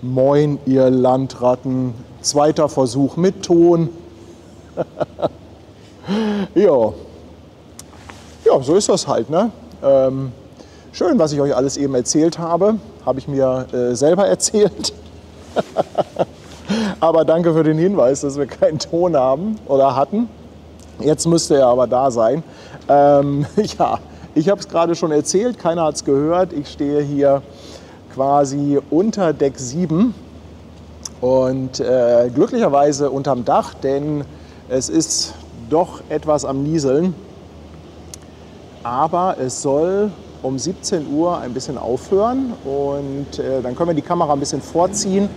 Moin, ihr Landratten. Zweiter Versuch mit Ton. Ja. Ja, so ist das halt, ne? Schön, was ich euch alles eben erzählt habe. Habe ich mir selber erzählt. Aber danke für den Hinweis, dass wir keinen Ton haben oder hatten. Jetzt müsste er aber da sein. Ja, ich habe es gerade schon erzählt, keiner hat es gehört. Ich stehe hier quasi unter Deck 7 und glücklicherweise unterm Dach, denn es ist doch etwas am Nieseln. Aber es soll um 17 Uhr ein bisschen aufhören und dann können wir die Kamera ein bisschen vorziehen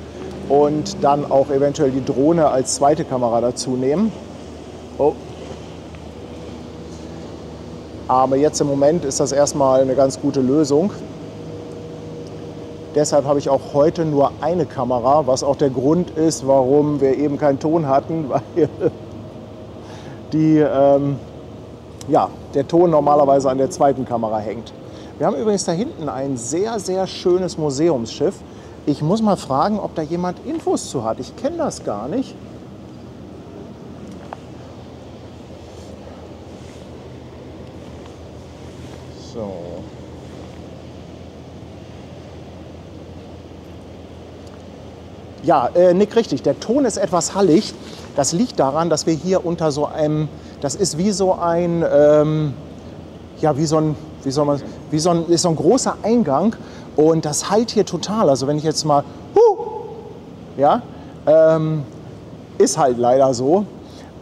und dann auch eventuell die Drohne als zweite Kamera dazu nehmen. Oh. Aber jetzt im Moment ist das erstmal eine ganz gute Lösung. Deshalb habe ich auch heute nur eine Kamera, was auch der Grund ist, warum wir eben keinen Ton hatten, weil ja, der Ton normalerweise an der zweiten Kamera hängt. Wir haben übrigens da hinten ein sehr, sehr schönes Museumsschiff. Ich muss mal fragen, ob da jemand Infos zu hat. Ich kenne das gar nicht. So. Ja, Nick, richtig. Der Ton ist etwas hallig. Das liegt daran, dass wir hier unter so einem, das ist wie so ein, ja, ist so ein großer Eingang und das hallt hier total. Also wenn ich jetzt mal, ja, ist halt leider so.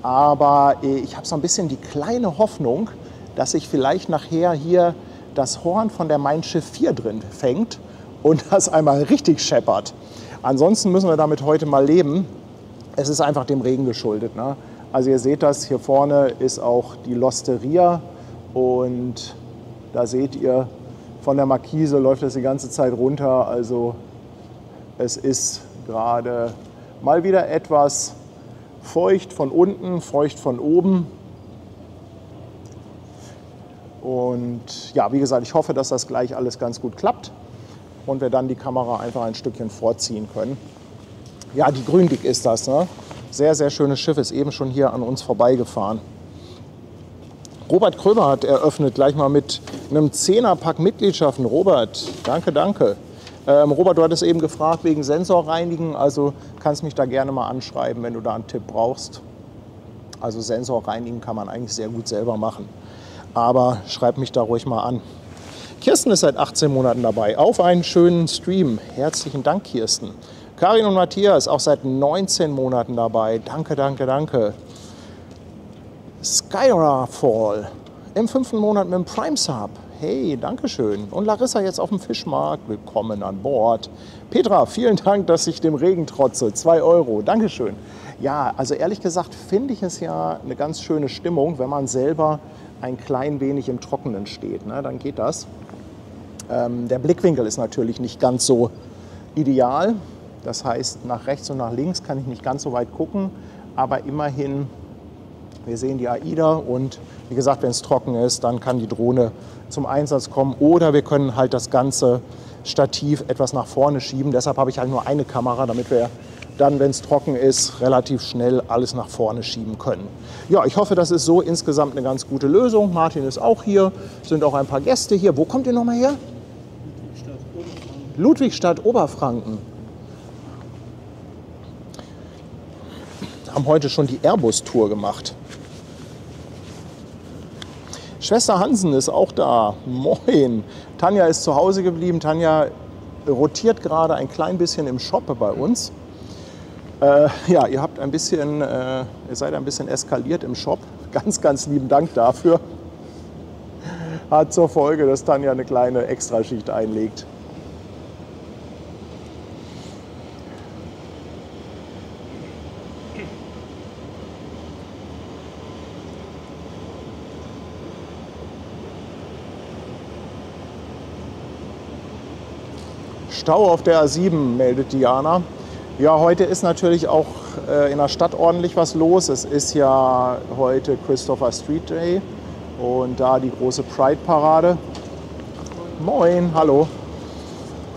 Aber ich habe so ein bisschen die kleine Hoffnung, dass sich vielleicht nachher hier das Horn von der Mein Schiff 4 drin fängt und das einmal richtig scheppert. Ansonsten müssen wir damit heute mal leben. Es ist einfach dem Regen geschuldet, ne? Also ihr seht das, hier vorne ist auch die L'Osteria und da seht ihr, von der Markise läuft das die ganze Zeit runter. Also es ist gerade mal wieder etwas feucht von unten, feucht von oben. Und ja, wie gesagt, ich hoffe, dass das gleich alles ganz gut klappt und wir dann die Kamera einfach ein Stückchen vorziehen können. Ja, die Gründig ist das, ne? Sehr, sehr schönes Schiff, ist eben schon hier an uns vorbeigefahren. Robert Kröber hat eröffnet, gleich mal mit einem 10er-Pack Mitgliedschaften. Robert, danke, danke. Robert, du hattest eben gefragt wegen Sensorreinigen, also kannst mich da gerne mal anschreiben, wenn du da einen Tipp brauchst. Also Sensorreinigen kann man eigentlich sehr gut selber machen, aber schreib mich da ruhig mal an. Kirsten ist seit 18 Monaten dabei. Auf einen schönen Stream. Herzlichen Dank, Kirsten. Karin und Matthias auch seit 19 Monaten dabei. Danke, danke, danke. Skyrafall im 5. Monat mit dem Prime Sub. Hey, danke schön. Und Larissa jetzt auf dem Fischmarkt. Willkommen an Bord. Petra, vielen Dank, dass ich dem Regen trotze. 2 €. Dankeschön. Ja, also ehrlich gesagt finde ich es ja eine ganz schöne Stimmung, wenn man selber ein klein wenig im Trockenen steht. Ne? Dann geht das. Der Blickwinkel ist natürlich nicht ganz so ideal. Das heißt, nach rechts und nach links kann ich nicht ganz so weit gucken. Aber immerhin, wir sehen die AIDA und wie gesagt, wenn es trocken ist, dann kann die Drohne zum Einsatz kommen. Oder wir können halt das ganze Stativ etwas nach vorne schieben. Deshalb habe ich halt nur eine Kamera, damit wir dann, wenn es trocken ist, relativ schnell alles nach vorne schieben können. Ja, ich hoffe, das ist so insgesamt eine ganz gute Lösung. Martin ist auch hier, sind auch ein paar Gäste hier. Wo kommt ihr nochmal her? Ludwigstadt, Oberfranken. Haben heute schon die Airbus-Tour gemacht. Schwester Hansen ist auch da. Moin. Tanja ist zu Hause geblieben. Tanja rotiert gerade ein klein bisschen im Shop bei uns. Ja, ihr habt ein bisschen, ihr seid ein bisschen eskaliert im Shop. Ganz, ganz lieben Dank dafür. Hat zur Folge, dass Tanja eine kleine Extraschicht einlegt. Stau auf der A7, meldet Diana. Ja, heute ist natürlich auch in der Stadt ordentlich was los. Es ist ja heute Christopher Street Day und da die große Pride-Parade. Moin, hallo.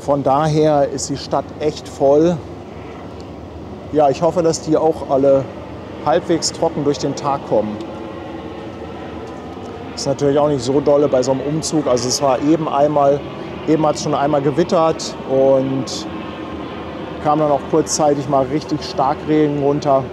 Von daher ist die Stadt echt voll. Ja, ich hoffe, dass die auch alle halbwegs trocken durch den Tag kommen. Ist natürlich auch nicht so dolle bei so einem Umzug. Also es war eben hat es schon einmal gewittert und kam dann auch kurzzeitig mal richtig Starkregen runter.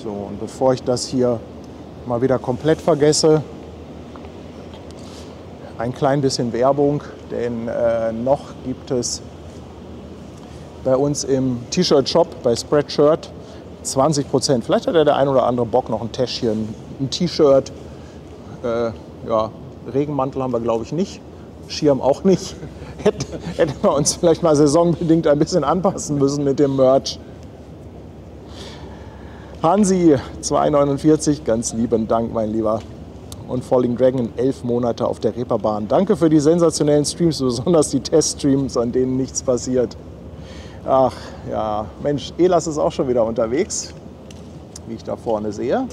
So, und bevor ich das hier mal wieder komplett vergesse, ein klein bisschen Werbung, denn noch gibt es bei uns im T-Shirt-Shop bei Spreadshirt 20%. Vielleicht hat ja der ein oder andere Bock noch ein Täschchen, ein T-Shirt. Ja, Regenmantel haben wir glaube ich nicht, Schirm auch nicht. Hätten wir uns vielleicht mal saisonbedingt ein bisschen anpassen müssen mit dem Merch. Hansi, 2,49, ganz lieben Dank, mein Lieber. Und Falling Dragon 11 Monate auf der Reeperbahn. Danke für die sensationellen Streams, besonders die Teststreams, an denen nichts passiert. Ach ja, Mensch, Elas ist auch schon wieder unterwegs, wie ich da vorne sehe.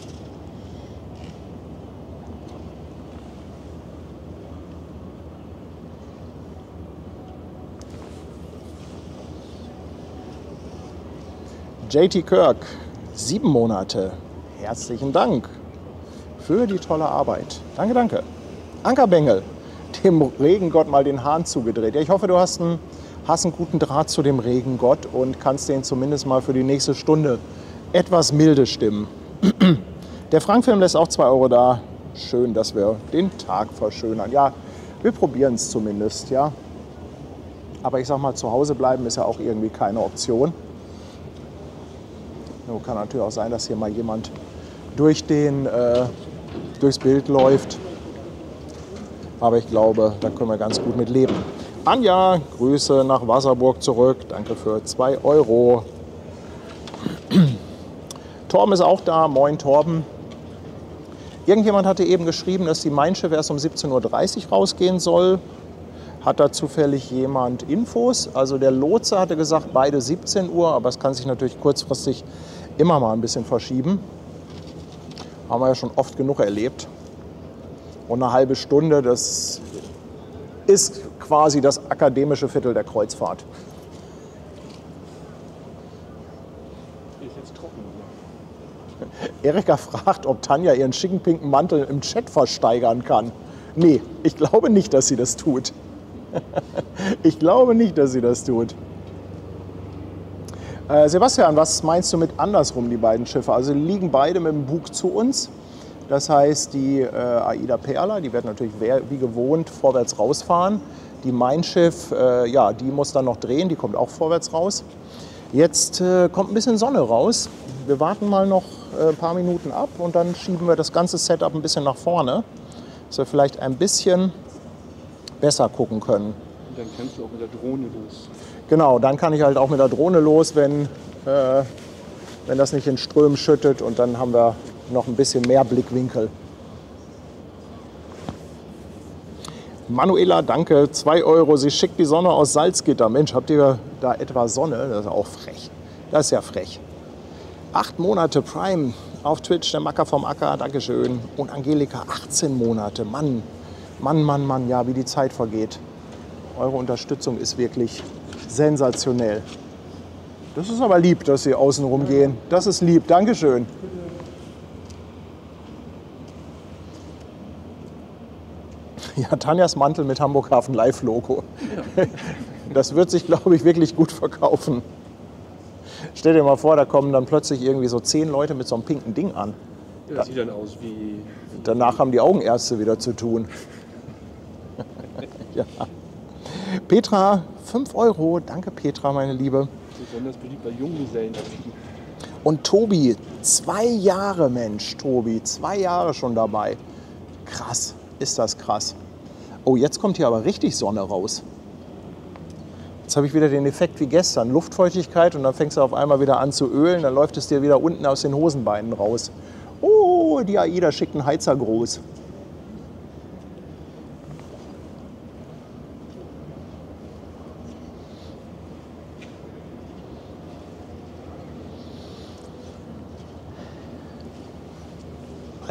JT Kirk, 7 Monate. Herzlichen Dank für die tolle Arbeit. Danke, danke. Ankerbengel, dem Regengott mal den Hahn zugedreht. Ja, ich hoffe, du hast einen guten Draht zu dem Regengott und kannst den zumindest mal für die nächste Stunde etwas milde stimmen. Der Frank-Film lässt auch 2 Euro da. Schön, dass wir den Tag verschönern. Ja, wir probieren es zumindest, ja. Aber ich sag mal, zu Hause bleiben ist ja auch irgendwie keine Option. Nur kann natürlich auch sein, dass hier mal jemand durchs Bild läuft. Aber ich glaube, da können wir ganz gut mit leben. Anja, Grüße nach Wasserburg zurück. Danke für 2 Euro. Torben ist auch da. Moin, Torben. Irgendjemand hatte eben geschrieben, dass die Mein Schiff erst um 17:30 Uhr rausgehen soll. Hat da zufällig jemand Infos? Also der Lotse hatte gesagt, beide 17 Uhr, aber es kann sich natürlich kurzfristig immer mal ein bisschen verschieben. Haben wir ja schon oft genug erlebt. Und eine halbe Stunde, das ist quasi das akademische Viertel der Kreuzfahrt. Ist jetzt trocken. Erika fragt, ob Tanja ihren schicken pinken Mantel im Chat versteigern kann. Nee, ich glaube nicht, dass sie das tut. Ich glaube nicht, dass sie das tut. Sebastian, was meinst du mit andersrum, die beiden Schiffe? Also die liegen beide mit dem Bug zu uns. Das heißt, die Aida Perla, die wird natürlich wie gewohnt vorwärts rausfahren. Die Mein Schiff, ja, die muss dann noch drehen, die kommt auch vorwärts raus. Jetzt kommt ein bisschen Sonne raus. Wir warten mal noch ein paar Minuten ab und dann schieben wir das ganze Setup ein bisschen nach vorne, dass wir vielleicht ein bisschen besser gucken können. Und dann kannst du auch mit der Drohne los. Genau, dann kann ich halt auch mit der Drohne los, wenn das nicht in Strömen schüttet, und dann haben wir noch ein bisschen mehr Blickwinkel. Manuela, danke, 2 Euro. Sie schickt die Sonne aus Salzgitter. Mensch, habt ihr da etwa Sonne? Das ist auch frech. Das ist ja frech. 8 Monate Prime auf Twitch, der Macker vom Acker, Dankeschön. Und Angelika, 18 Monate. Mann, Mann, Mann, Mann, ja, wie die Zeit vergeht. Eure Unterstützung ist wirklich sensationell. Das ist aber lieb, dass Sie außen rumgehen. Das ist lieb, Dankeschön. Ja, Tanjas Mantel mit Hamburg Hafen Live Logo. Ja. Das wird sich, glaube ich, wirklich gut verkaufen. Stell dir mal vor, da kommen dann plötzlich irgendwie so 10 Leute mit so einem pinken Ding an. Ja, das sieht dann aus wie... Danach haben die Augenärzte wieder zu tun. Ja. Petra, 5 Euro. Danke, Petra, meine Liebe. Besonders beliebt bei Junggesellen. Und Tobi, 2 Jahre, Mensch, Tobi, 2 Jahre schon dabei. Krass, ist das krass. Oh, jetzt kommt hier aber richtig Sonne raus. Jetzt habe ich wieder den Effekt wie gestern, Luftfeuchtigkeit, und dann fängst du auf einmal wieder an zu ölen, dann läuft es dir wieder unten aus den Hosenbeinen raus. Oh, die AIDA schickt einen Heizergruß.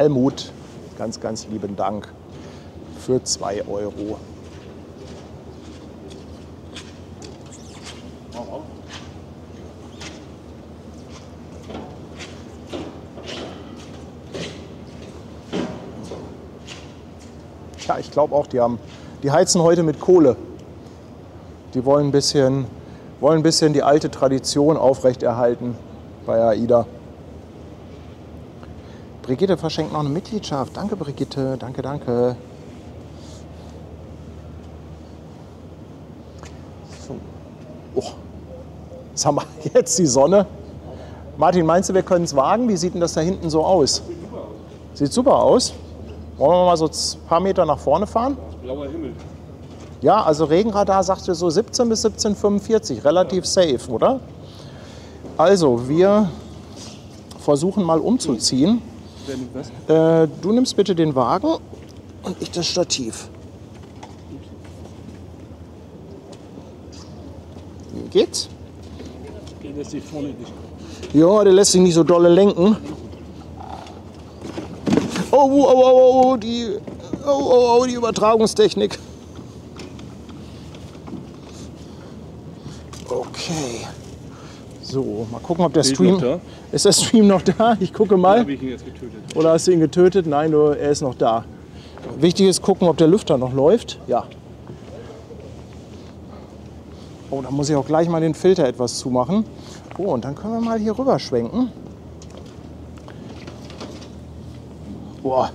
Almut, ganz, ganz lieben Dank für 2 Euro. Ja, ich glaube auch, die heizen heute mit Kohle. Die wollen ein bisschen die alte Tradition aufrechterhalten bei AIDA. Brigitte verschenkt noch eine Mitgliedschaft. Danke, Brigitte. Danke, danke. So. Oh. Was haben wir jetzt? Die Sonne. Martin, meinst du, wir können es wagen? Wie sieht denn das da hinten so aus? Sieht super aus. Wollen wir mal so ein paar Meter nach vorne fahren? Blauer Himmel. Ja, also Regenradar sagte so 17 bis 17,45. Relativ safe, oder? Also, wir versuchen mal umzuziehen. Du nimmst bitte den Wagen und ich das Stativ. Geht's? Der lässt sich vorne nicht. Ja, der lässt sich nicht so dolle lenken. Die Übertragungstechnik. Okay. So, mal gucken, ob der Stream... Noch da? Ist der Stream noch da? Ich gucke mal. Habe ich ihn jetzt getötet? Oder hast du ihn getötet? Nein, nur er ist noch da. Wichtig ist gucken, ob der Lüfter noch läuft. Ja. Oh, da muss ich auch gleich mal den Filter etwas zumachen. Oh, und dann können wir mal hier rüber schwenken. Boah.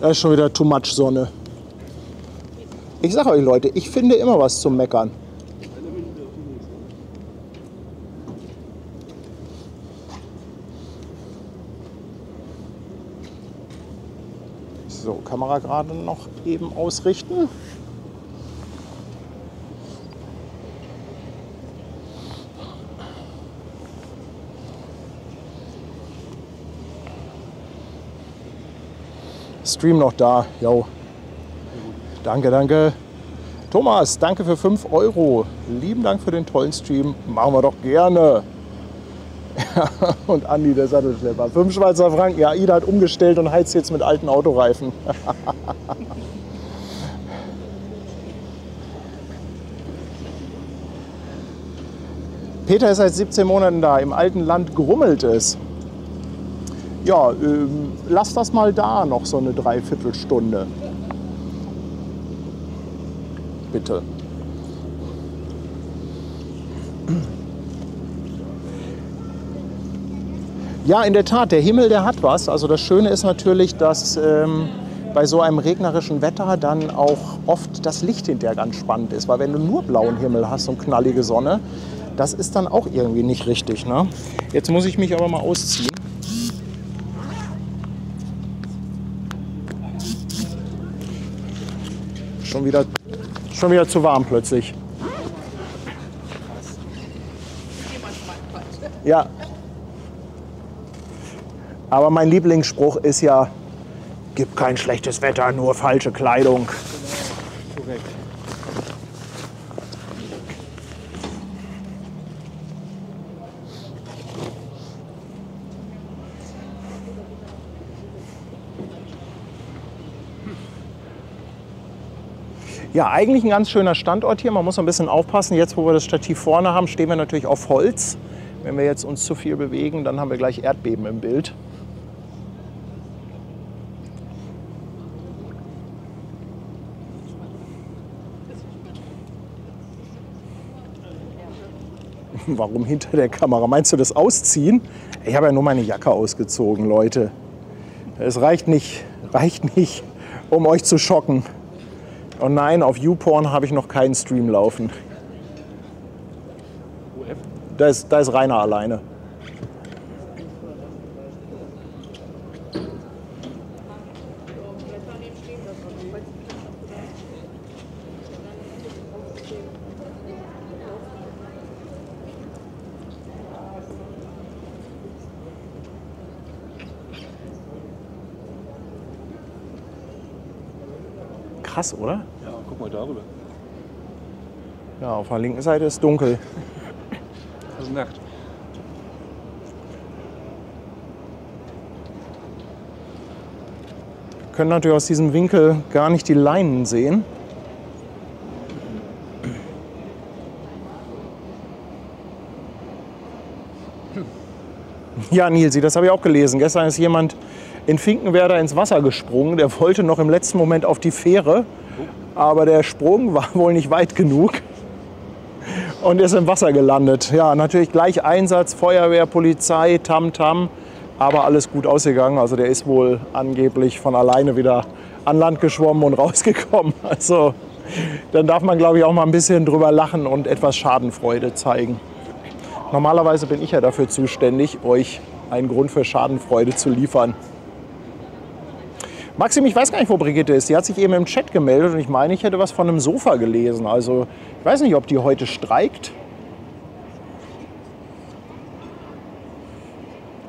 Da ist schon wieder too much Sonne. Ich sage euch, Leute, ich finde immer was zum Meckern. So, Kamera gerade noch eben ausrichten. Stream noch da, jo. Danke, danke. Thomas, danke für 5 Euro. Lieben Dank für den tollen Stream. Machen wir doch gerne. Und Andi, der Sattelschlepper. 5 Schweizer Franken. Ja, Ida hat umgestellt und heizt jetzt mit alten Autoreifen. Peter ist seit 17 Monaten da. Im alten Land grummelt es. Ja, lass das mal da noch so eine Dreiviertelstunde. Bitte. Ja, in der Tat, der Himmel, der hat was. Also das Schöne ist natürlich, dass bei so einem regnerischen Wetter dann auch oft das Licht hinterher ganz spannend ist. Weil wenn du nur blauen Himmel hast und knallige Sonne, das ist dann auch irgendwie nicht richtig, ne? Jetzt muss ich mich aber mal ausziehen. Schon wieder zu warm plötzlich. Ja. Aber mein Lieblingsspruch ist ja, gibt kein schlechtes Wetter, nur falsche Kleidung. Korrekt. Ja, eigentlich ein ganz schöner Standort hier. Man muss ein bisschen aufpassen. Jetzt, wo wir das Stativ vorne haben, stehen wir natürlich auf Holz. Wenn wir jetzt uns zu viel bewegen, dann haben wir gleich Erdbeben im Bild. Warum hinter der Kamera? Meinst du das Ausziehen? Ich habe ja nur meine Jacke ausgezogen, Leute. Es reicht nicht, um euch zu schocken. Und nein, auf YouPorn habe ich noch keinen Stream laufen. Da ist Rainer alleine. Krass, oder? Ja, guck mal darüber. Ja, auf der linken Seite ist dunkel. Das ist Nacht. können natürlich aus diesem Winkel gar nicht die Leinen sehen. Ja, Nilsi, das habe ich auch gelesen. Gestern ist jemand in Finkenwerder ins Wasser gesprungen. Der wollte noch im letzten Moment auf die Fähre, aber der Sprung war wohl nicht weit genug und ist im Wasser gelandet. Ja, natürlich gleich Einsatz, Feuerwehr, Polizei, Tamtam, aber alles gut ausgegangen. Also der ist wohl angeblich von alleine wieder an Land geschwommen und rausgekommen. Also dann darf man, glaube ich, auch mal ein bisschen drüber lachen und etwas Schadenfreude zeigen. Normalerweise bin ich ja dafür zuständig, euch einen Grund für Schadenfreude zu liefern. Maxim, ich weiß gar nicht, wo Brigitte ist. Die hat sich eben im Chat gemeldet und ich meine, ich hätte was von einem Sofa gelesen. Also ich weiß nicht, ob die heute streikt.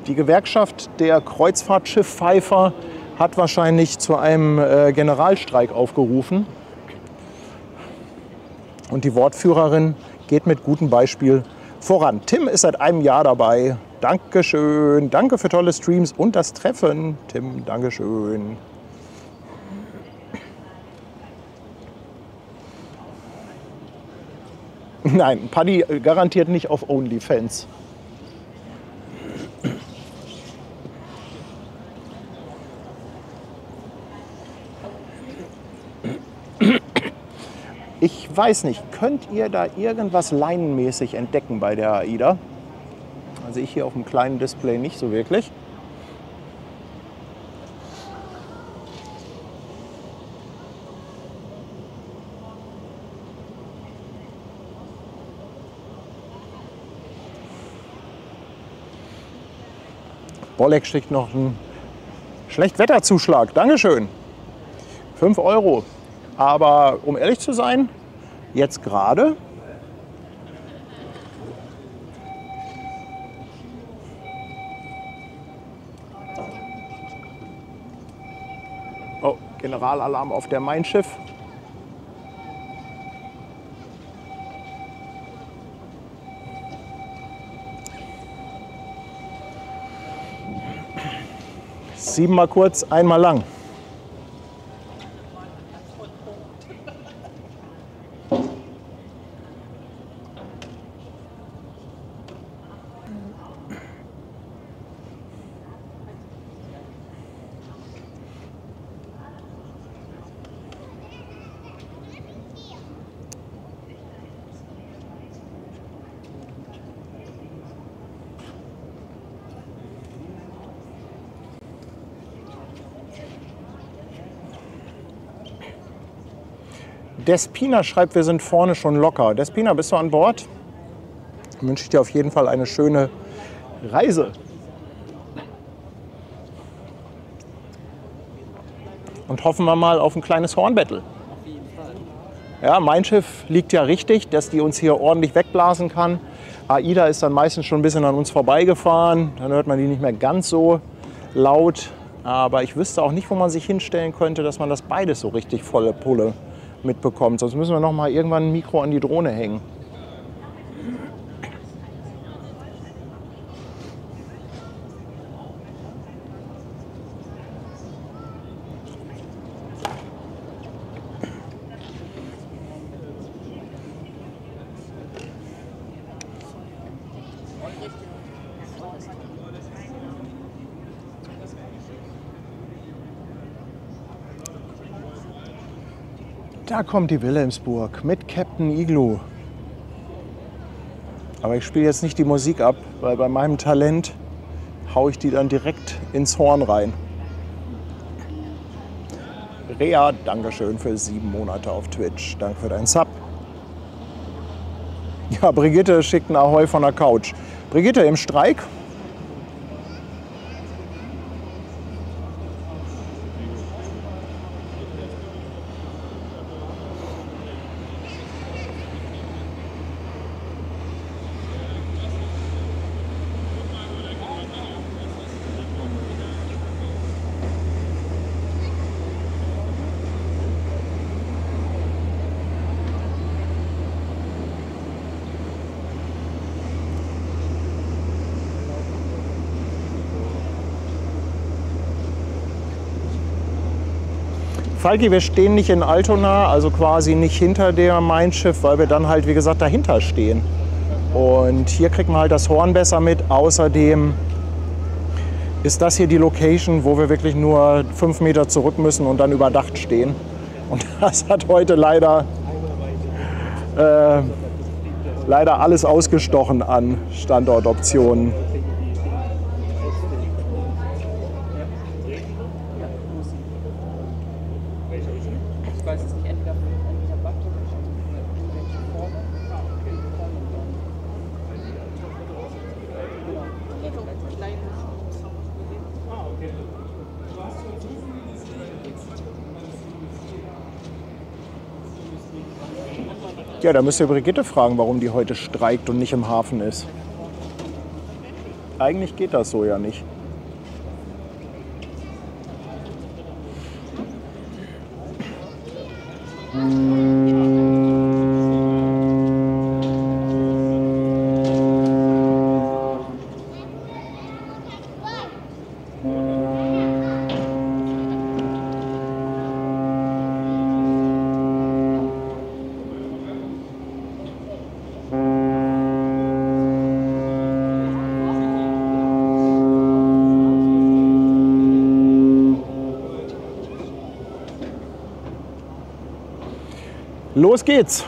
Die Gewerkschaft der Kreuzfahrtschifffeifer hat wahrscheinlich zu einem Generalstreik aufgerufen. Und die Wortführerin geht mit gutem Beispiel voran. Tim ist seit einem Jahr dabei. Dankeschön. Danke für tolle Streams und das Treffen. Tim, Dankeschön. Nein, Paddy garantiert nicht auf OnlyFans. Ich weiß nicht, könnt ihr da irgendwas leinenmäßig entdecken bei der AIDA? Also ich hier auf dem kleinen Display nicht so wirklich. Bolek schickt noch einen Schlechtwetterzuschlag. Dankeschön. 5 Euro. Aber um ehrlich zu sein, jetzt gerade oh, Generalalarm auf der Mein Schiff. Siebenmal kurz, einmal lang. Despina schreibt, wir sind vorne schon locker. Despina, bist du an Bord? Dann wünsche ich dir auf jeden Fall eine schöne Reise. Und hoffen wir mal auf ein kleines Hornbattle. Ja, Mein Schiff liegt ja richtig, dass die uns hier ordentlich wegblasen kann. AIDA ist dann meistens schon ein bisschen an uns vorbeigefahren. Dann hört man die nicht mehr ganz so laut. Aber ich wüsste auch nicht, wo man sich hinstellen könnte, dass man das beides so richtig volle Pulle mitbekommt. Sonst müssen wir noch mal irgendwann ein Mikro an die Drohne hängen. Da kommt die Wilhelmsburg mit Captain Igloo. Aber ich spiele jetzt nicht die Musik ab, weil bei meinem Talent haue ich die dann direkt ins Horn rein. Rea, Dankeschön für 7 Monate auf Twitch. Danke für deinen Sub. Ja, Brigitte schickt einen Ahoi von der Couch. Brigitte im Streik? Falki, wir stehen nicht in Altona, also quasi nicht hinter dem Mein Schiff, weil wir dann halt, wie gesagt, dahinter stehen. Und hier kriegt man halt das Horn besser mit. Außerdem ist das hier die Location, wo wir wirklich nur 5 Meter zurück müssen und dann überdacht stehen. Und das hat heute leider alles ausgestochen an Standortoptionen. Ich weiß es nicht, entweder Bad oder irgendwelche Formen. Ja, da müsst ihr Brigitte fragen, warum die heute streikt und nicht im Hafen ist. Eigentlich geht das so ja nicht. Los geht's!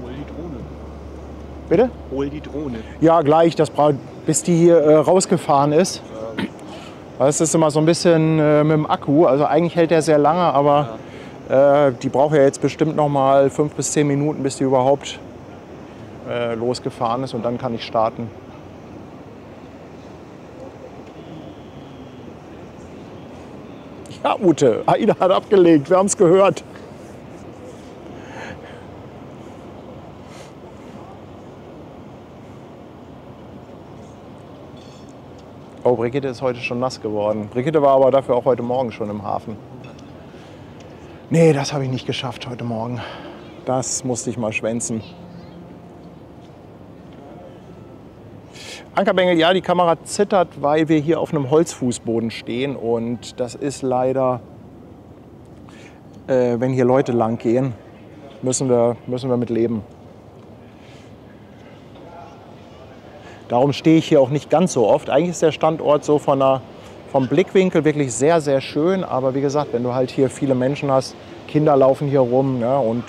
Hol die Drohne. Bitte? Hol die Drohne. Ja, gleich, das braucht, bis die hier rausgefahren ist. Das ist immer so ein bisschen mit dem Akku. Also eigentlich hält der sehr lange, aber die braucht ja jetzt bestimmt noch mal 5 bis 10 Minuten, bis die überhaupt losgefahren ist und dann kann ich starten. Ja, Ute, Aida hat abgelegt, wir haben es gehört. Oh, Brigitte ist heute schon nass geworden. Brigitte war aber dafür auch heute Morgen schon im Hafen. Nee, das habe ich nicht geschafft heute Morgen. Das musste ich mal schwänzen. Ankerbengel, ja, die Kamera zittert, weil wir hier auf einem Holzfußboden stehen. Und das ist leider, wenn hier Leute lang gehen, müssen wir mit leben. Darum stehe ich hier auch nicht ganz so oft. Eigentlich ist der Standort so vom Blickwinkel wirklich sehr, sehr schön. Aber wie gesagt, wenn du halt hier viele Menschen hast, Kinder laufen hier rum, ne, und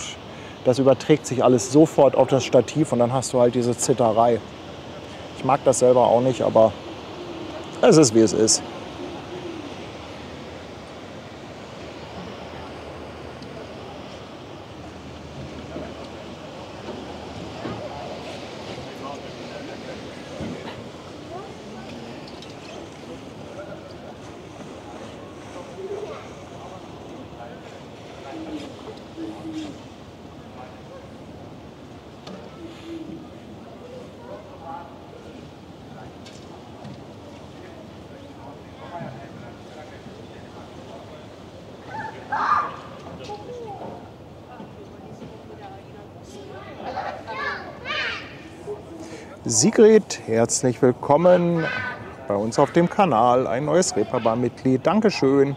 das überträgt sich alles sofort auf das Stativ und dann hast du halt diese Zitterei. Ich mag das selber auch nicht, aber es ist, wie es ist. Sigrid, herzlich willkommen bei uns auf dem Kanal. Ein neues Reeperbahn-Mitglied. Dankeschön.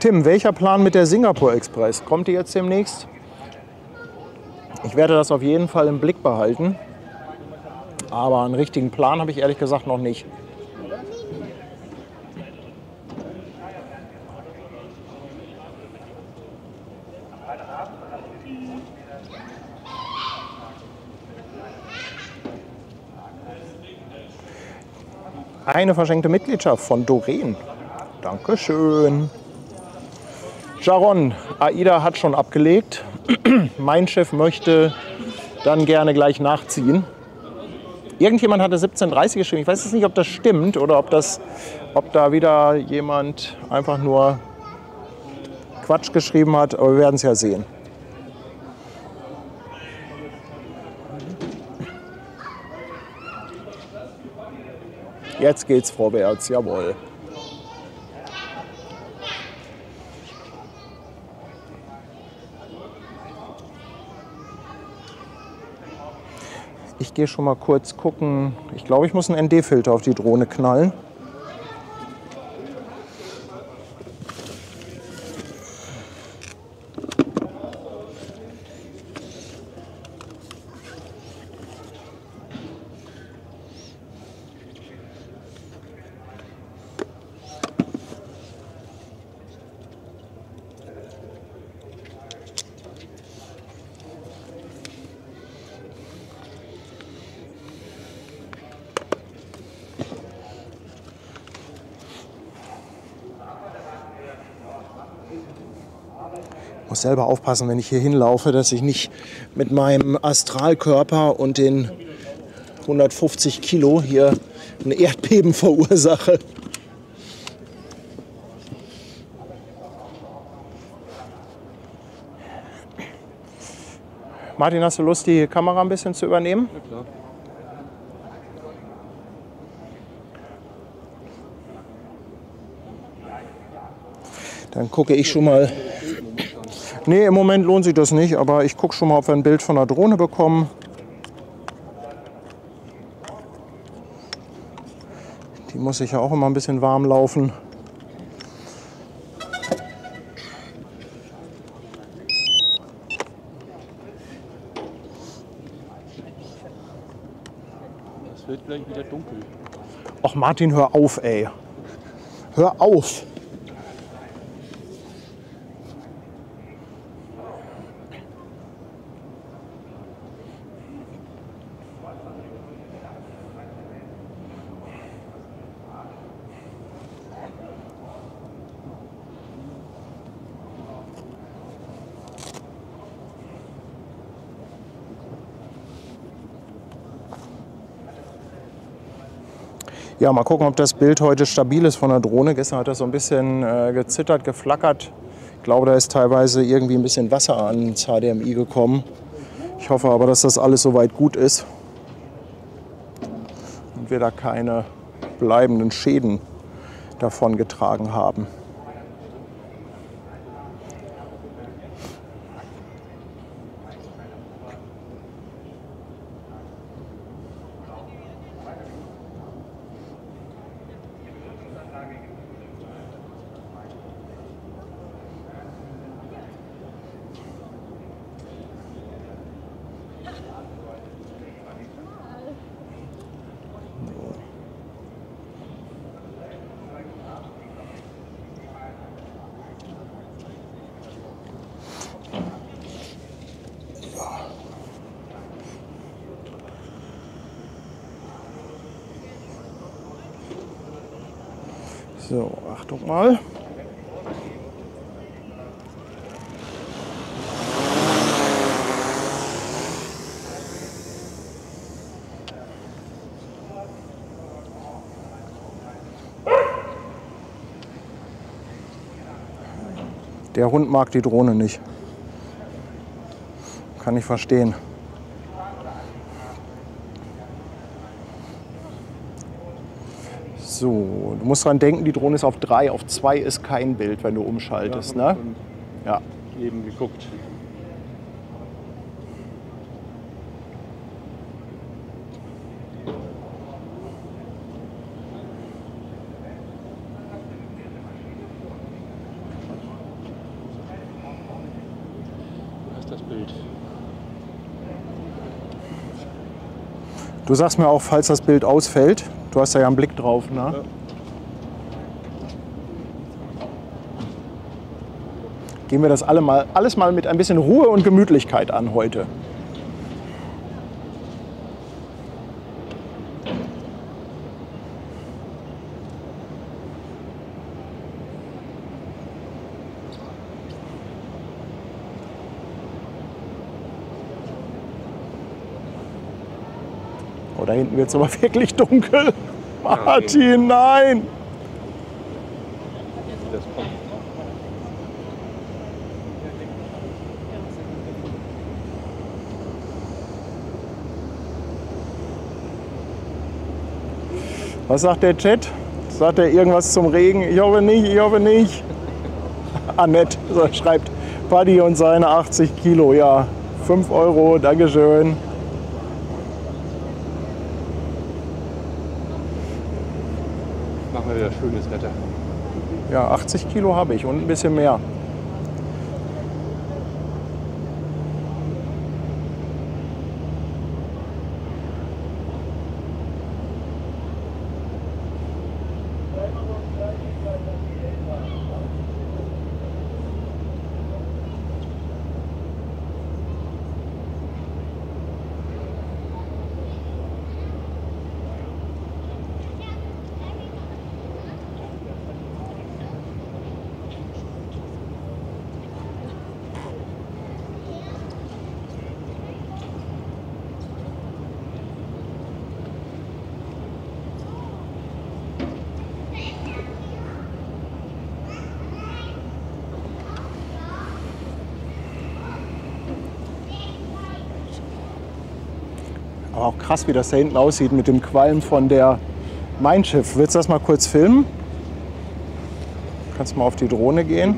Tim, welcher Plan mit der Singapore Express? Kommt die jetzt demnächst? Ich werde das auf jeden Fall im Blick behalten. Aber einen richtigen Plan habe ich ehrlich gesagt noch nicht. Eine verschenkte Mitgliedschaft von Doreen. Dankeschön. Sharon, Aida hat schon abgelegt. Mein Chef möchte dann gerne gleich nachziehen. Irgendjemand hatte 17:30 geschrieben. Ich weiß jetzt nicht, ob das stimmt oder ob da wieder jemand einfach nur Quatsch geschrieben hat. Aber wir werden es ja sehen. Jetzt geht's vorwärts, jawohl. Ich gehe schon mal kurz gucken. Ich glaube, ich muss einen ND-Filter auf die Drohne knallen. Ich muss selber aufpassen, wenn ich hier hinlaufe, dass ich nicht mit meinem Astralkörper und den 150 Kilo hier ein Erdbeben verursache. Martin, hast du Lust, die Kamera ein bisschen zu übernehmen? Ja, klar. Dann gucke ich schon mal. Nee, im Moment lohnt sich das nicht, aber ich gucke schon mal, ob wir ein Bild von der Drohne bekommen. Die muss sich ja auch immer ein bisschen warm laufen. Es wird gleich wieder dunkel. Ach Martin, hör auf, ey. Hör auf. Ja, mal gucken, ob das Bild heute stabil ist von der Drohne. Gestern hat das so ein bisschen gezittert, geflackert. Ich glaube, da ist teilweise irgendwie ein bisschen Wasser ans HDMI gekommen. Ich hoffe aber, dass das alles soweit gut ist und wir da keine bleibenden Schäden davon getragen haben. So, Achtung mal. Der Hund mag die Drohne nicht. Kann ich verstehen. So, du musst dran denken, die Drohne ist auf 3, auf 2 ist kein Bild, wenn du umschaltest, Ja, ne? Ja. Eben geguckt. Da ist das Bild. Du sagst mir auch, falls das Bild ausfällt, du hast da ja einen Blick drauf, ne? Ja. Gehen wir das alles mal mit ein bisschen Ruhe und Gemütlichkeit an heute. Oh, da hinten wird es aber wirklich dunkel. Martin, nein! Das kommt. Was sagt der Chat? Sagt er irgendwas zum Regen? Ich hoffe nicht, ich hoffe nicht. Annette schreibt, Paddy und seine 80 Kilo. Ja, 5 Euro, Dankeschön. Mal wieder schönes Wetter. Ja, 80 Kilo habe ich und ein bisschen mehr. Aber auch krass, wie das da hinten aussieht mit dem Qualm von der Mein Schiff. Willst du das mal kurz filmen? Kannst mal auf die Drohne gehen.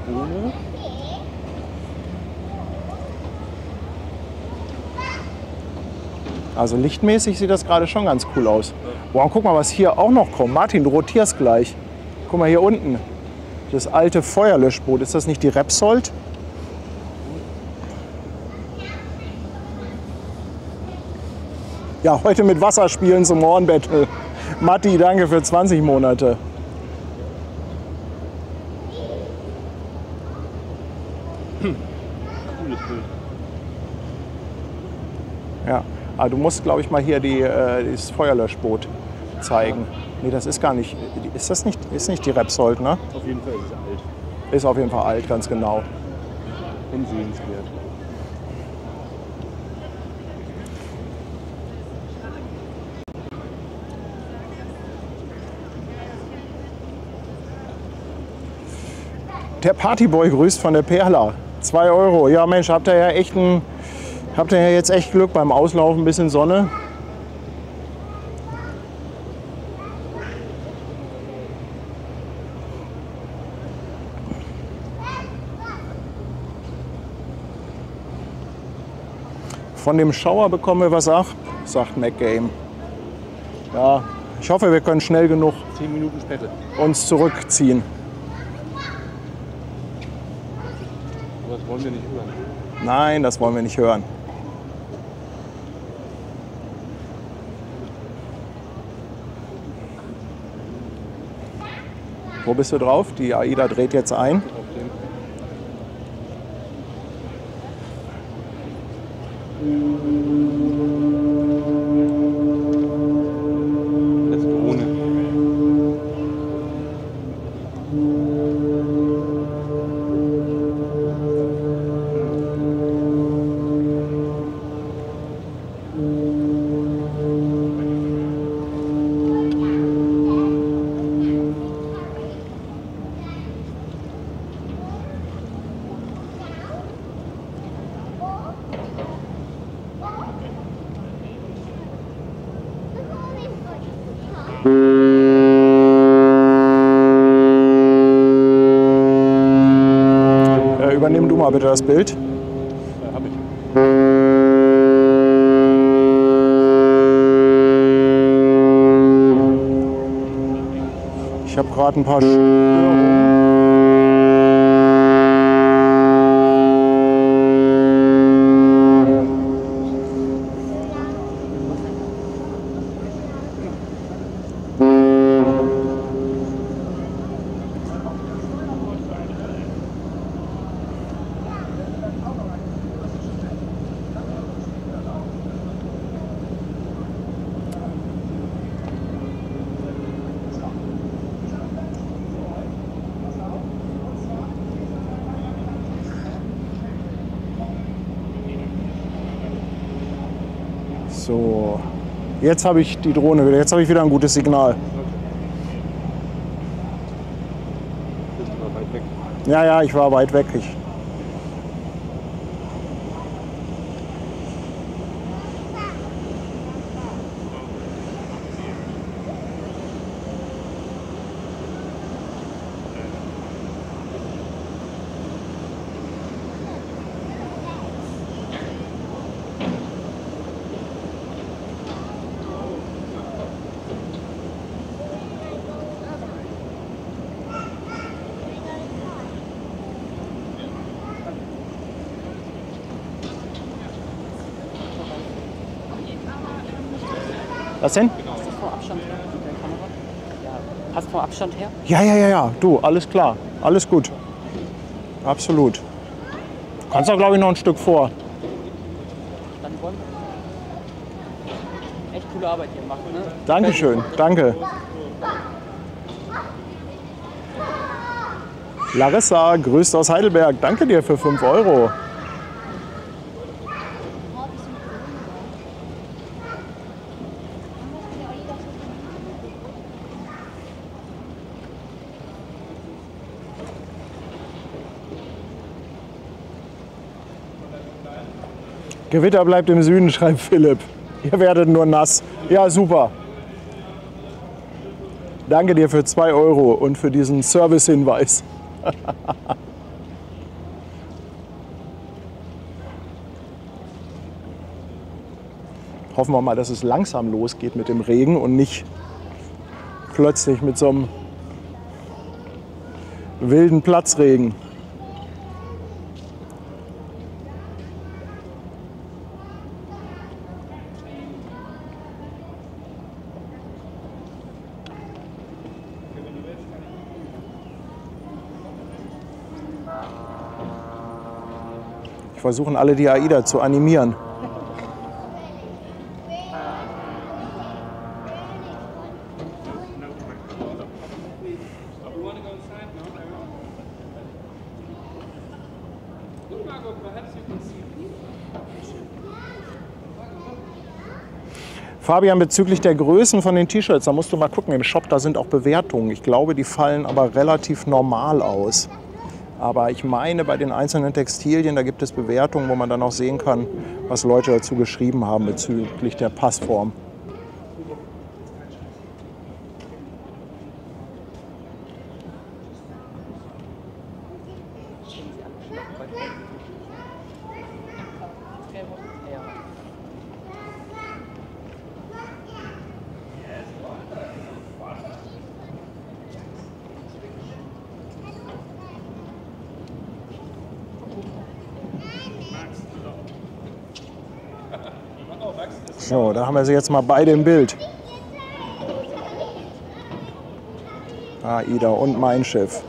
Die Drohne. Also lichtmäßig sieht das gerade schon ganz cool aus. Boah, guck mal, was hier auch noch kommt. Martin, du rotierst gleich. Guck mal hier unten. Das alte Feuerlöschboot. Ist das nicht die Repsold? Ja, heute mit Wasserspielen zum Hornbattle. Matti, danke für 20 Monate. Cooles Bild. Ja, aber du musst, glaube ich, mal hier dieses Feuerlöschboot zeigen. Nee, das ist gar nicht. Ist nicht die Repsold, ne? Auf jeden Fall ist es alt. Ist auf jeden Fall alt, ganz genau. Und sehenswert. Der Partyboy grüßt von der Perla. 2 Euro. Ja Mensch, habt ihr ja jetzt echt Glück beim Auslaufen, ein bisschen Sonne. Von dem Schauer bekommen wir was ab, sagt MacGame. Ja, ich hoffe, wir können schnell genug 10 Minuten später. uns zurückziehen. Aber das wollen wir nicht hören. Nein, das wollen wir nicht hören. Wo bist du drauf? Die AIDA dreht jetzt ein. Auf den. Jetzt Drohne. Übernimm du mal bitte das Bild. Hab ich. Ich habe gerade ein paar Störungen. So, jetzt habe ich die Drohne wieder. Jetzt habe ich wieder ein gutes Signal. Bist aber weit weg. Ja, ja, ich war weit weg. Was denn? Passt das vom Abstand her mit der Kamera? Ja, passt vom Abstand her? Ja. Du, alles klar. Alles gut. Absolut. Du kannst da, glaube ich, noch ein Stück vor. Dann wollen wir echt coole Arbeit hier machen, ne? Dankeschön. Danke. Larissa, grüßt aus Heidelberg. Danke dir für 5 Euro. Gewitter bleibt im Süden, schreibt Philipp. Ihr werdet nur nass. Ja, super. Danke dir für 2 Euro und für diesen Service-Hinweis. Hoffen wir mal, dass es langsam losgeht mit dem Regen und nicht plötzlich mit so einem wilden Platzregen. Wir versuchen alle die AIDA zu animieren. Fabian, bezüglich der Größen von den T-Shirts, da musst du mal gucken, im Shop, da sind auch Bewertungen. Ich glaube, die fallen aber relativ normal aus. Aber ich meine, bei den einzelnen Textilien, da gibt es Bewertungen, wo man dann auch sehen kann, was Leute dazu geschrieben haben bezüglich der Passform. So, da haben wir sie jetzt mal beide im Bild. AIDA und Mein Schiff.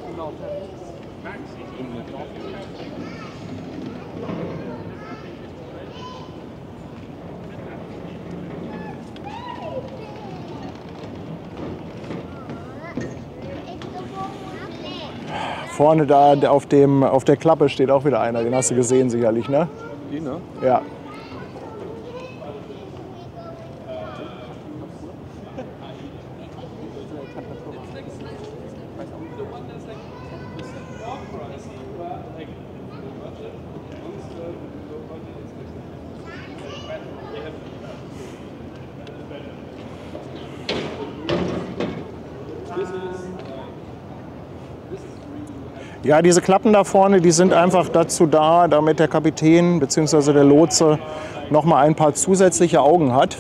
Vorne da auf der Klappe steht auch wieder einer, den hast du gesehen sicherlich, ne? Die, ne? Ja. Ja, diese Klappen da vorne, die sind einfach dazu da, damit der Kapitän bzw. der Lotse noch mal ein paar zusätzliche Augen hat.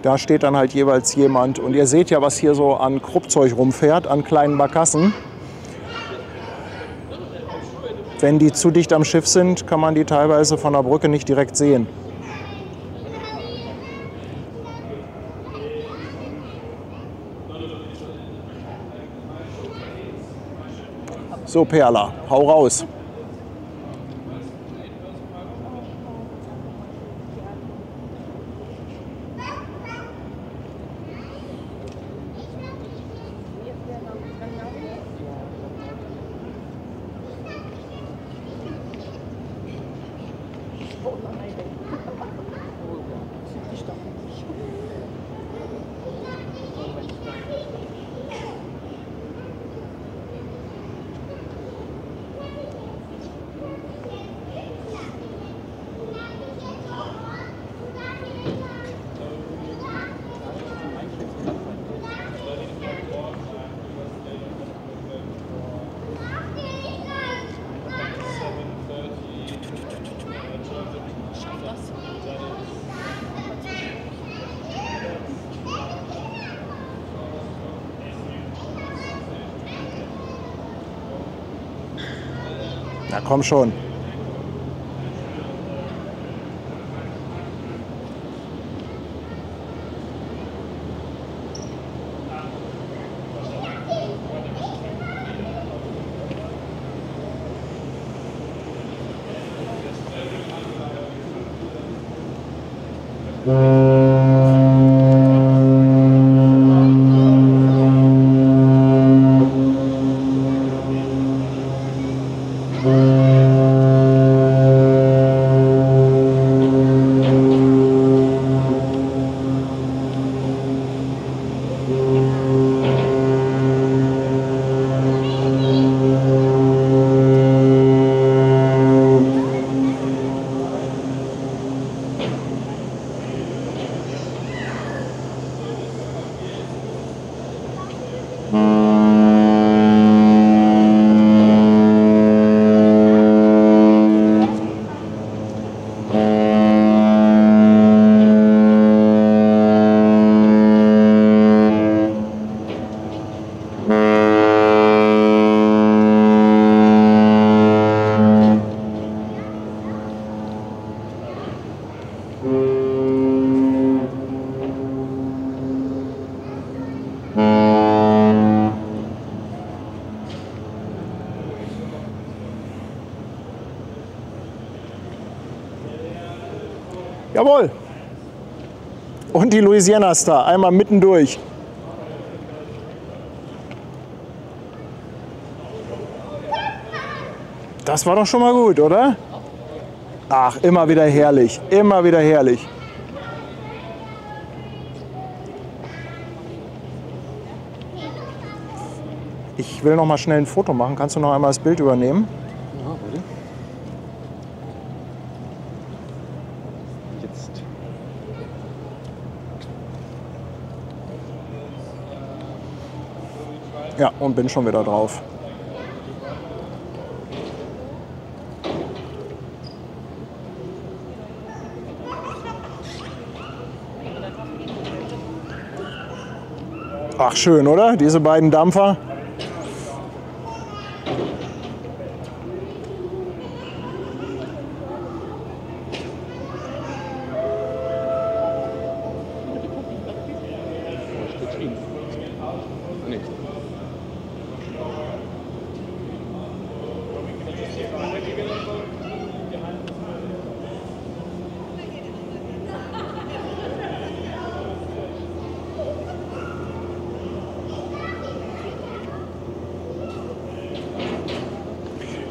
Da steht dann halt jeweils jemand. Und ihr seht ja, was hier so an Kruppzeug rumfährt, an kleinen Barkassen. Wenn die zu dicht am Schiff sind, kann man die teilweise von der Brücke nicht direkt sehen. So, Perla, hau raus. Na komm schon. Jawohl. Und die Louisiana Star, einmal mittendurch. Das war doch schon mal gut, oder? Ach, immer wieder herrlich, immer wieder herrlich. Ich will noch mal schnell ein Foto machen. Kannst du noch einmal das Bild übernehmen? Ja, bitte. Jetzt. Ja, und bin schon wieder drauf. Ach, schön, oder? Diese beiden Dampfer. Nee.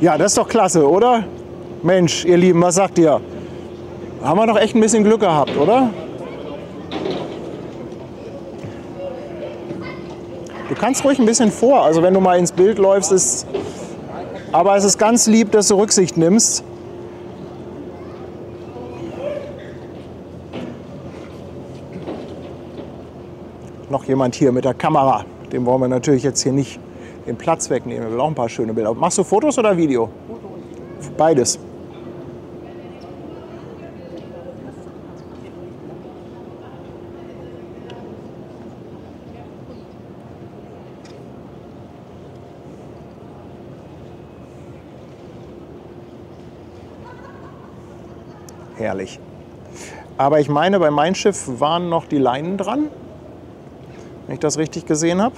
Ja, das ist doch klasse, oder? Mensch, ihr Lieben, was sagt ihr? Haben wir doch echt ein bisschen Glück gehabt, oder? Du kannst ruhig ein bisschen vor, also wenn du mal ins Bild läufst, ist, aber es ist ganz lieb, dass du Rücksicht nimmst. Noch jemand hier mit der Kamera, dem wollen wir natürlich jetzt hier nicht den Platz wegnehmen. Wir will auch ein paar schöne Bilder. Machst du Fotos oder Video? Beides. Herrlich. Aber ich meine, bei Mein Schiff waren noch die Leinen dran, wenn ich das richtig gesehen habe.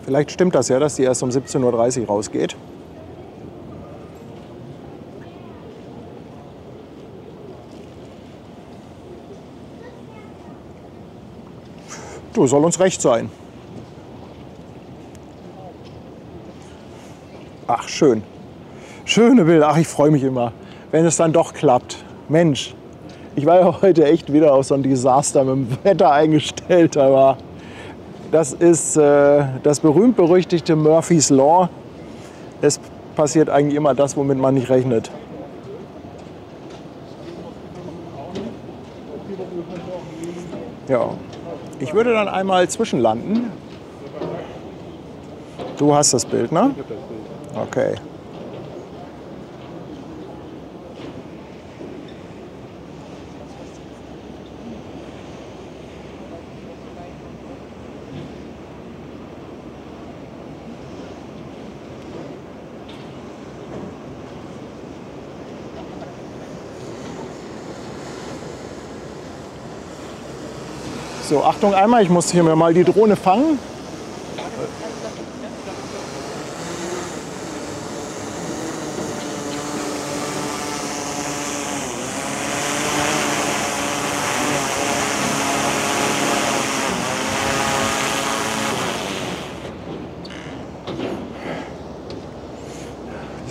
Vielleicht stimmt das ja, dass die erst um 17:30 Uhr rausgeht. Du, soll uns recht sein. Ach, schön. Schöne Bilder. Ach, ich freue mich immer, wenn es dann doch klappt. Mensch, ich war ja heute echt wieder auf so ein Desaster mit dem Wetter eingestellt, aber das ist das berühmt-berüchtigte Murphy's Law. Es passiert eigentlich immer das, womit man nicht rechnet. Ja, ich würde dann einmal zwischenlanden. Du hast das Bild, ne? Ich hab das Bild. Okay. So, Achtung einmal, ich muss hier mir mal die Drohne fangen.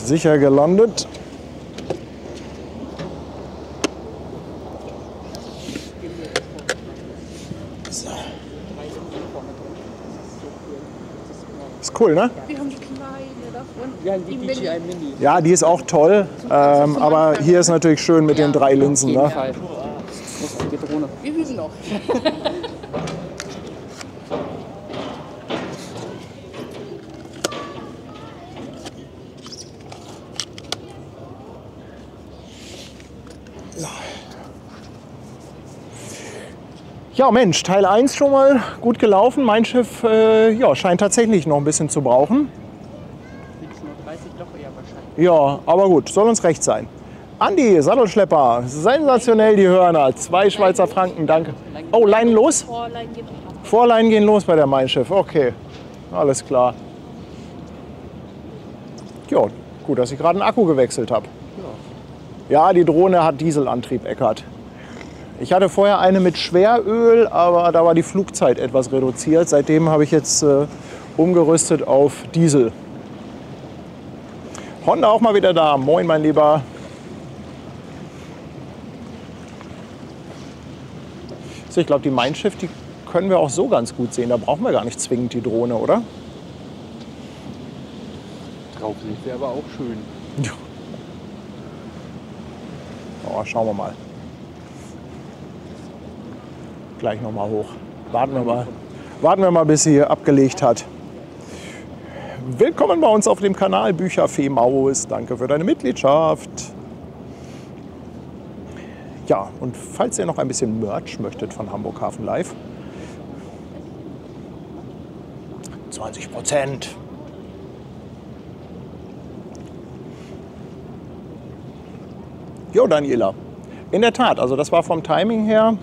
Sicher gelandet. So. Ist cool, ne? Wir haben die kleine davon. Wir haben die DJI Mini. Ja, die ist auch toll. Aber hier ist natürlich schön mit den 3 Linsen. Auf jeden Ne? Fall. Großartige Drohne. Wir üben noch. Ja, Mensch, Teil 1 schon mal gut gelaufen. Mein Schiff ja, scheint tatsächlich noch ein bisschen zu brauchen. 17:30 Uhr doch eher wahrscheinlich. Ja, aber gut, soll uns recht sein. Andi, Sattelschlepper, sensationell die Hörner. 2 Schweizer Franken, danke. Oh, Leinen los? Vorlein geht noch. Vorleinen gehen los bei der Mein Schiff. Okay, alles klar. Ja, gut, dass ich gerade einen Akku gewechselt habe. Ja, die Drohne hat Dieselantrieb, Eckart. Ich hatte vorher eine mit Schweröl, aber da war die Flugzeit etwas reduziert. Seitdem habe ich jetzt umgerüstet auf Diesel. Honda auch mal wieder da. Moin, mein Lieber. So, ich glaube, die Mein Schiff, die können wir auch so ganz gut sehen. Da brauchen wir gar nicht zwingend die Drohne, oder? Draufsicht wäre aber auch schön. Ja. Oh, schauen wir mal. Gleich noch mal hoch. Warten wir mal, bis sie hier abgelegt hat. Willkommen bei uns auf dem Kanal Bücherfee Maus. Danke für deine Mitgliedschaft. Ja, und falls ihr noch ein bisschen Merch möchtet von Hamburg Hafen Live, 20%. Jo, Daniela. In der Tat, also das war vom Timing her,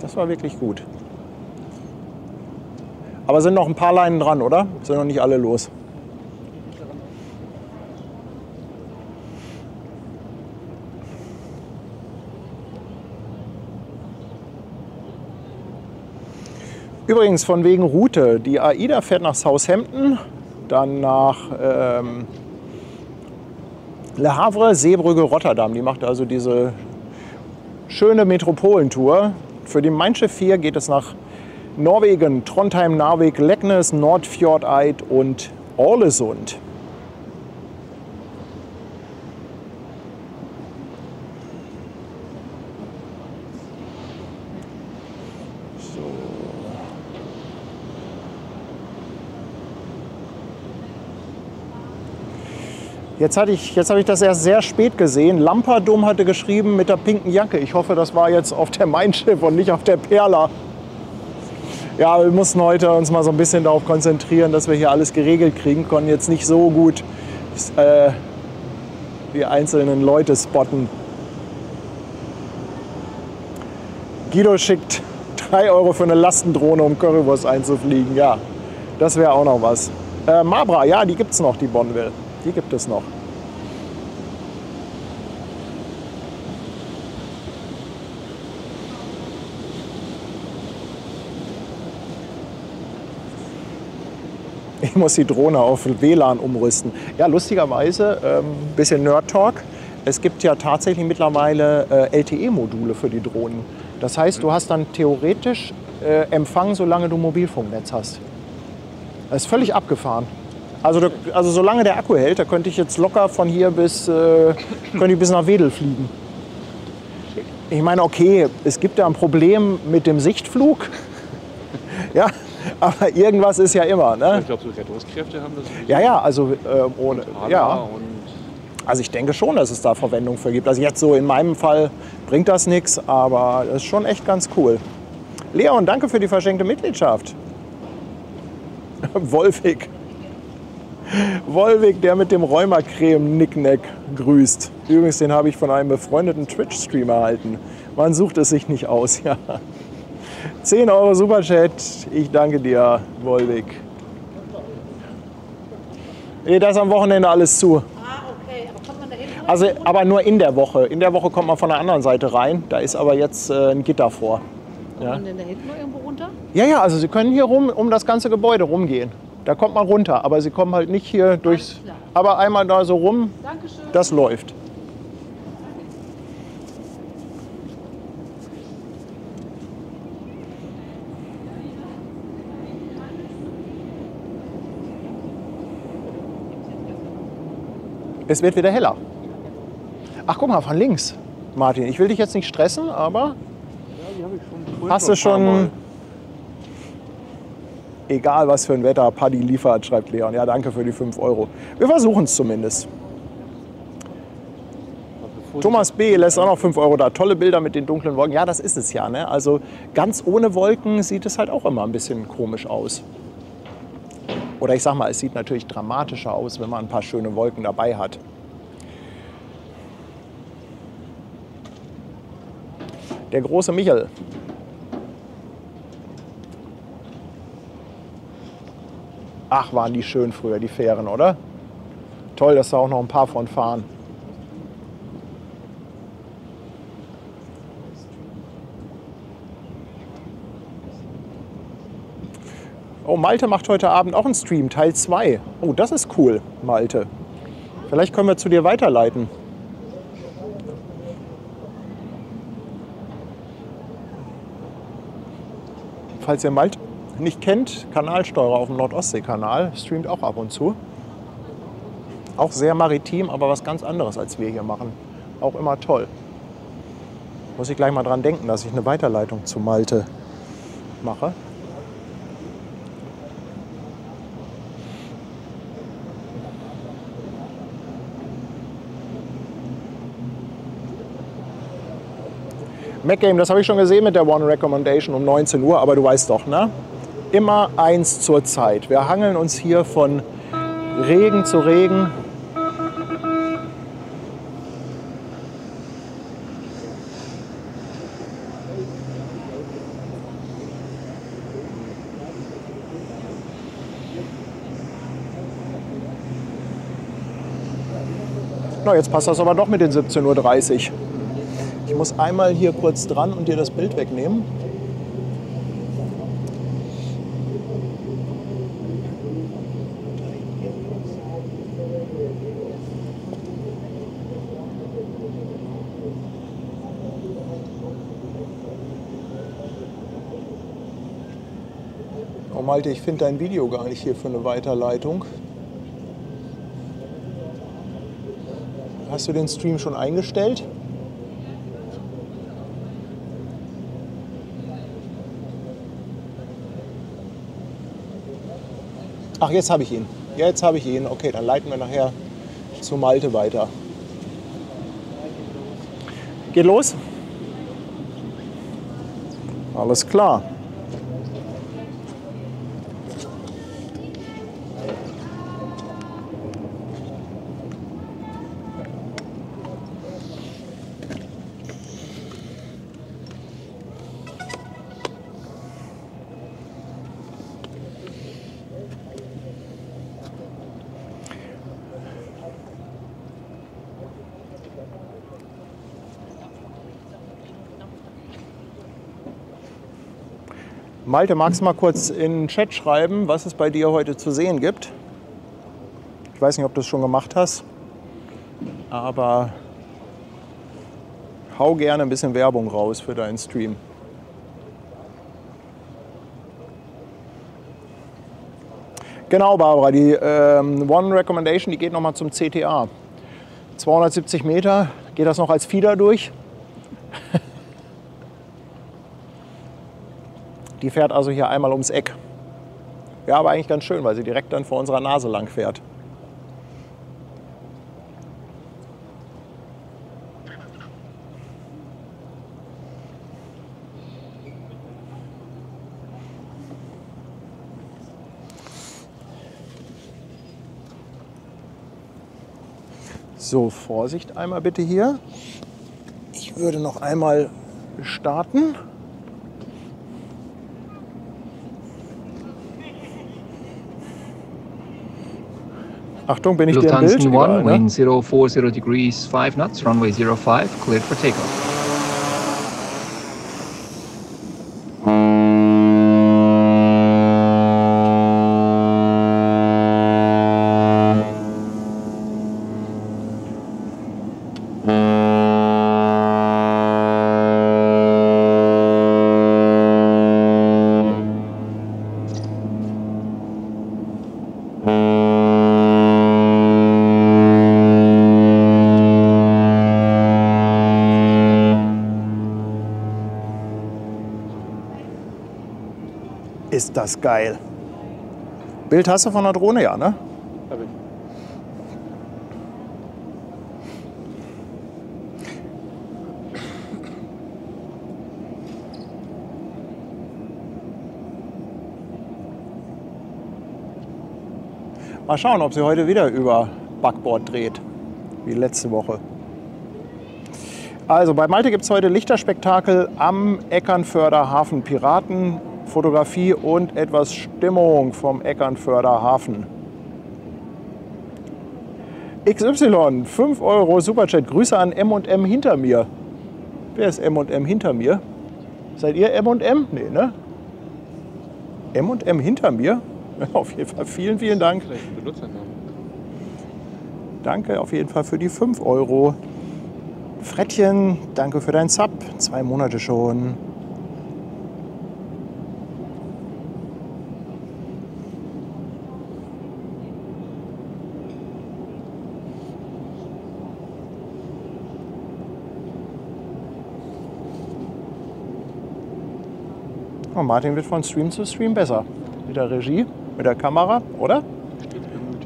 das war wirklich gut. Aber sind noch ein paar Leinen dran, oder? Sind noch nicht alle los? Übrigens von wegen Route. Die AIDA fährt nach Southampton, dann nach Le Havre, Seebrügge, Rotterdam. Die macht also diese schöne Metropolentour. Für die Mein Schiff 4 geht es nach Norwegen, Trondheim, Narvik, Leknes, Nordfjordeid und Ålesund. Jetzt habe ich das erst sehr spät gesehen. Lampardum hatte geschrieben mit der pinken Jacke. Ich hoffe, das war jetzt auf der Mein Schiff und nicht auf der Perla. Ja, wir mussten heute uns mal so ein bisschen darauf konzentrieren, dass wir hier alles geregelt kriegen. Konnten jetzt nicht so gut die einzelnen Leute spotten. Guido schickt 3 Euro für eine Lastendrohne, um Currywurst einzufliegen. Ja, das wäre auch noch was. Mabra, ja, die gibt es noch, die Bonville. Die gibt es noch. Ich muss die Drohne auf WLAN umrüsten. Ja, lustigerweise, bisschen Nerd-Talk. Es gibt ja tatsächlich mittlerweile LTE-Module für die Drohnen. Das heißt, du hast dann theoretisch Empfang, solange du Mobilfunknetz hast. Das ist völlig abgefahren. Also solange der Akku hält, da könnte ich jetzt locker von hier bis nach Wedel fliegen. Ich meine, okay, es gibt ja ein Problem mit dem Sichtflug. Ja, aber irgendwas ist ja immer. Ne? Ich glaube, so Rettungskräfte haben das. Ja, also ohne. Ja. Und Also ich denke schon, dass es da Verwendung für gibt. Also jetzt so in meinem Fall bringt das nichts, aber das ist schon echt ganz cool. Leon, danke für die verschenkte Mitgliedschaft. Wolwig, der mit dem Rheumacreme-Nicknack grüßt. Übrigens, den habe ich von einem befreundeten Twitch-Stream erhalten. Man sucht es sich nicht aus, ja. 10 Euro Superchat, ich danke dir, Wolwig. Das ist am Wochenende alles zu. Ah, okay. Aber kommt man da hinten? Also, aber nur in der Woche. In der Woche kommt man von der anderen Seite rein. Da ist aber jetzt ein Gitter vor. Kommt man denn da hinten noch irgendwo runter? Ja, also Sie können hier rum um das ganze Gebäude rumgehen. Da kommt man runter, aber Sie kommen halt nicht hier durchs... Alles klar. Aber einmal da so rum, Dankeschön. das läuft. Es wird wieder heller. Ach, guck mal, von links, Martin. Ich will dich jetzt nicht stressen, aber Ja, die habe ich schon. hast du schon... Egal, was für ein Wetter Paddy liefert, schreibt Leon. Ja, danke für die 5 Euro. Wir versuchen es zumindest. Thomas B. lässt auch noch 5 Euro da. Tolle Bilder mit den dunklen Wolken. Ja, das ist es ja. Ne? Also ganz ohne Wolken sieht es halt auch immer ein bisschen komisch aus. Oder ich sag mal, es sieht natürlich dramatischer aus, wenn man ein paar schöne Wolken dabei hat. Der große Michel. Ach, waren die schön früher, die Fähren, oder? Toll, dass da auch noch ein paar von fahren. Oh, Malte macht heute Abend auch einen Stream, Teil 2. Oh, das ist cool, Malte. Vielleicht können wir zu dir weiterleiten. Falls ihr Malte nicht kennt, Kanalsteuerer auf dem Nordostseekanal, streamt auch ab und zu. Auch sehr maritim, aber was ganz anderes, als wir hier machen. Auch immer toll. Muss ich gleich mal dran denken, dass ich eine Weiterleitung zu Malte mache. MacGame, das habe ich schon gesehen mit der One Recommendation um 19 Uhr, aber du weißt doch, ne? Immer eins zur Zeit. Wir hangeln uns hier von Regen zu Regen. Na, jetzt passt das aber doch mit den 17:30 Uhr. Ich muss einmal hier kurz dran und dir das Bild wegnehmen. Oh Malte, ich finde dein Video gar nicht hier für eine Weiterleitung. Hast du den Stream schon eingestellt? Ach, jetzt habe ich ihn. Jetzt habe ich ihn. Okay, dann leiten wir nachher zu Malte weiter. Geht los? Alles klar. Malte, magst du mal kurz in den Chat schreiben, was es bei dir heute zu sehen gibt? Ich weiß nicht, ob du es schon gemacht hast, aber hau gerne ein bisschen Werbung raus für deinen Stream. Genau, Barbara, die One Recommendation, die geht nochmal zum CTA. 270 Meter, geht das noch als Feeder durch? Die fährt also hier einmal ums Eck. Ja, aber eigentlich ganz schön, weil sie direkt dann vor unserer Nase lang fährt. So, Vorsicht einmal bitte hier. Ich würde noch einmal starten. Achtung, bin ich dir im Bild? Lufthansa Egal, 1, ne? wind 040 degrees 5 knots, runway 05, cleared for takeoff. Ist das geil. Bild hast du von der Drohne, ja, ne? Hab ich. Mal schauen, ob sie heute wieder über Backbord dreht, wie letzte Woche. Also bei Malte gibt es heute Lichterspektakel am Eckernförder Hafen. Piraten, Fotografie und etwas Stimmung vom Eckernförder Hafen. XY, 5 Euro Superchat. Grüße an M&M hinter mir. Wer ist M&M hinter mir? Seid ihr M&M? Nee, ne? M&M hinter mir? Auf jeden Fall vielen, vielen Dank. Vielleicht ein Benutzernamen. Danke auf jeden Fall für die 5 Euro. Frettchen, danke für deinen Sub. 2 Monate schon. Oh, Martin wird von Stream zu Stream besser. Mit der Regie, mit der Kamera, oder?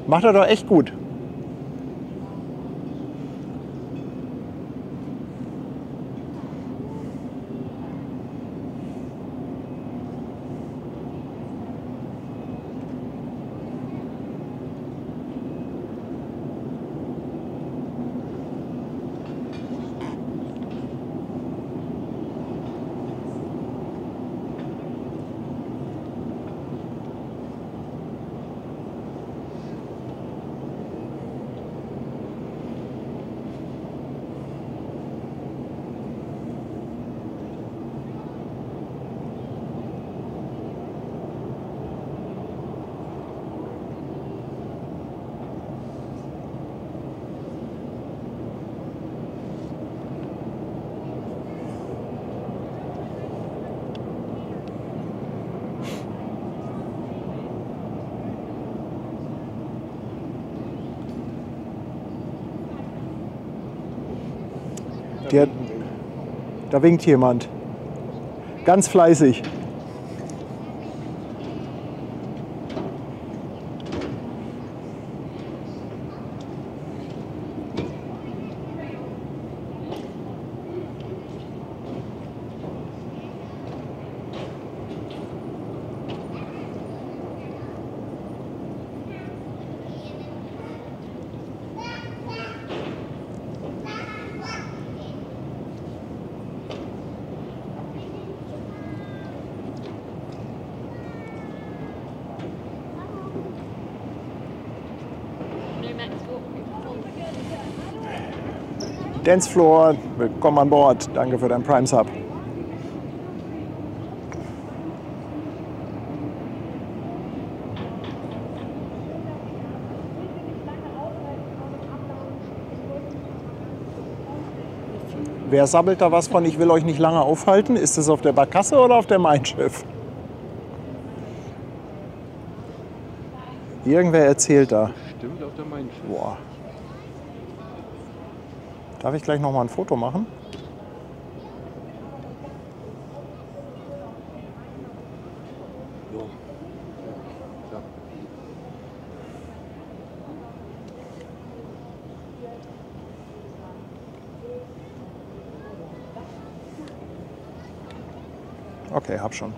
Macht er doch echt gut. Da winkt jemand. Ganz fleißig. Dancefloor, willkommen an Bord. Danke für deinen Prime Sub. Wer sabbelt da was von, ich will euch nicht lange aufhalten? Ist das auf der Barkasse oder auf der Mein Schiff? Irgendwer erzählt da. Stimmt, auf der Main. Boah. Darf ich gleich noch mal ein Foto machen? So. Ja. Okay, hab schon.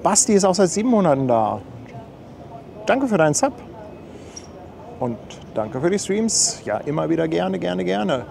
Basti ist auch seit 7 Monaten da. Danke für deinen Sub. Und danke für die Streams. Ja, immer wieder gerne, gerne, gerne.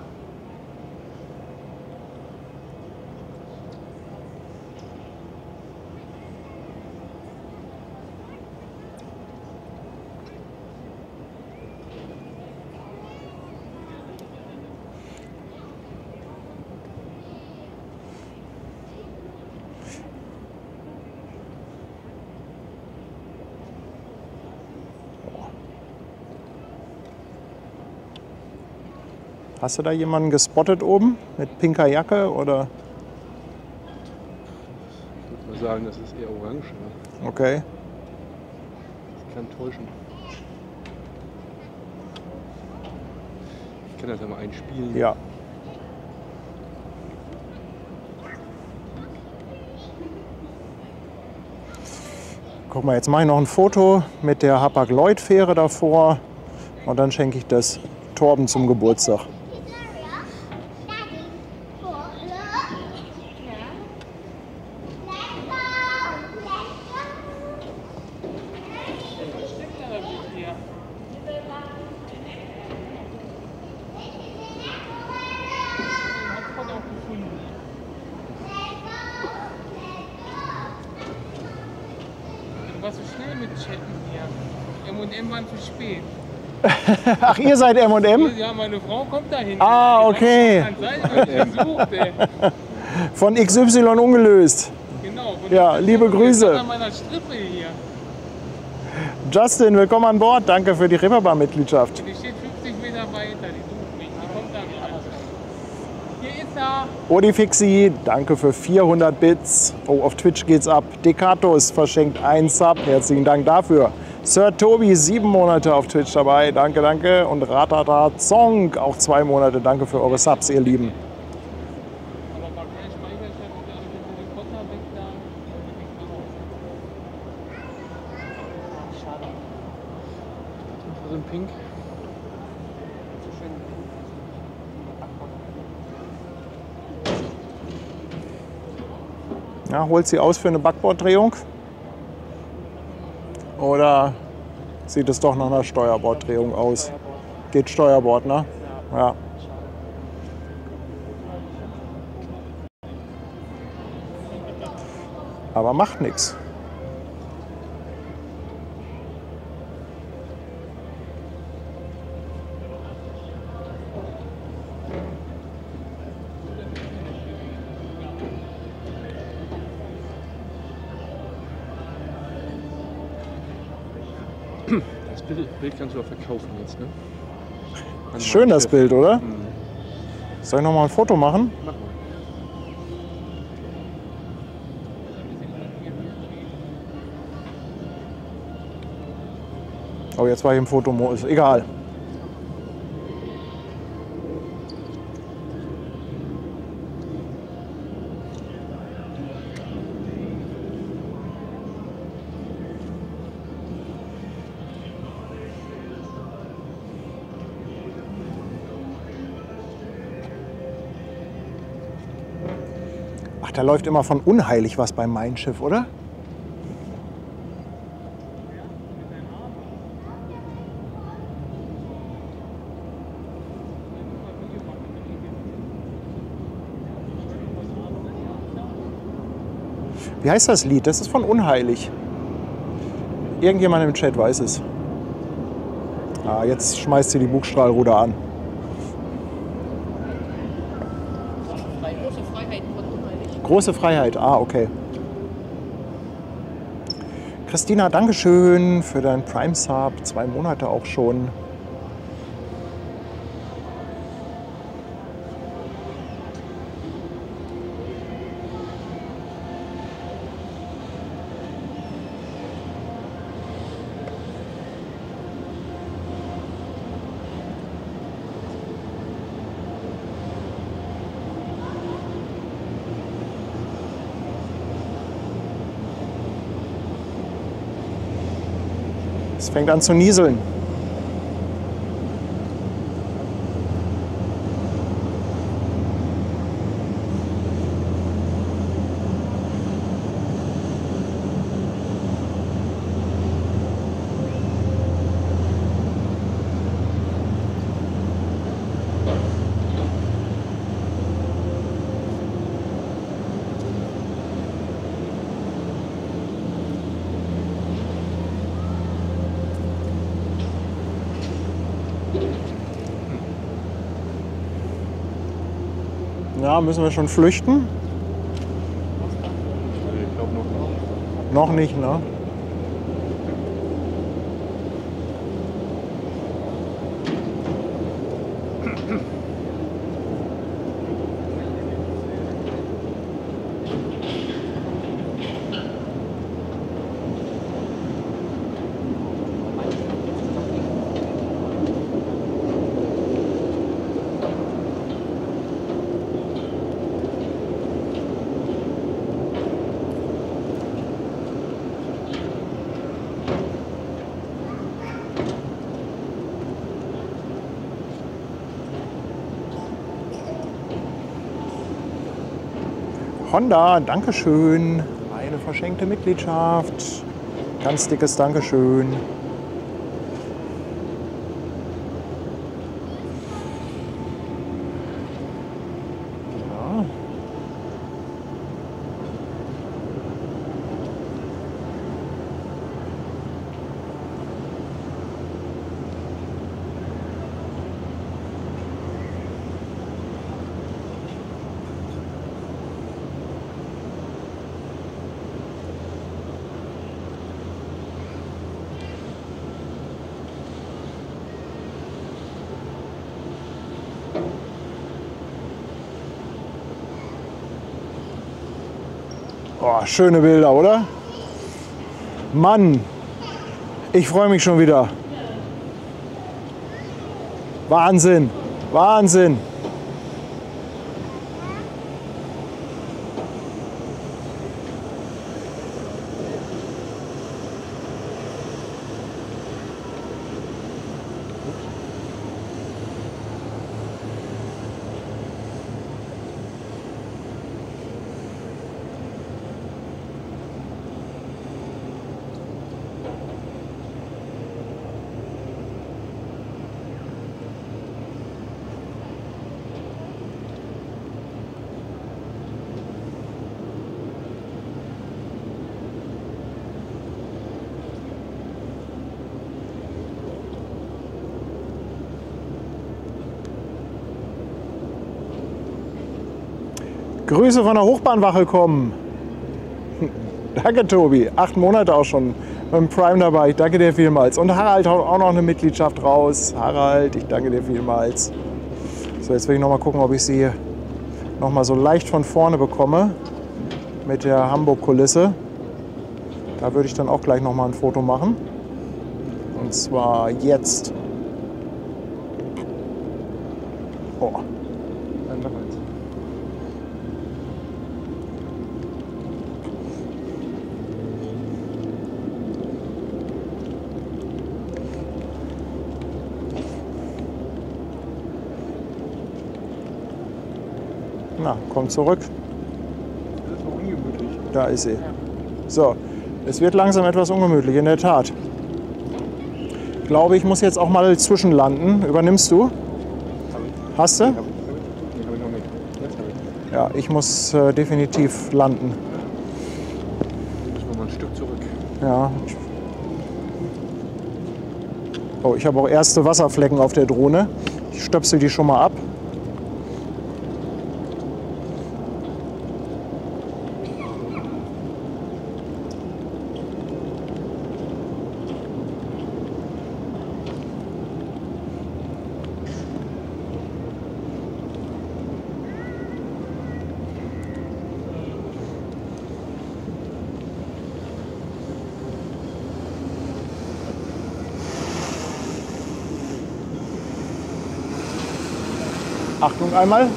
Hast du da jemanden gespottet oben mit pinker Jacke oder? Ich würde mal sagen, das ist eher orange. Ne? Okay. Das kann täuschen. Ich kann das ja mal einspielen. Ja. Guck mal, jetzt mache ich noch ein Foto mit der Hapag-Lloyd-Fähre davor und dann schenke ich das Torben zum Geburtstag. Du warst so schnell mit Chatten hier. M&M waren zu spät. Ach, ihr seid M&M? Ja, meine Frau kommt dahin. Ah, okay. Gesucht, ey. Von XY ungelöst. Genau. Und Ja, liebe Grüße. an meiner Strippe hier. Justin, willkommen an Bord. Danke für die Reeperbahn-Mitgliedschaft. Die steht 50 Meter weiter. Die sucht mich. Die kommt da rein. Hier ist er. Odifixi, danke für 400 Bits. Oh, auf Twitch geht's ab. Dekatus verschenkt einen Sub. Herzlichen Dank dafür. Sir Tobi, 7 Monate auf Twitch dabei. Danke, danke. Und Ratata Zong, auch 2 Monate. Danke für eure Subs, ihr Lieben. Aber war kein Speicherstand. Ich glaube, ich hätte den Kotter weg da. Schade. Was in Pink? So schön. Ja, holt sie aus für eine Backborddrehung? Oder sieht es doch nach einer Steuerborddrehung aus? Geht Steuerbord, ne? Ja. Aber macht nichts. Das Bild kannst du auch verkaufen jetzt, ne? Ist schön das Bild, oder? Soll ich noch mal ein Foto machen? Mach mal. Oh, jetzt war ich im Fotomodus. Egal. Ach, da läuft immer von unheilig was beim Mein Schiff, oder? Wie heißt das Lied? Das ist von Unheilig. Irgendjemand im Chat weiß es. Ah, jetzt schmeißt sie die Bugstrahlruder an. Große Freiheit von Unheilig. Große Freiheit, ah, okay. Christina, Dankeschön für deinen Prime-Sub. 2 Monate auch schon. Es fängt an zu nieseln. Ja, müssen wir schon flüchten? Ich glaube noch nicht. Noch nicht, ne? Honda, Dankeschön. Eine verschenkte Mitgliedschaft. Ganz dickes Dankeschön. Ja. Oh, schöne Bilder, oder? Mann, ich freue mich schon wieder. Wahnsinn, Wahnsinn. Grüße von der Hochbahnwache kommen. Danke, Tobi. 8 Monate auch schon beim Prime dabei. Ich danke dir vielmals. Und Harald haut auch noch eine Mitgliedschaft raus. Harald, ich danke dir vielmals. So, jetzt will ich noch mal gucken, ob ich sie noch mal so leicht von vorne bekomme mit der Hamburg-Kulisse. Da würde ich dann auch gleich noch mal ein Foto machen. Und zwar jetzt. Oh. Nein, mach eins. Na, komm zurück. Das ist noch ungemütlich. Da ist sie. So, es wird langsam etwas ungemütlich, in der Tat. Ich glaube, ich muss jetzt auch mal zwischenlanden. Übernimmst du? Hab ich. Hast du? Hab ich noch nicht. Jetzt hab ich. Ja, ich muss definitiv landen. Müssen wir mal ein Stück zurück. Ja. Oh, ich habe auch erste Wasserflecken auf der Drohne. Ich stöpsel die schon mal ab. Achtung einmal.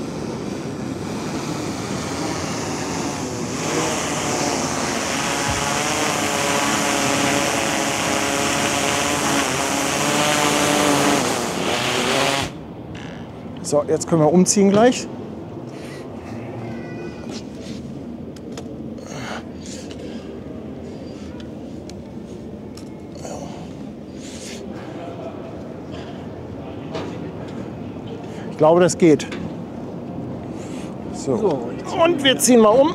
So, jetzt können wir umziehen gleich. Ich glaube, das geht. So. Und wir ziehen mal um.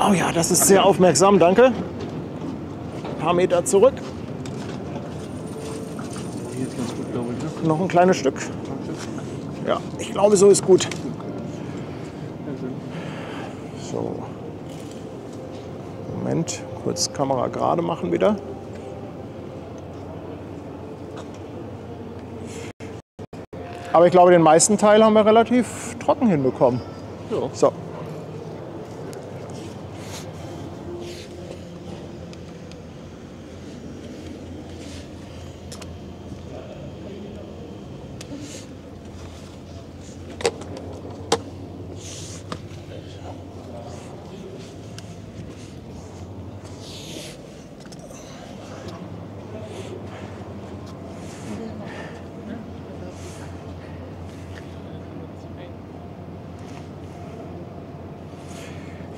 Oh ja, das ist sehr aufmerksam, danke. Ein paar Meter zurück. Hier ist ganz gut, glaube ich. Ne? Noch ein kleines Stück. Ja, ich glaube, so ist gut. So. Moment, kurz Kamera gerade machen wieder. Aber ich glaube, den meisten Teil haben wir relativ trocken hinbekommen. Ja. So.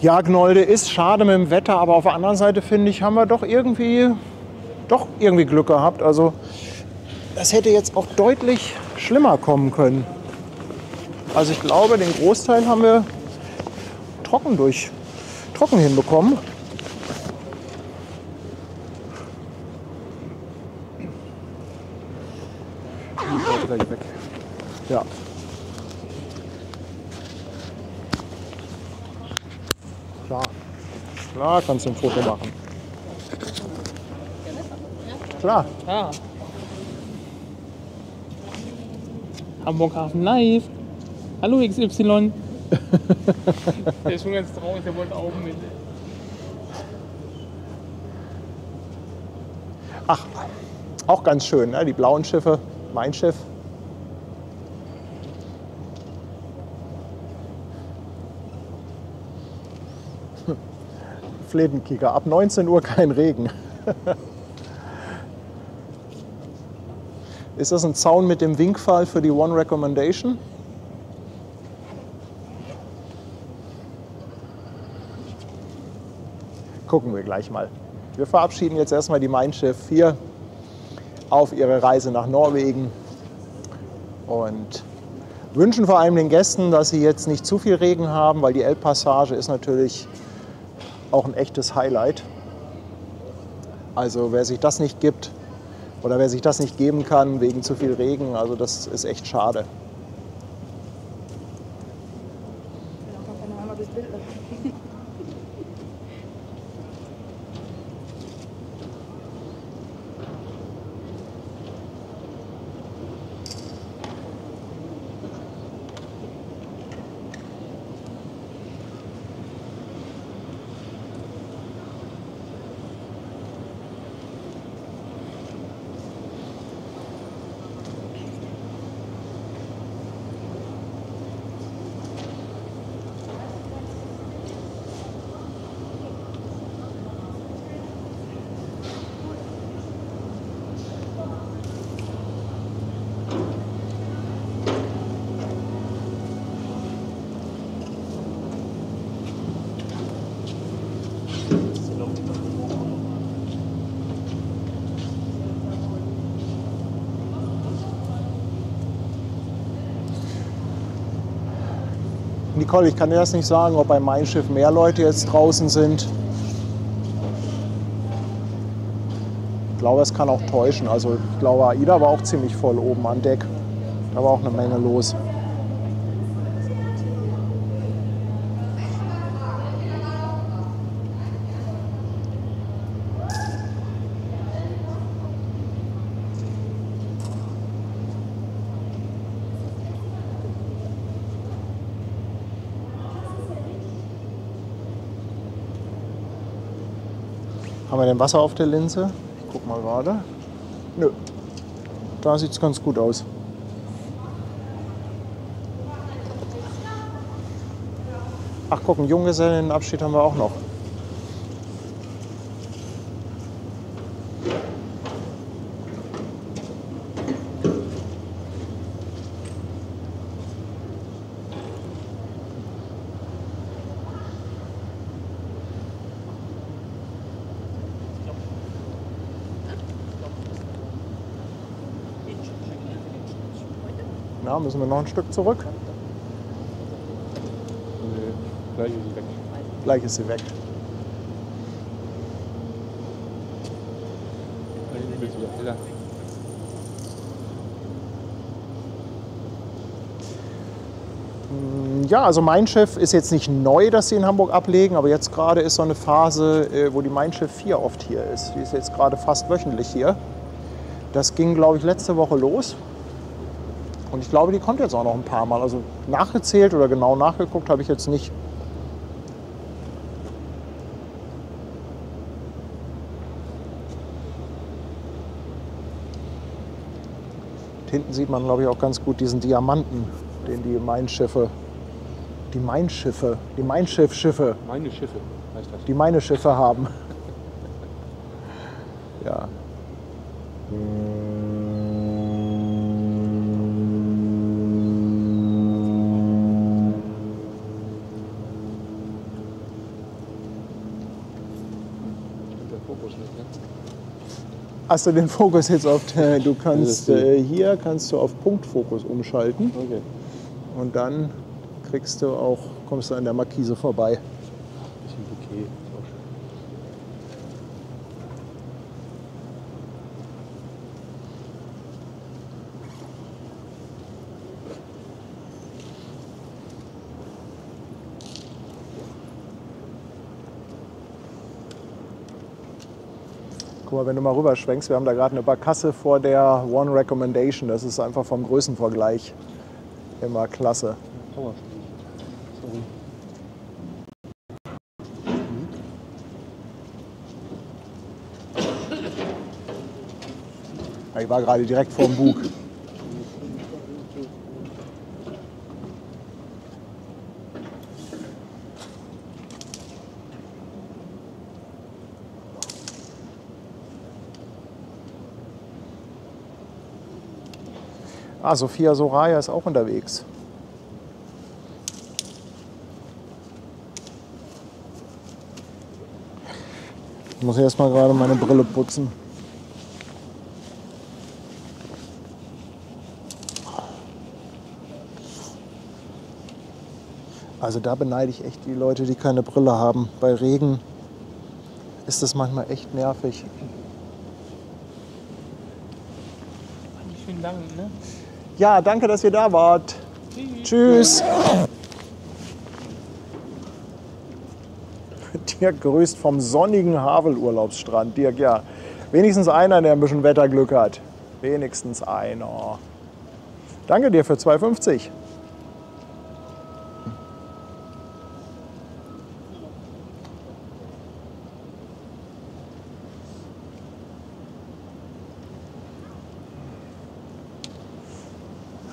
Ja, Gnolde ist schade mit dem Wetter, aber auf der anderen Seite finde ich, haben wir doch irgendwie Glück gehabt. Also das hätte jetzt auch deutlich schlimmer kommen können. Also ich glaube, den Großteil haben wir trocken hinbekommen. Die gleich weg. Ja. Klar kannst du ein Foto machen. Klar. Ja. Hamburg Hafen Live. Hallo XY. Der ist schon ganz traurig, der wollte auch mit. Ach, auch ganz schön, ne? Die blauen Schiffe, mein Schiff. Fledenkicker, ab 19 Uhr kein Regen. Ist das ein Zaun mit dem Winkpfahl für die One Recommendation? Gucken wir gleich mal. Wir verabschieden jetzt erstmal die Mein Schiff hier auf ihre Reise nach Norwegen und wünschen vor allem den Gästen, dass sie jetzt nicht zu viel Regen haben, weil die Elbpassage ist natürlich auch ein echtes Highlight. Also wer sich das nicht gibt oder wer sich das nicht geben kann wegen zu viel Regen, also das ist echt schade. Nicole, ich kann dir das nicht sagen, ob bei Mein Schiff mehr Leute jetzt draußen sind. Ich glaube, es kann auch täuschen. Also ich glaube, AIDA war auch ziemlich voll oben an Deck. Da war auch eine Menge los. Haben wir denn Wasser auf der Linse? Ich guck mal gerade. Nö. Da sieht es ganz gut aus. Ach guck, einen Junggesellenabschied haben wir auch noch. Na, müssen wir noch ein Stück zurück? Nee, gleich ist sie weg. Gleich ist sie weg. Gleich wird sie wieder heller. Ja, also Mein Schiff ist jetzt nicht neu, dass sie in Hamburg ablegen, aber jetzt gerade ist so eine Phase, wo die Mein Schiff 4 oft hier ist. Die ist jetzt gerade fast wöchentlich hier. Das ging, glaube ich, letzte Woche los. Und ich glaube, die kommt jetzt auch noch ein paar Mal. Also nachgezählt oder genau nachgeguckt habe ich jetzt nicht. Und hinten sieht man, glaube ich, auch ganz gut diesen Diamanten, den die Mein Schiffschiffe, Meine Schiffe heißt das. die Meine Schiffe haben. Ja. Fokus nicht, ne? Hast du den Fokus jetzt auf, du kannst hier kannst du auf Punktfokus umschalten Okay. und dann kommst du an der Markise vorbei. Bisschen Bouquet. Ist auch schön. Guck mal, wenn du mal rüberschwenkst, wir haben da gerade eine Barkasse vor der One Recommendation. Das ist einfach vom Größenvergleich immer klasse. Power. Sorry. Ja, ich war gerade direkt vor dem Bug. Ah, Sophia Soraya ist auch unterwegs. Ich muss erst mal gerade meine Brille putzen. Also da beneide ich echt die Leute, die keine Brille haben. Bei Regen ist das manchmal echt nervig. Schönen Dank, ne? Ja, danke, dass ihr da wart. Tschüss. Dirk grüßt vom sonnigen Havel-Urlaubsstrand. Dirk, ja, wenigstens einer, der ein bisschen Wetterglück hat. Wenigstens einer. Danke dir für 2,50.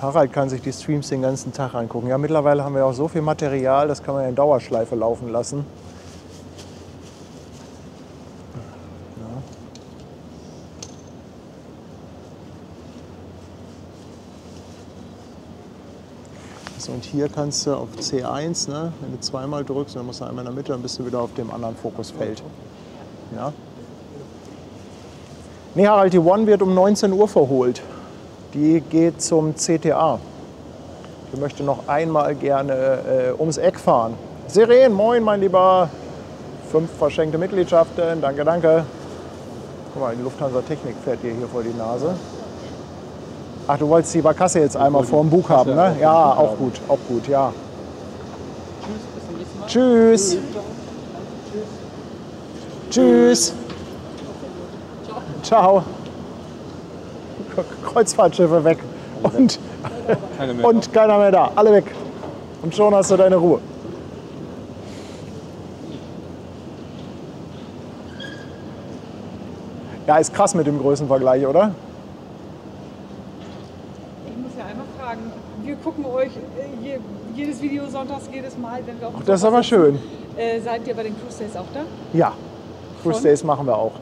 Harald kann sich die Streams den ganzen Tag angucken. Ja, mittlerweile haben wir auch so viel Material, das kann man in Dauerschleife laufen lassen. Ja. So, und hier kannst du auf C1, ne, wenn du zweimal drückst, dann musst du einmal in der Mitte, dann bist du wieder auf dem anderen Fokusfeld. Ja. Nee, Harald, die One wird um 19 Uhr verholt. Die geht zum CTA. Die möchte noch einmal gerne ums Eck fahren. Seren, moin, mein Lieber. 5 verschenkte Mitgliedschaften. Danke, danke. Guck mal, die Lufthansa Technik fährt dir hier vor die Nase. Ach, du wolltest die Barkasse jetzt einmal vor dem Bug haben, ne? Ja, auch gut, ja. Tschüss. Tschüss. Ciao. Kreuzfahrtschiffe weg und keiner mehr da. Alle weg. Und schon hast du deine Ruhe. Ja, ist krass mit dem Größenvergleich, oder? Ich muss ja einmal fragen, wir gucken euch jedes Video sonntags, jedes Mal, wenn wir auf dem Das ist Sofa aber sitzen. schön. Seid ihr bei den Cruise Days auch da? Ja, Cruise Days machen wir auch.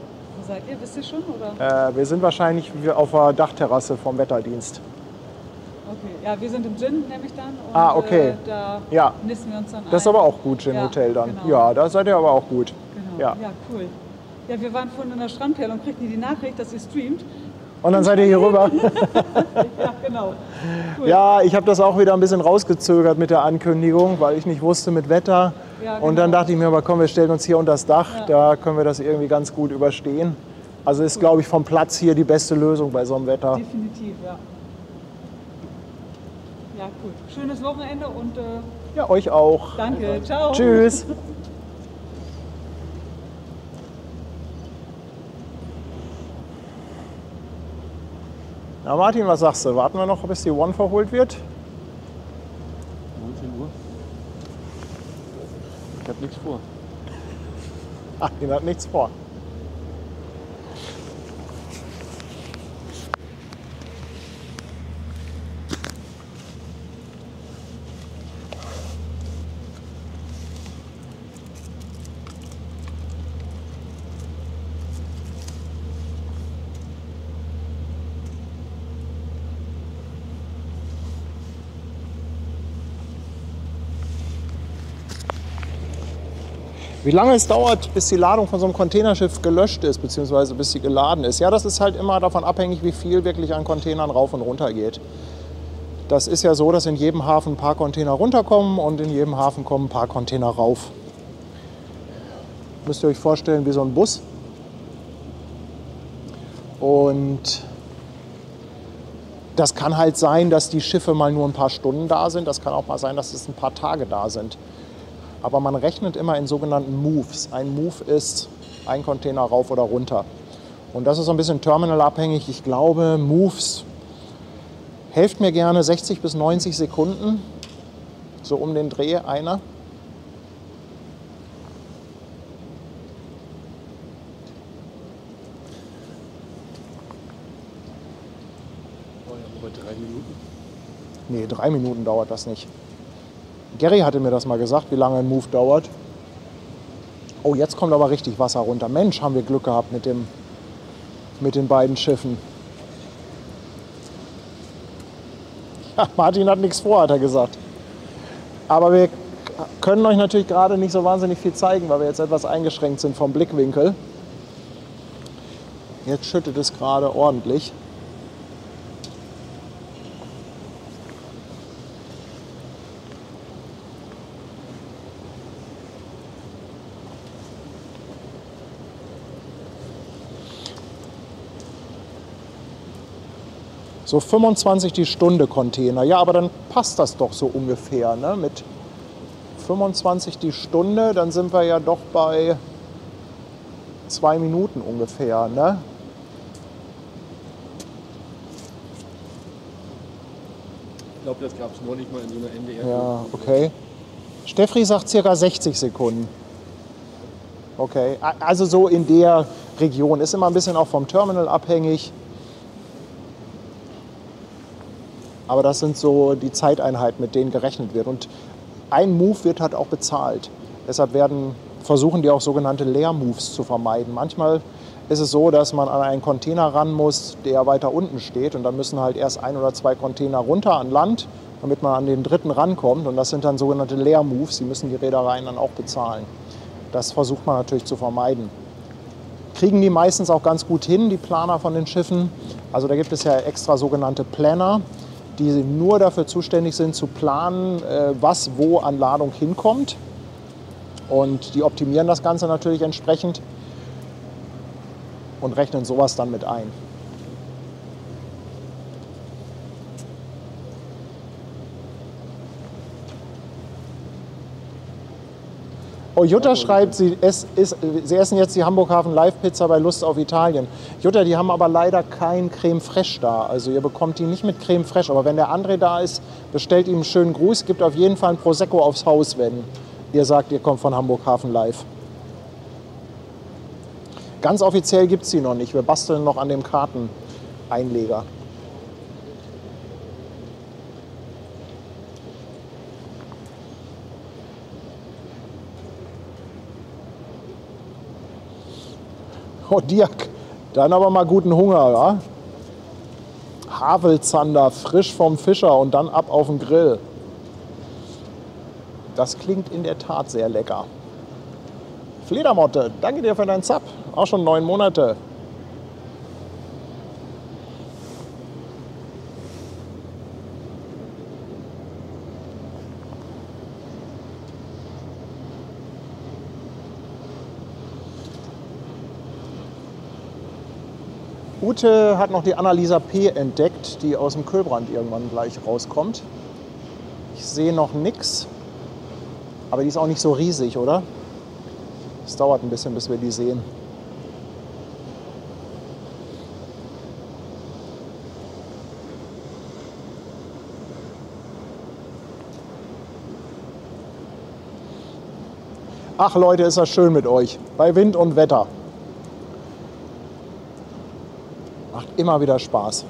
Wo seid ihr? Wisst ihr schon? Oder? Wir sind wahrscheinlich auf der Dachterrasse vom Wetterdienst. Okay, ja, wir sind im Gin, nämlich dann. Und, Ah, okay. Da Ja. nisten wir uns dann ein. Das ist aber auch gut, Gin Ja, Hotel dann. genau. Ja, da seid ihr aber auch gut. Genau. Ja. Ja, cool. Ja, wir waren vorhin in der Strandperle und kriegten die Nachricht, dass ihr streamt. Und dann seid ihr hier rüber. Ja, genau. Cool. Ja, ich habe das auch wieder ein bisschen rausgezögert mit der Ankündigung, weil ich nicht wusste mit Wetter. Ja, Und dann genau. dachte ich mir, aber komm, wir stellen uns hier unter das Dach, Ja. da können wir das irgendwie ganz gut überstehen. Also ist, glaube ich, vom Platz hier die beste Lösung bei so einem Wetter. Definitiv, ja. Ja, cool. Schönes Wochenende und Ja, euch auch. danke. Ciao. Tschüss. Na Martin, was sagst du? Warten wir noch, bis die One verholt wird? 19 Uhr. Ich habe nichts vor. Martin hat nichts vor. Wie lange es dauert, bis die Ladung von so einem Containerschiff gelöscht ist, beziehungsweise bis sie geladen ist, ja, das ist halt immer davon abhängig, wie viel wirklich an Containern rauf und runter geht. Das ist ja so, dass in jedem Hafen ein paar Container runterkommen und in jedem Hafen kommen ein paar Container rauf. Müsst ihr euch vorstellen wie so ein Bus. Und das kann halt sein, dass die Schiffe mal nur ein paar Stunden da sind. Das kann auch mal sein, dass es ein paar Tage da sind. Aber man rechnet immer in sogenannten Moves. Ein Move ist ein Container rauf oder runter. Und das ist so ein bisschen terminalabhängig. Ich glaube, Moves, helft mir gerne, 60 bis 90 Sekunden. So um den Dreh einer. Oh ja, über 3 Minuten. Nee, 3 Minuten dauert das nicht. Gary hatte mir das mal gesagt, wie lange ein Move dauert. Oh, jetzt kommt aber richtig Wasser runter. Mensch, haben wir Glück gehabt mit den beiden Schiffen. Ja, Martin hat nichts vor, hat er gesagt. Aber wir können euch natürlich gerade nicht so wahnsinnig viel zeigen, weil wir jetzt etwas eingeschränkt sind vom Blickwinkel. Jetzt schüttet es gerade ordentlich. So 25 die Stunde Container. Ja, aber dann passt das doch so ungefähr. Ne? Mit 25 die Stunde, dann sind wir ja doch bei 2 Minuten ungefähr. Ne? Ich glaube, das gab es neulich mal in so einer NDR. Ja, okay. Steffri sagt ca. 60 Sekunden. Okay, also so in der Region. Ist immer ein bisschen auch vom Terminal abhängig. Aber das sind so die Zeiteinheiten, mit denen gerechnet wird. Und ein Move wird halt auch bezahlt. Deshalb versuchen die auch sogenannte Leer-Moves zu vermeiden. Manchmal ist es so, dass man an einen Container ran muss, der weiter unten steht. Und dann müssen halt erst 1 oder 2 Container runter an Land, damit man an den dritten rankommt. Und das sind dann sogenannte Leer-Moves. Die müssen die Reedereien dann auch bezahlen. Das versucht man natürlich zu vermeiden. Kriegen die meistens auch ganz gut hin, die Planer von den Schiffen. Also da gibt es ja extra sogenannte Planner, die nur dafür zuständig sind, zu planen, was wo an Ladung hinkommt. Und die optimieren das Ganze natürlich entsprechend und rechnen sowas dann mit ein. Oh, Jutta schreibt, sie essen jetzt die Hamburg Hafen Live Pizza bei Lust auf Italien. Jutta, die haben aber leider kein Creme Fraiche da. Also ihr bekommt die nicht mit Creme Fraiche. Aber wenn der André da ist, bestellt ihm einen schönen Gruß. Gibt auf jeden Fall ein Prosecco aufs Haus, wenn ihr sagt, ihr kommt von Hamburg Hafen Live. Ganz offiziell gibt es die noch nicht. Wir basteln noch an dem Karteneinleger. Oh, Dirk, dann aber mal guten Hunger, ja? Havelzander, frisch vom Fischer und dann ab auf den Grill. Das klingt in der Tat sehr lecker. Fledermotte, danke dir für deinen Sub. Auch schon 9 Monate. Ute hat noch die Annalisa P. entdeckt, die aus dem Kühlbrand irgendwann gleich rauskommt. Ich sehe noch nichts, aber die ist auch nicht so riesig, oder? Es dauert ein bisschen, bis wir die sehen. Ach Leute, ist das schön mit euch, bei Wind und Wetter. Macht immer wieder Spaß.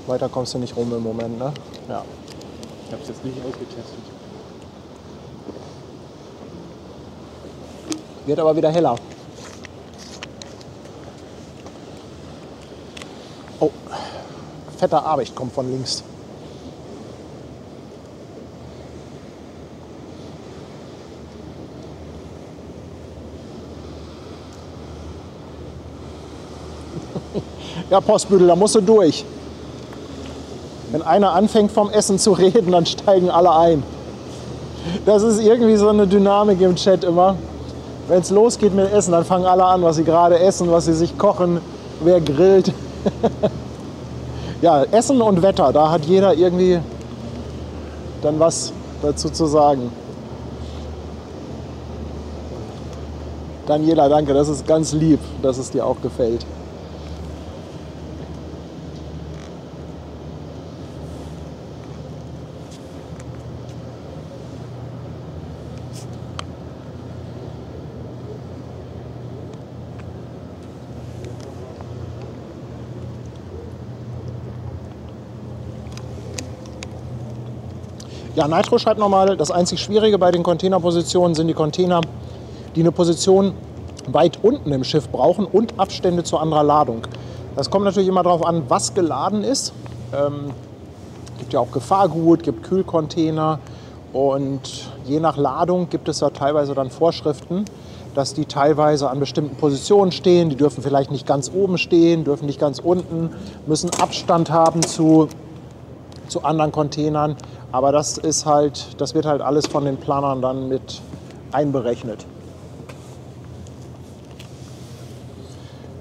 Weiter kommst du nicht rum im Moment, ne? Ja. Ich habe es jetzt nicht ausgetestet. Wird aber wieder heller. Oh, fetter Abicht kommt von links. Ja, Postbüdel, da musst du durch. Wenn einer anfängt vom Essen zu reden, dann steigen alle ein. Das ist irgendwie so eine Dynamik im Chat immer. Wenn es losgeht mit Essen, dann fangen alle an, was sie gerade essen, was sie sich kochen, wer grillt. Ja, Essen und Wetter, da hat jeder irgendwie dann was dazu zu sagen. Daniela, danke, das ist ganz lieb, dass es dir auch gefällt. Ja, Nitro schreibt nochmal, das einzig Schwierige bei den Containerpositionen sind die Container, die eine Position weit unten im Schiff brauchen und Abstände zu anderer Ladung. Das kommt natürlich immer darauf an, was geladen ist. Gibt ja auch Gefahrgut, gibt Kühlcontainer und je nach Ladung gibt es da teilweise dann Vorschriften, dass die teilweise an bestimmten Positionen stehen. Die dürfen vielleicht nicht ganz oben stehen, dürfen nicht ganz unten, müssen Abstand haben zu anderen Containern. Aber das wird halt alles von den Planern dann mit einberechnet.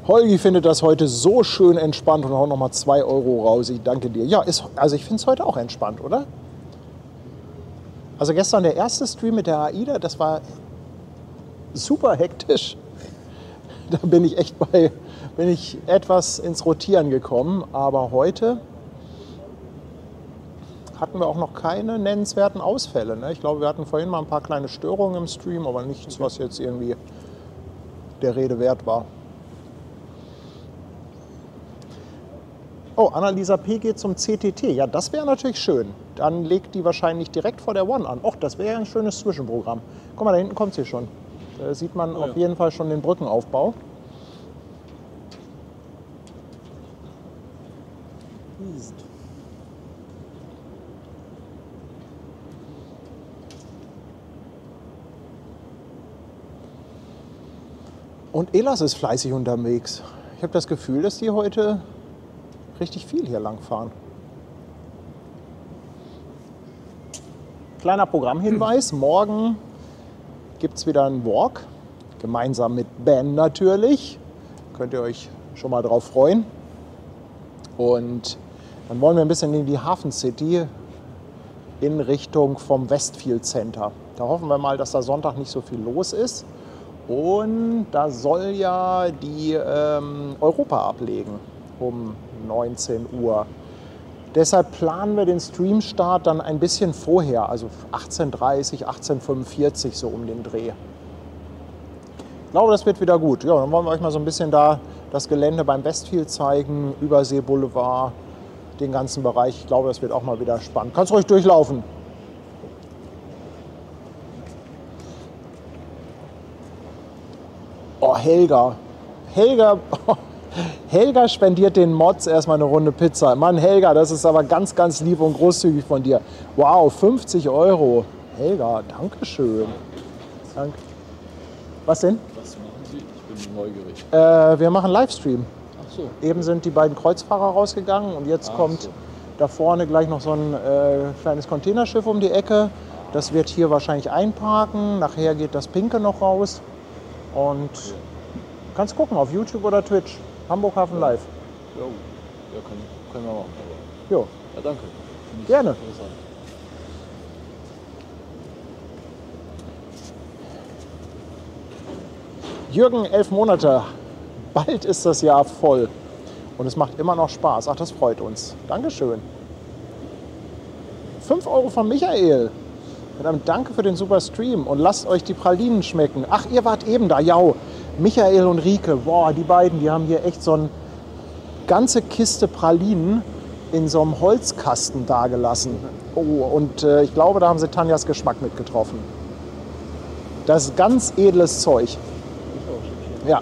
Holgi findet das heute so schön entspannt und haut nochmal 2 Euro raus. Ich danke dir. Ja, also ich finde es heute auch entspannt, oder? Also gestern der erste Stream mit der AIDA, das war super hektisch. Da bin ich etwas ins Rotieren gekommen. Aber heute hatten wir auch noch keine nennenswerten Ausfälle. Ne? Ich glaube, wir hatten vorhin mal ein paar kleine Störungen im Stream, aber nichts, was jetzt irgendwie der Rede wert war. Oh, Annalisa P. geht zum CTT. Ja, das wäre natürlich schön. Dann legt die wahrscheinlich direkt vor der One an. Och, das wäre ja ein schönes Zwischenprogramm. Guck mal, da hinten kommt sie schon. Da sieht man auf jeden Fall schon den Brückenaufbau. Und Elas ist fleißig unterwegs. Ich habe das Gefühl, dass die heute richtig viel hier lang fahren. Kleiner Programmhinweis, morgen gibt es wieder einen Walk, gemeinsam mit Ben natürlich. Könnt ihr euch schon mal drauf freuen. Und dann wollen wir ein bisschen in die Hafen City in Richtung vom Westfield Center. Da hoffen wir mal, dass da Sonntag nicht so viel los ist. Und da soll ja die Europa ablegen um 19 Uhr. Deshalb planen wir den Streamstart dann ein bisschen vorher, also 18:30, 18:45 so um den Dreh. Ich glaube, das wird wieder gut. Ja, dann wollen wir euch mal so ein bisschen da das Gelände beim Westfield zeigen, Übersee Boulevard, den ganzen Bereich. Ich glaube, das wird auch mal wieder spannend. Kannst ruhig durchlaufen. Oh, Helga. Helga spendiert den Mods erstmal eine Runde Pizza. Mann, Helga, das ist aber ganz, ganz lieb und großzügig von dir. Wow, 50 Euro. Helga, danke schön. Danke. Was denn? Was machen Sie? Ich bin neugierig. Wir machen Livestream. Ach so. Eben sind die beiden Kreuzfahrer rausgegangen und jetzt kommt da vorne gleich noch so ein kleines Containerschiff um die Ecke. Das wird hier wahrscheinlich einparken. Nachher geht das Pinke noch raus. Und du kannst gucken auf YouTube oder Twitch. Hamburg Hafen Live. Ja, können wir machen. Jo. Ja, danke. Gerne. Interessant. Jürgen, 11 Monate. Bald ist das Jahr voll. Und es macht immer noch Spaß. Ach, das freut uns. Dankeschön. 5 Euro von Michael. Verdammt, danke für den super Stream. Und lasst euch die Pralinen schmecken. Ach, ihr wart eben da. Ja, Michael und Rike. Boah, die beiden, die haben hier echt so eine ganze Kiste Pralinen. in so einem Holzkasten dagelassen. Oh, und ich glaube, da haben sie Tanjas Geschmack mitgetroffen. Das ist ganz edles Zeug. Ja,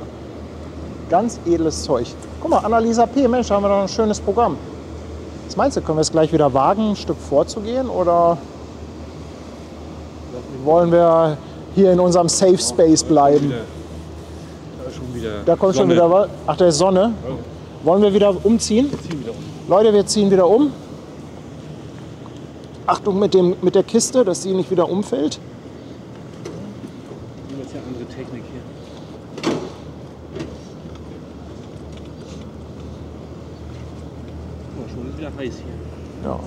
ganz edles Zeug. Guck mal, Annalisa P., Mensch, da haben wir doch ein schönes Programm. Was meinst du, können wir es gleich wieder wagen, ein Stück vorzugehen, oder wollen wir hier in unserem Safe Space bleiben? Da kommt schon wieder was. Ach, da ist Sonne. Wollen wir wieder umziehen? Leute, wir ziehen wieder um. Achtung mit der Kiste, dass sie nicht wieder umfällt. Das ist ja andere Technik hier. Oh, schon ist wieder heiß hier. Ja.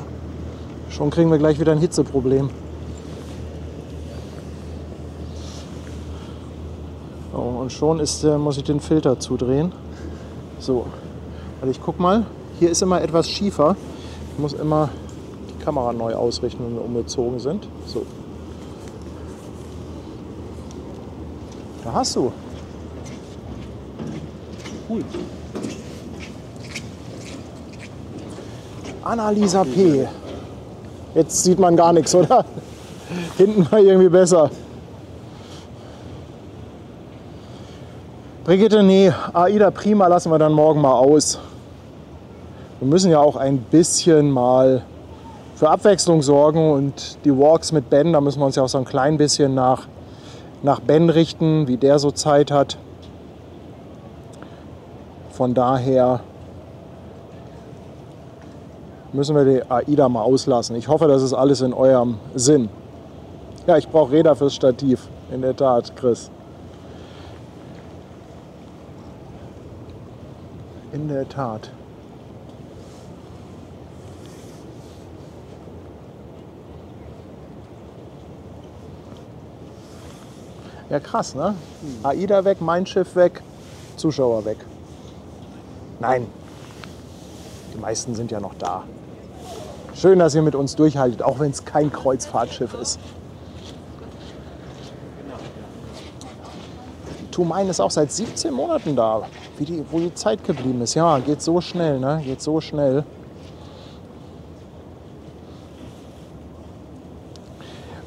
Schon kriegen wir gleich wieder ein Hitzeproblem. Oh, und schon muss ich den Filter zudrehen. So, also ich guck mal, hier ist immer etwas schiefer. Ich muss immer die Kamera neu ausrichten, wenn wir umgezogen sind. So. Da hast du. Cool. Annalisa P. Jetzt sieht man gar nichts, oder? Hinten war irgendwie besser. Brigitte, nee, Aida Prima lassen wir dann morgen mal aus. Wir müssen ja auch ein bisschen mal für Abwechslung sorgen und die Walks mit Ben, da müssen wir uns ja auch so ein klein bisschen nach Ben richten, wie der so Zeit hat. Von daher müssen wir die Aida mal auslassen. Ich hoffe, das ist alles in eurem Sinn. Ja, ich brauche Räder fürs Stativ, in der Tat, Chris. In der Tat. Ja, krass, ne? Aida weg, mein Schiff weg, Zuschauer weg. Nein, die meisten sind ja noch da. Schön, dass ihr mit uns durchhaltet, auch wenn es kein Kreuzfahrtschiff ist. Tumain ist auch seit 17 Monaten da, wo die Zeit geblieben ist. Ja, geht so schnell, ne? Geht so schnell.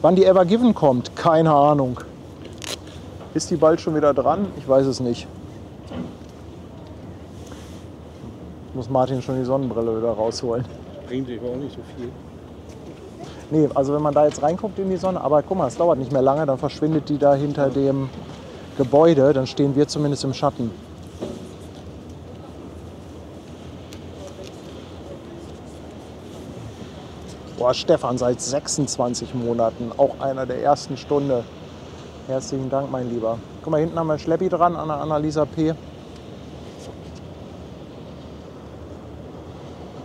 Wann die Ever Given kommt, keine Ahnung. Ist die bald schon wieder dran? Ich weiß es nicht. Muss Martin schon die Sonnenbrille wieder rausholen. Bringt aber auch nicht so viel. Nee, also wenn man da jetzt reinguckt in die Sonne, aber guck mal, es dauert nicht mehr lange, dann verschwindet die da hinter dem Gebäude, dann stehen wir zumindest im Schatten. Boah, Stefan, seit 26 Monaten, auch einer der ersten Stunde. Herzlichen Dank, mein Lieber. Guck mal, hinten haben wir ein Schleppi dran an der Annalisa P.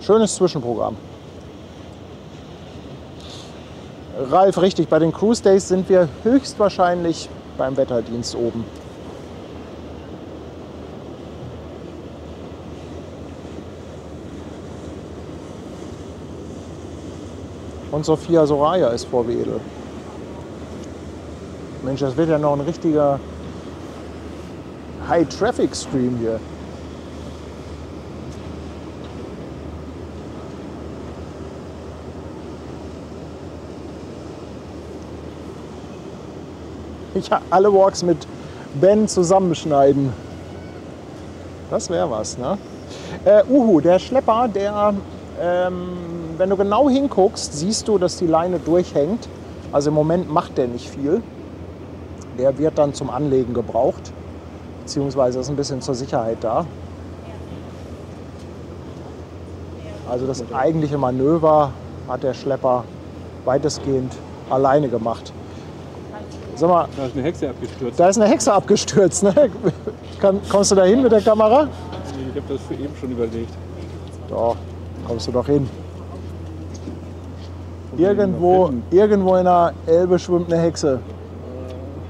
Schönes Zwischenprogramm. Ralf, richtig, bei den Cruise Days sind wir höchstwahrscheinlich beim Wetterdienst oben. Und Sophia Soraya ist vor Wedel. Mensch, das wird ja noch ein richtiger High-Traffic-Stream hier. Ja, alle Walks mit Ben zusammenschneiden. Das wäre was, ne? Der Schlepper, der, wenn du genau hinguckst, siehst du, dass die Leine durchhängt. Also im Moment macht der nicht viel. Der wird dann zum Anlegen gebraucht, beziehungsweise ist ein bisschen zur Sicherheit da. Also das eigentliche Manöver hat der Schlepper weitestgehend alleine gemacht. Sag mal, Da ist eine Hexe abgestürzt. da ist eine Hexe abgestürzt. Ne? Kommst du da hin mit der Kamera? Ich habe das eben schon überlegt. Doch, kommst du doch hin. Irgendwo in der Elbe schwimmt eine Hexe.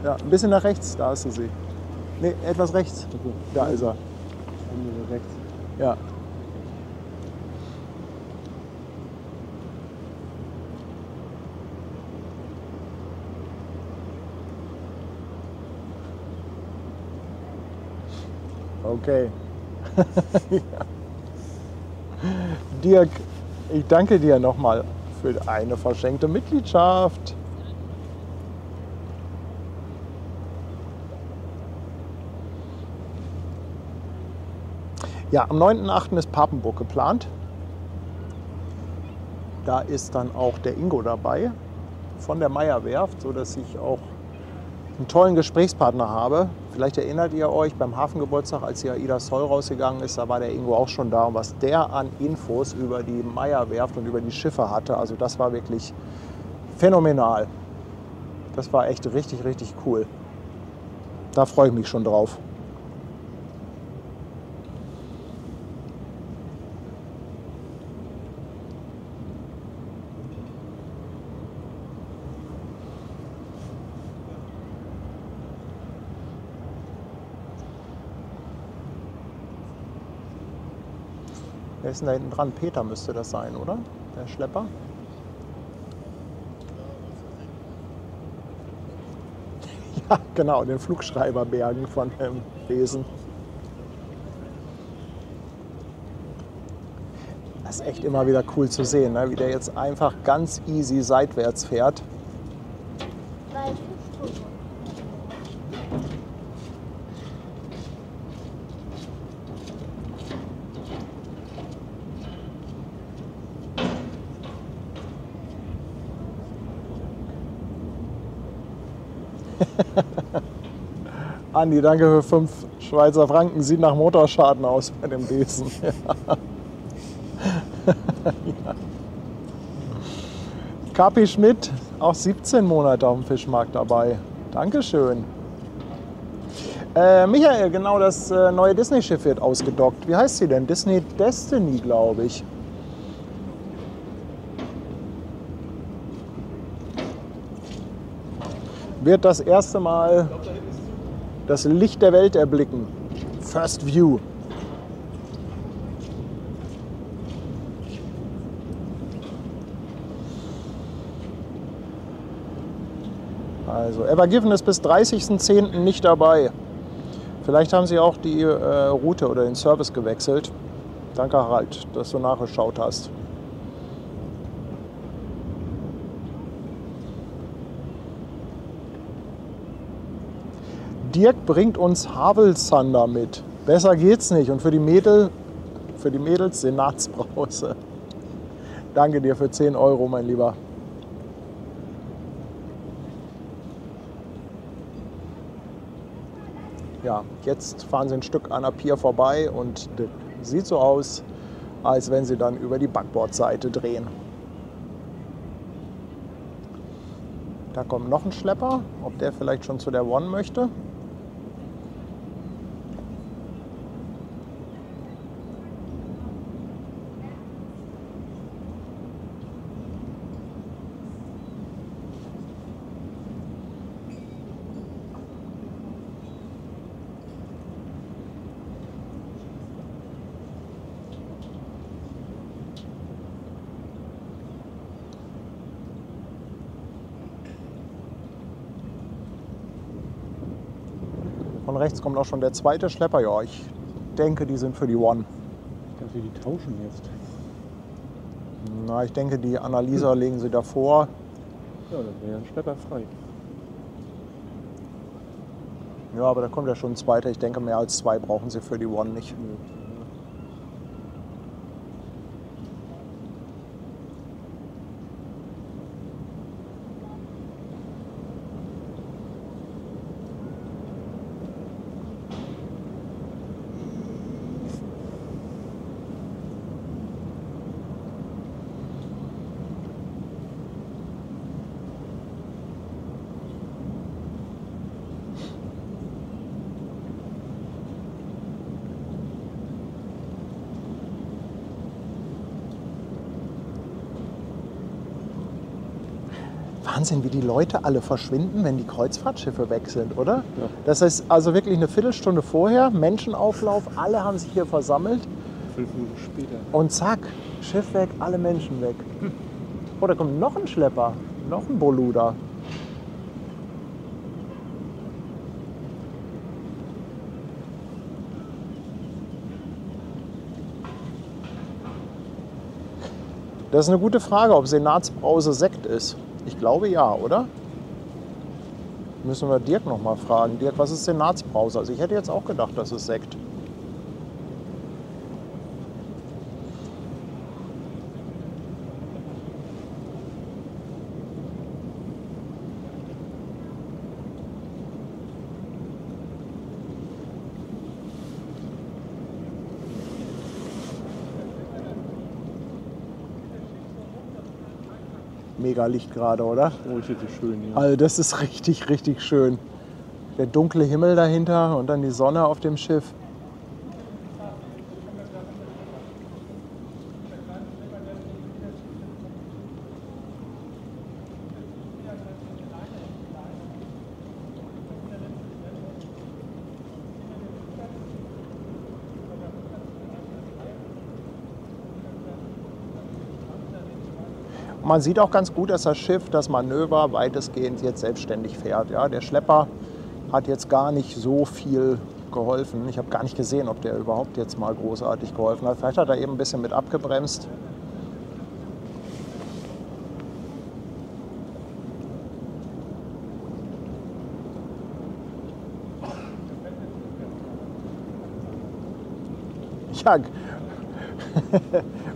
Ja, ein bisschen nach rechts, da hast du sie. Nee, etwas rechts. Da ist er. Rechts. Ja. Okay. Ja. Dirk, Ich danke dir nochmal für eine verschenkte Mitgliedschaft. Ja, am 9.8. ist Papenburg geplant. Da ist dann auch der Ingo dabei von der Meyer-Werft, sodass ich auch einen tollen Gesprächspartner habe. Vielleicht erinnert ihr euch beim Hafengeburtstag, als die AIDA Soll rausgegangen ist, da war der Ingo auch schon da. Und was der an Infos über die Meyer-Werft und über die Schiffe hatte, also das war wirklich phänomenal. Das war echt richtig, richtig cool. Da freue ich mich schon drauf. Wer ist denn da hinten dran? Peter müsste das sein, oder? Der Schlepper. Ja, genau, den Flugschreiberbergen von dem Besen. Das ist echt immer wieder cool zu sehen, ne? Wie der jetzt einfach ganz easy seitwärts fährt. Andi, danke für 5 Schweizer Franken. Sieht nach Motorschaden aus bei dem Besen. Ja. Ja. Kapi Schmidt, auch 17 Monate auf dem Fischmarkt dabei. Dankeschön. Michael, genau, das neue Disney-Schiff wird ausgedockt. Wie heißt sie denn? Disney Destiny, glaube ich. Wird das erste Mal das Licht der Welt erblicken. First View. Also, Evergiven ist bis 30.10. nicht dabei. Vielleicht haben sie auch die Route oder den Service gewechselt. Danke, Harald, dass du nachgeschaut hast. Dirk bringt uns Havelsander mit. Besser geht's nicht. Und für die Mädels Senatsbrause. Danke dir für 10 Euro, mein Lieber. Ja, jetzt fahren sie ein Stück an der Pier vorbei und das sieht so aus, als wenn sie dann über die Backbordseite drehen. Da kommt noch ein Schlepper, ob der vielleicht schon zu der One möchte. Von rechts kommt auch schon der zweite Schlepper. Ja, ich denke, die sind für die One. Ich dachte, die tauschen jetzt. Na, ich denke, die Annalisa legen sie davor. Ja, dann wäre ein Schlepper frei. Ja, aber da kommt ja schon ein zweiter. Ich denke, mehr als 2 brauchen sie für die One nicht. Wahnsinn, wie die Leute alle verschwinden, wenn die Kreuzfahrtschiffe weg sind, oder? Ja. Das ist also wirklich eine Viertelstunde vorher, Menschenauflauf, alle haben sich hier versammelt 5 Minuten später. und zack, Schiff weg, alle Menschen weg. Oh, da kommt noch ein Schlepper, noch ein Boluda. Das ist eine gute Frage, ob Senatsbrause Sekt ist. Ich glaube ja, oder? Müssen wir Dirk noch mal fragen. Dirk, was ist Senatsbrause? Also ich hätte jetzt auch gedacht, das ist Sekt. Mega Licht gerade, oder? Oh, ist das schön, ja. Also das ist richtig, richtig schön. Der dunkle Himmel dahinter und dann die Sonne auf dem Schiff. Man sieht auch ganz gut, dass das Schiff das Manöver weitestgehend jetzt selbstständig fährt. Ja, der Schlepper hat jetzt gar nicht so viel geholfen. Ich habe gar nicht gesehen, ob der überhaupt jetzt mal großartig geholfen hat. Vielleicht hat er eben ein bisschen mit abgebremst. Ja,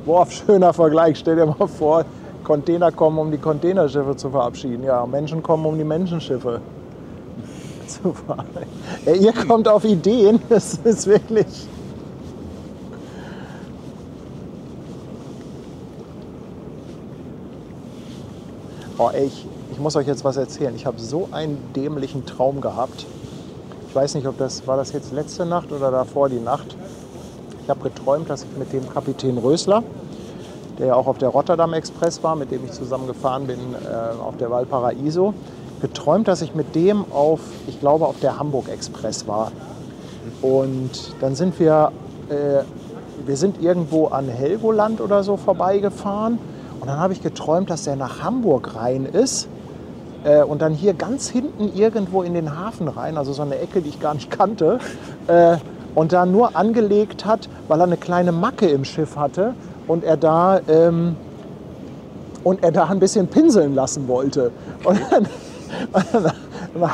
boah, schöner Vergleich. Stell dir mal vor, Container kommen, um die Containerschiffe zu verabschieden. Ja, Menschen kommen, um die Menschenschiffe zu fahren. Ja, ihr kommt auf Ideen, das ist wirklich... Oh, ey, ich muss euch jetzt was erzählen. Ich habe so einen dämlichen Traum gehabt. Ich weiß nicht, war das jetzt letzte Nacht oder davor die Nacht. Ich habe geträumt, dass ich mit dem Kapitän Rösler, der ja auch auf der Rotterdam Express war, mit dem ich zusammen gefahren bin auf der Valparaiso, geträumt, dass ich mit dem ich glaube, auf der Hamburg Express war. Und dann sind wir sind irgendwo an Helgoland oder so vorbeigefahren. Und dann habe ich geträumt, dass der nach Hamburg rein ist und dann hier ganz hinten irgendwo in den Hafen rein, also so eine Ecke, die ich gar nicht kannte, und da nur angelegt hat, weil er eine kleine Macke im Schiff hatte und er da ein bisschen pinseln lassen wollte. Und dann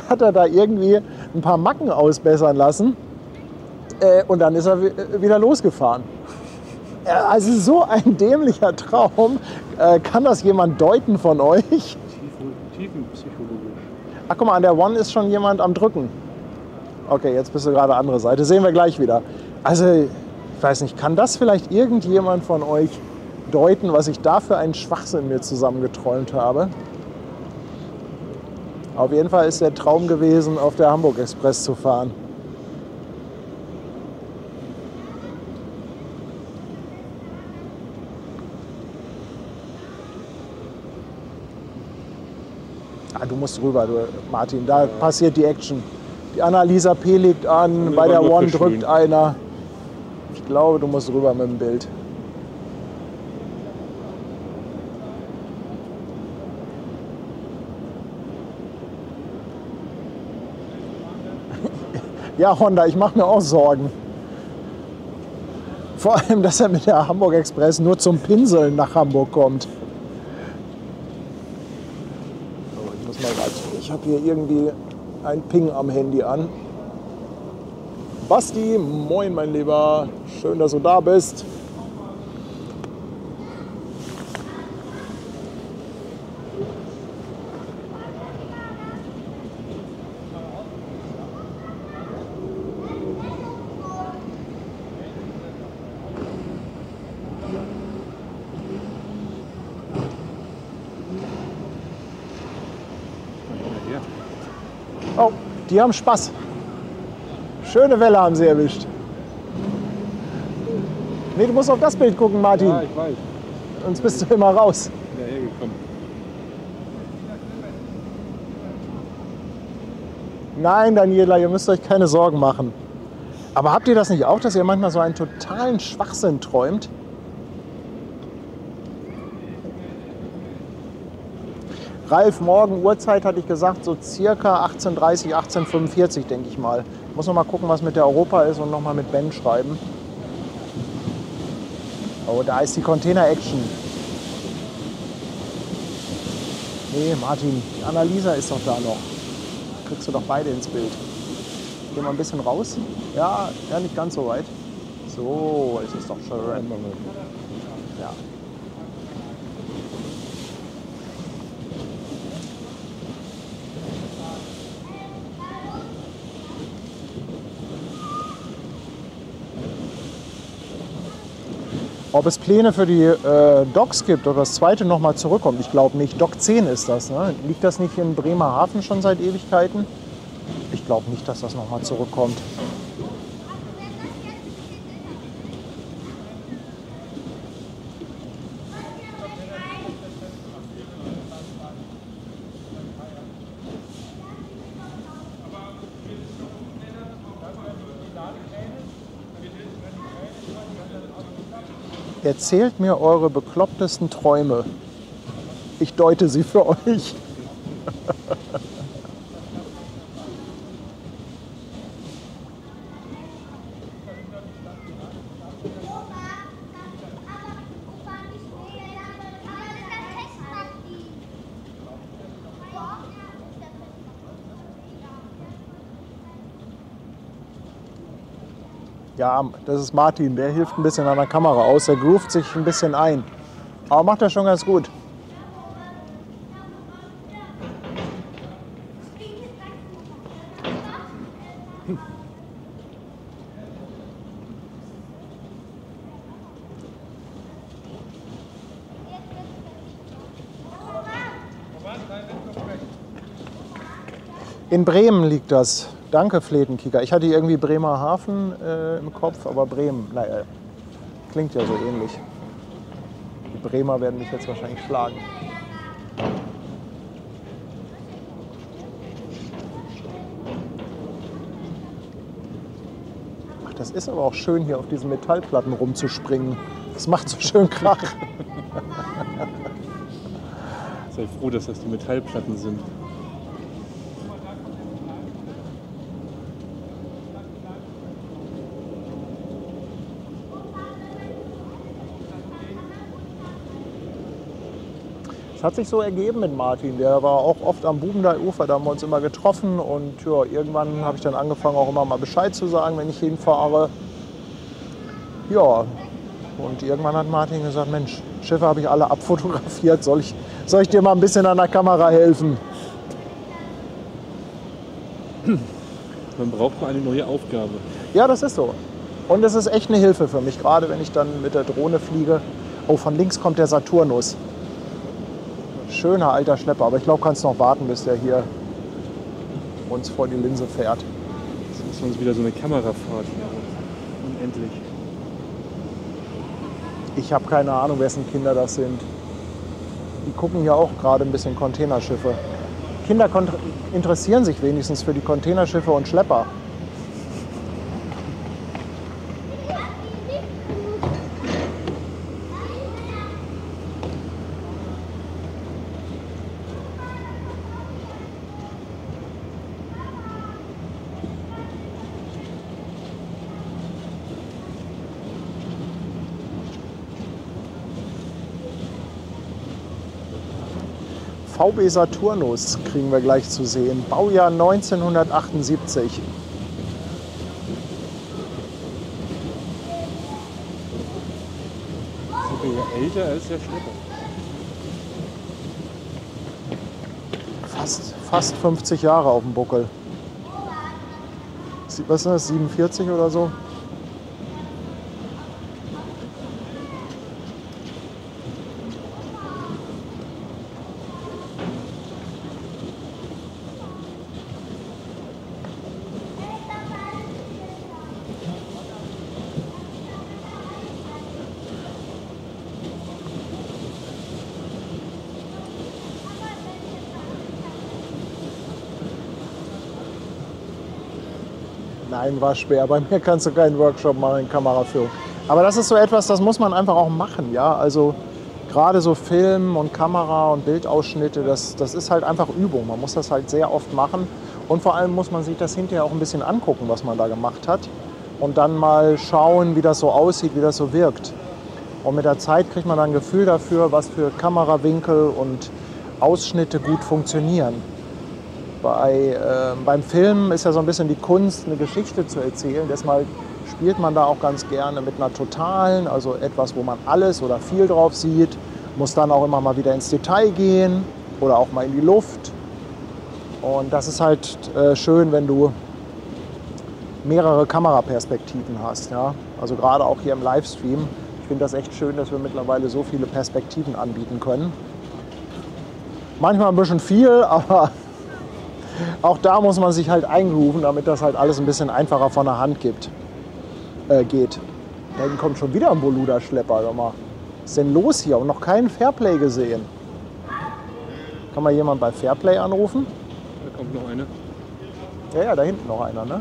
hat er da irgendwie ein paar Macken ausbessern lassen und dann ist er wieder losgefahren. Also so ein dämlicher Traum. Kann das jemand deuten von euch? Tiefenpsychologisch. Ach guck mal, an der One ist schon jemand am Drücken. Okay, jetzt bist du gerade andere Seite. Sehen wir gleich wieder. Also, ich weiß nicht, kann das vielleicht irgendjemand von euch deuten, was ich da für einen Schwachsinn mir zusammengeträumt habe? Auf jeden Fall ist der Traum gewesen, auf der Hamburg Express zu fahren. Ah, du musst rüber, Martin. Da passiert die Action. Die Annalisa P. liegt an, bei der One drückt einer. Ich glaube, du musst rüber mit dem Bild. Ja, Honda, ich mache mir auch Sorgen. Vor allem, dass er mit der Hamburg Express nur zum Pinseln nach Hamburg kommt. Ich habe hier irgendwie ein Ping am Handy an. Basti, moin mein Lieber, schön, dass du da bist. Oh, die haben Spaß. Schöne Welle haben sie erwischt. Nee, du musst auf das Bild gucken, Martin. Ja, ich weiß. Sonst bist du immer raus. Ja, hergekommen. Nein, Daniela, ihr müsst euch keine Sorgen machen. Aber habt ihr das nicht auch, dass ihr manchmal so einen totalen Schwachsinn träumt? Ralf, morgen Uhrzeit hatte ich gesagt, so circa 18:30, 18:45, denke ich mal. Ich muss noch mal gucken, was mit der Europa ist und noch mal mit Ben schreiben. Oh, da ist die Container-Action. Nee, Martin, die Annalisa ist doch da noch. Kriegst du doch beide ins Bild. Geh mal ein bisschen raus. Ja, ja, nicht ganz so weit. So, es ist doch schön. Ja. Ob es Pläne für die Docks gibt oder das zweite nochmal zurückkommt, ich glaube nicht. Dock 10 ist das. Ne? Liegt das nicht in Bremerhaven schon seit Ewigkeiten? Ich glaube nicht, dass das nochmal zurückkommt. Erzählt mir eure beklopptesten Träume. Ich deute sie für euch. Ja, das ist Martin, der hilft ein bisschen an der Kamera aus, der groovt sich ein bisschen ein. Aber macht er schon ganz gut. In Bremen liegt das. Danke, Fletenkieker. Ich hatte irgendwie Bremerhaven im Kopf, aber Bremen, naja, klingt ja so ähnlich. Die Bremer werden mich jetzt wahrscheinlich schlagen. Ach, das ist aber auch schön, hier auf diesen Metallplatten rumzuspringen. Das macht so schön Krach. Sei froh, dass das die Metallplatten sind. Es hat sich so ergeben mit Martin, der war auch oft am Bubendal-Ufer, da haben wir uns immer getroffen und ja, irgendwann habe ich dann angefangen auch immer mal Bescheid zu sagen, wenn ich hinfahre. Ja, und irgendwann hat Martin gesagt, Mensch, Schiffe habe ich alle abfotografiert, soll ich dir mal ein bisschen an der Kamera helfen? Man braucht mal eine neue Aufgabe. Ja, das ist so. Und es ist echt eine Hilfe für mich, gerade wenn ich dann mit der Drohne fliege. Oh, von links kommt der Saturnus. Schöner alter Schlepper, aber ich glaube, kannst noch warten, bis der hier uns vor die Linse fährt. Das ist uns wieder so eine Kamerafahrt hier. Unendlich. Ich habe keine Ahnung, wessen Kinder das sind. Die gucken ja auch gerade ein bisschen Containerschiffe. Kinder interessieren sich wenigstens für die Containerschiffe und Schlepper. VB Saturnus kriegen wir gleich zu sehen. Baujahr 1978. Sogar älter als der Schlepper. Fast 50 Jahre auf dem Buckel. Was ist das, 47 oder so? Nein, war schwer. Bei mir kannst du keinen Workshop machen in Kameraführung. Aber das ist so etwas, das muss man einfach auch machen. Ja? Also gerade so Film und Kamera und Bildausschnitte, das ist halt einfach Übung. Man muss das halt sehr oft machen. Und vor allem muss man sich das hinterher auch ein bisschen angucken, was man da gemacht hat. Und dann mal schauen, wie das so aussieht, wie das so wirkt. Und mit der Zeit kriegt man dann ein Gefühl dafür, was für Kamerawinkel und Ausschnitte gut funktionieren. Beim Film ist ja so ein bisschen die Kunst, eine Geschichte zu erzählen. Deshalb spielt man da auch ganz gerne mit einer totalen, also etwas, wo man alles oder viel drauf sieht. Muss dann auch immer mal wieder ins Detail gehen oder auch mal in die Luft. Und das ist halt schön, wenn du mehrere Kameraperspektiven hast. Ja? Also gerade auch hier im Livestream. Ich finde das echt schön, dass wir mittlerweile so viele Perspektiven anbieten können. Manchmal ein bisschen viel, aber auch da muss man sich halt eingrooven, damit das halt alles ein bisschen einfacher von der Hand geht. Da hinten kommt schon wieder ein Boluda-Schlepper. Was ist denn los hier? Und noch keinen Fairplay gesehen. Kann mal jemand bei Fairplay anrufen? Da kommt noch eine. Ja, da hinten noch einer, ne?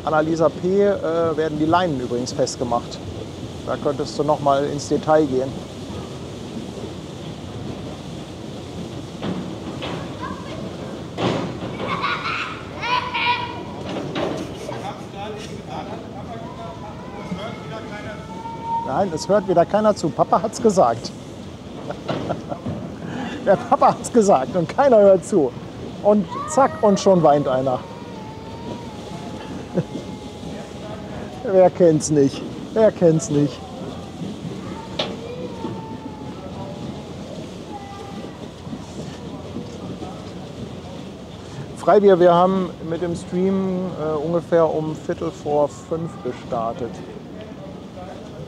Annalisa P. Werden die Leinen übrigens festgemacht. Da könntest du noch mal ins Detail gehen. Nein, es hört wieder keiner zu. Papa hat's gesagt. Der Papa hat's gesagt und keiner hört zu. Und zack, und schon weint einer. Wer kennt's nicht? Wer kennt's nicht? Freibier, wir haben mit dem Stream ungefähr um 4:45 gestartet.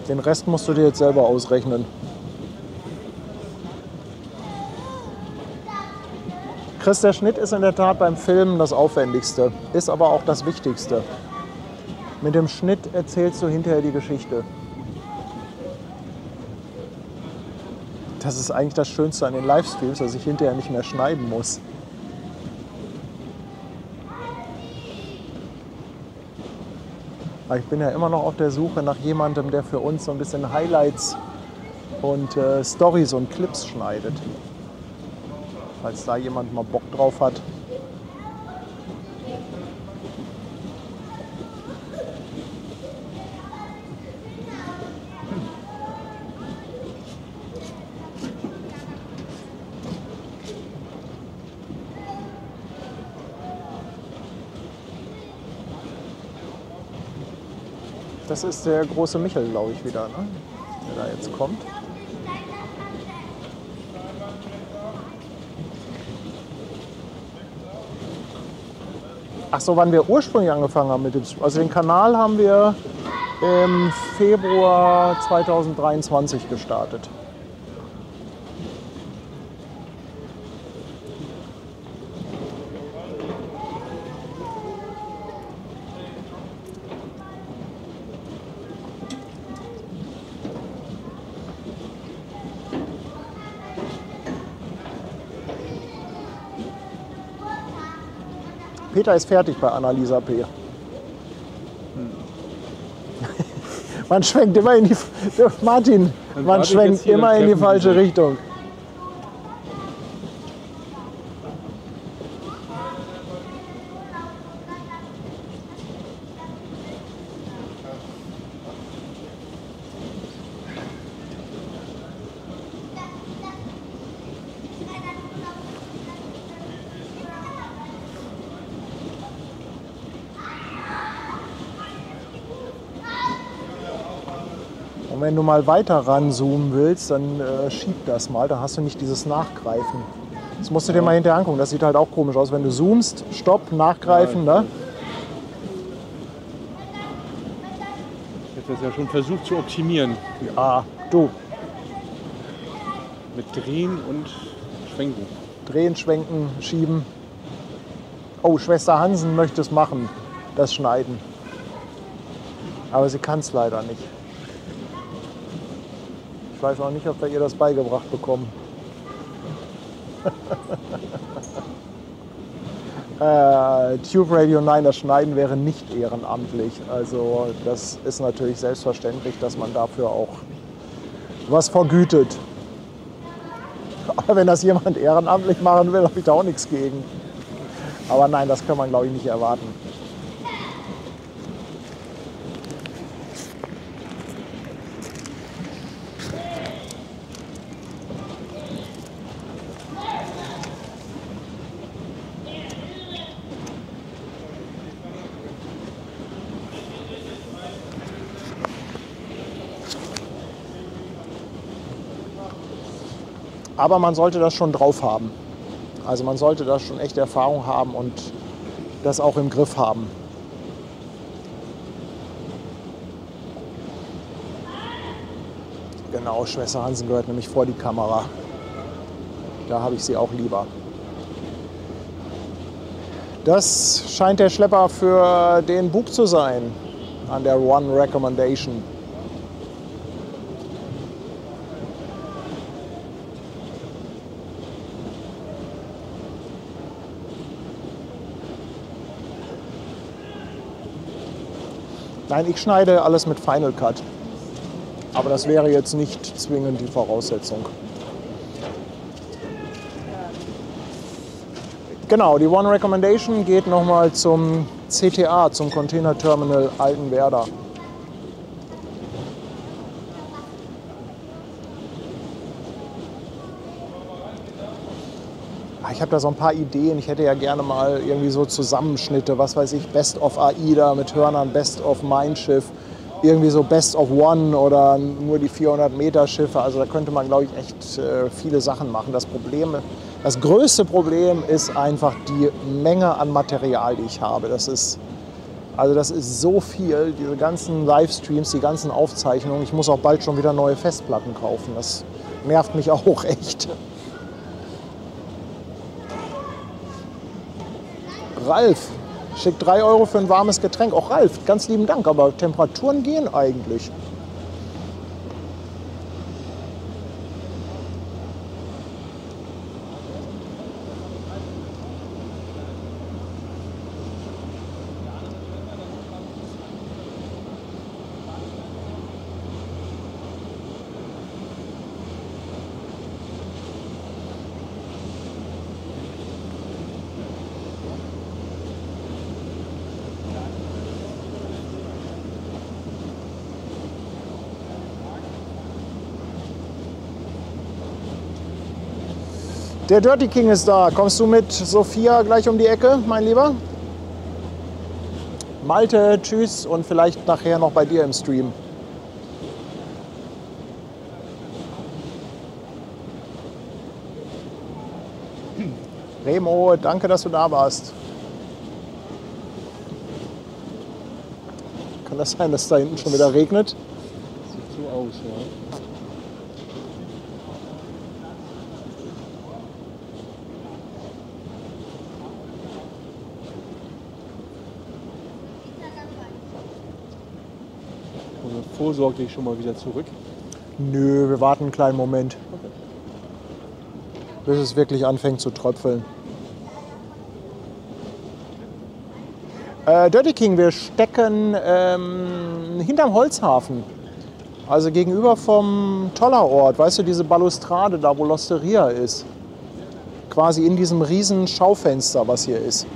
Den Rest musst du dir jetzt selber ausrechnen. Chris, der Schnitt ist in der Tat beim Filmen das Aufwendigste, ist aber auch das Wichtigste. Mit dem Schnitt erzählst du hinterher die Geschichte. Das ist eigentlich das Schönste an den Livestreams, dass ich hinterher nicht mehr schneiden muss. Aber ich bin ja immer noch auf der Suche nach jemandem, der für uns so ein bisschen Highlights und Storys und Clips schneidet. Falls da jemand mal Bock drauf hat. Das ist der große Michel, glaube ich, wieder, ne? Der da jetzt kommt. Ach so, wann wir ursprünglich angefangen haben mit dem... Also den Kanal haben wir im Februar 2023 gestartet. Peter ist fertig bei Annalisa P. Man schwenkt immer in die... Martin, man schwenkt immer in die falsche Richtung. Und wenn du mal weiter ranzoomen willst, dann schieb das mal, da hast du nicht dieses Nachgreifen. Das musst du dir mal hinterher angucken, das sieht halt auch komisch aus. Wenn du zoomst, Stopp, Nachgreifen, ne? Ich habe das ja schon versucht zu optimieren. Ja, du. Mit Drehen und Schwenken. Drehen, schwenken, schieben. Oh, Schwester Hansen möchte es machen, das Schneiden. Aber sie kann es leider nicht. Ich weiß auch nicht, ob wir ihr das beigebracht bekommen. Tube Radio, nein, das Schneiden wäre nicht ehrenamtlich. Also das ist natürlich selbstverständlich, dass man dafür auch was vergütet. Aber wenn das jemand ehrenamtlich machen will, habe ich da auch nichts gegen. Aber nein, das kann man, glaube ich, nicht erwarten. Aber man sollte das schon drauf haben. Also man sollte da schon echte Erfahrung haben und das auch im Griff haben. Genau, Schwester Hansen gehört nämlich vor die Kamera. Da habe ich sie auch lieber. Das scheint der Schlepper für den Bug zu sein, an der One Recommendation. Nein, ich schneide alles mit Final Cut. Aber das wäre jetzt nicht zwingend die Voraussetzung. Genau, die One Recommendation geht nochmal zum CTA, zum Container Terminal Altenwerder. Ich habe da so ein paar Ideen. Ich hätte ja gerne mal irgendwie so Zusammenschnitte, was weiß ich, Best of AIDA mit Hörnern, Best of Mein Schiff, irgendwie so Best of One oder nur die 400-Meter-Schiffe. Also da könnte man, glaube ich, echt viele Sachen machen. Das größte Problem ist einfach die Menge an Material, die ich habe. Das ist so viel, diese ganzen Livestreams, die ganzen Aufzeichnungen. Ich muss auch bald schon wieder neue Festplatten kaufen. Das nervt mich auch echt. Ralf schickt 3 € für ein warmes Getränk. Auch Ralf, ganz lieben Dank, aber Temperaturen gehen eigentlich. Der Dirty King ist da. Kommst du mit Sophia gleich um die Ecke, mein Lieber? Malte, tschüss und vielleicht nachher noch bei dir im Stream. Remo, danke, dass du da warst. Kann das sein, dass da hinten schon wieder regnet? Sieht so aus, ja. Vorsorglich schon mal wieder zurück? Nö, wir warten einen kleinen Moment, bis es wirklich anfängt zu tröpfeln. Dirty King, wir stecken hinterm Holzhafen, also gegenüber vom Tollerort, weißt du, diese Balustrade da, wo L'Osteria ist. Quasi in diesem riesen Schaufenster, was hier ist.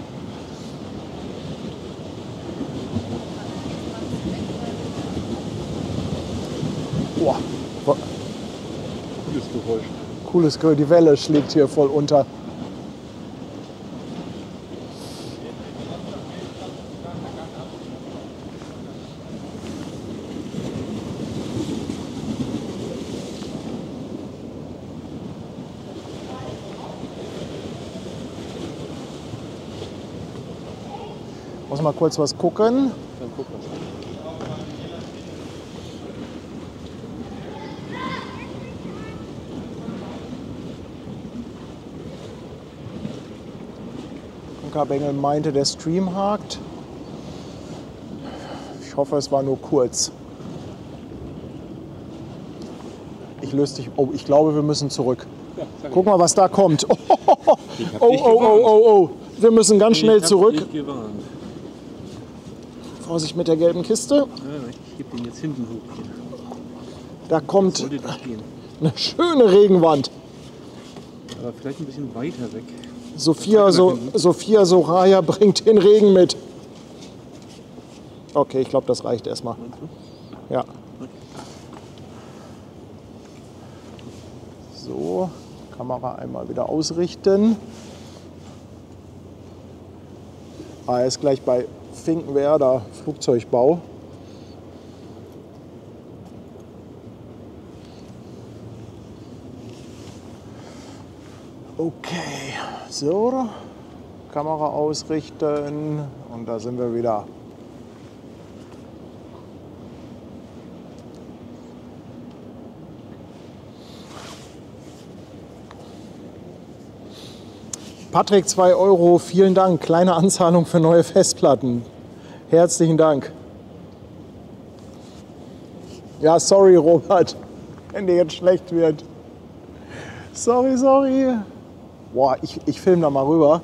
Boah. Cooles Geräusch. Cooles Geräusch, die Welle schlägt hier voll unter. Muss mal kurz was gucken. Dann guck mal. Bengel meinte, der Stream hakt. Ich hoffe, es war nur kurz. Ich löse dich. Oh, ich glaube, wir müssen zurück. Ja, guck mal, was da kommt. Oh. Wir müssen ganz schnell zurück. Vorsicht mit der gelben Kiste. Ja, ich gebe den jetzt hinten hoch. Da kommt Sollte das gehen. eine schöne Regenwand. Aber vielleicht ein bisschen weiter weg. Sophia Soraya bringt den Regen mit. Okay, ich glaube, das reicht erstmal. Ja. So, Kamera einmal wieder ausrichten. Er ist gleich bei Finkenwerder Flugzeugbau. Okay, so, Kamera ausrichten und da sind wir wieder. Patrick, 2 Euro, vielen Dank. Kleine Anzahlung für neue Festplatten. Herzlichen Dank. Ja, sorry, Robert, wenn dir jetzt schlecht wird. Sorry, sorry. Boah, ich filme da mal rüber.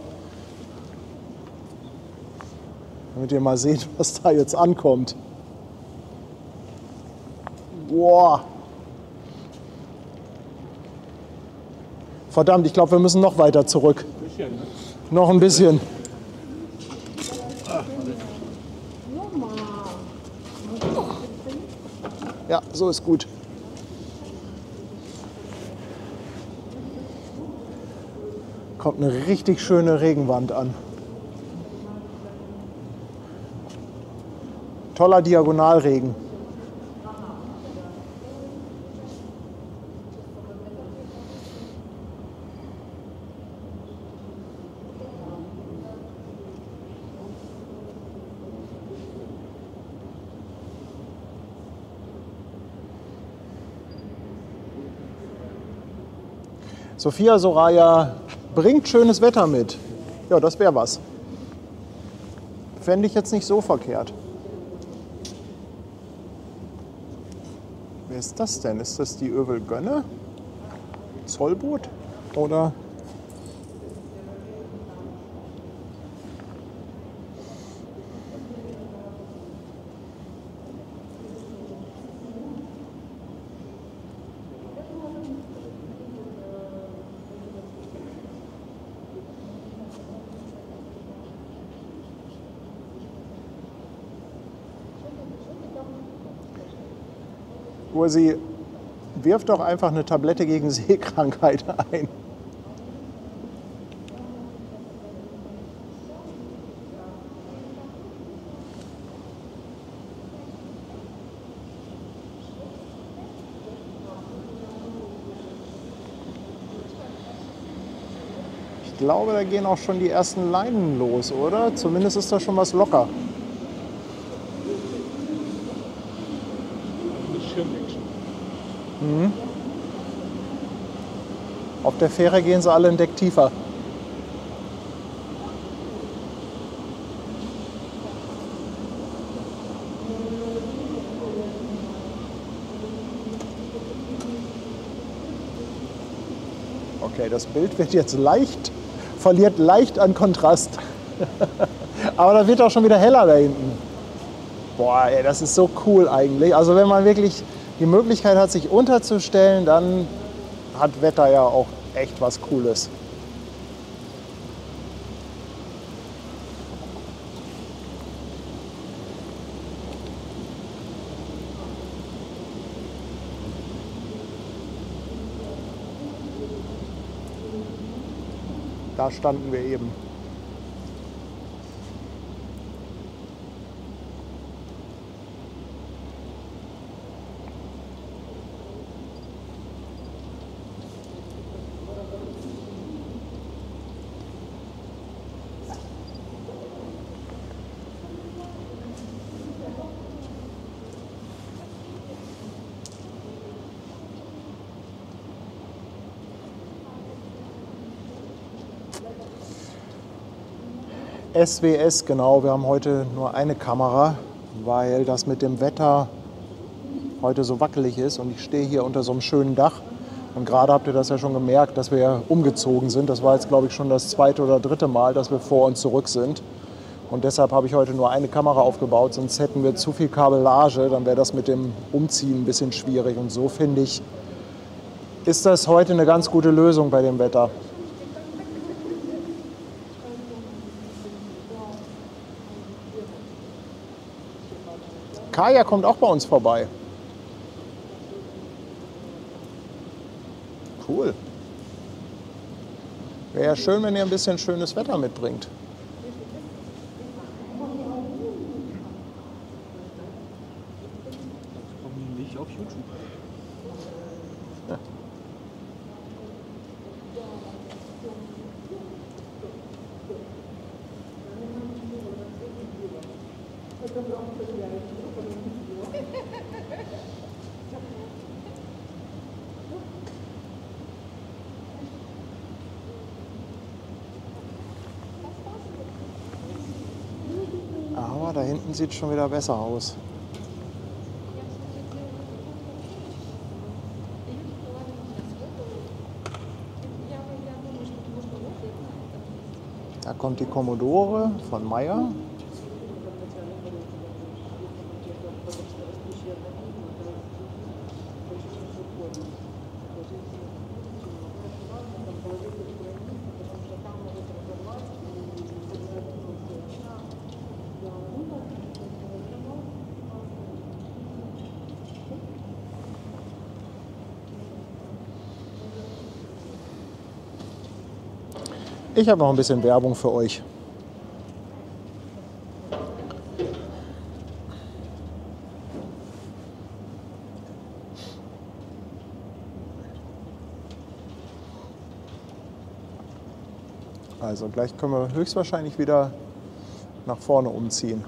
Damit ihr mal seht, was da jetzt ankommt. Boah. Verdammt, ich glaube, wir müssen noch weiter zurück. Noch ein bisschen. Ja, so ist gut. Kommt eine richtig schöne Regenwand an. Toller Diagonalregen. Sophia Soraya bringt schönes Wetter mit. Ja, das wäre was. Fände ich jetzt nicht so verkehrt. Wer ist das denn? Ist das die Övel Gönne? Zollboot? Oder? Ursi, wirf doch einfach eine Tablette gegen Seekrankheit ein. Ich glaube, da gehen auch schon die ersten Leinen los, oder? Zumindest ist da schon was locker. Mhm. Auf der Fähre gehen sie alle ein Deck tiefer. Okay, das Bild wird jetzt verliert leicht an Kontrast. Aber da wird auch schon wieder heller da hinten. Boah, ey, das ist so cool eigentlich. Also wenn man wirklich die Möglichkeit hat, sich unterzustellen, dann hat Wetter ja auch echt was Cooles. Da standen wir eben. SWS, genau, wir haben heute nur eine Kamera, weil das mit dem Wetter heute so wackelig ist und ich stehe hier unter so einem schönen Dach. Und gerade habt ihr das ja schon gemerkt, dass wir umgezogen sind. Das war jetzt, glaube ich, schon das 2. oder 3. Mal, dass wir vor und zurück sind. Und deshalb habe ich heute nur eine Kamera aufgebaut, sonst hätten wir zu viel Kabellage, dann wäre das mit dem Umziehen ein bisschen schwierig. Und so finde ich, ist das heute eine ganz gute Lösung bei dem Wetter. Kaya kommt auch bei uns vorbei. Cool. Wäre ja schön, wenn ihr ein bisschen schönes Wetter mitbringt. Nicht auf YouTube. Ja. Ah, da hinten sieht es schon wieder besser aus. Da kommt die Commodore von Meyer. Ich habe noch ein bisschen Werbung für euch. Also gleich können wir höchstwahrscheinlich wieder nach vorne umziehen.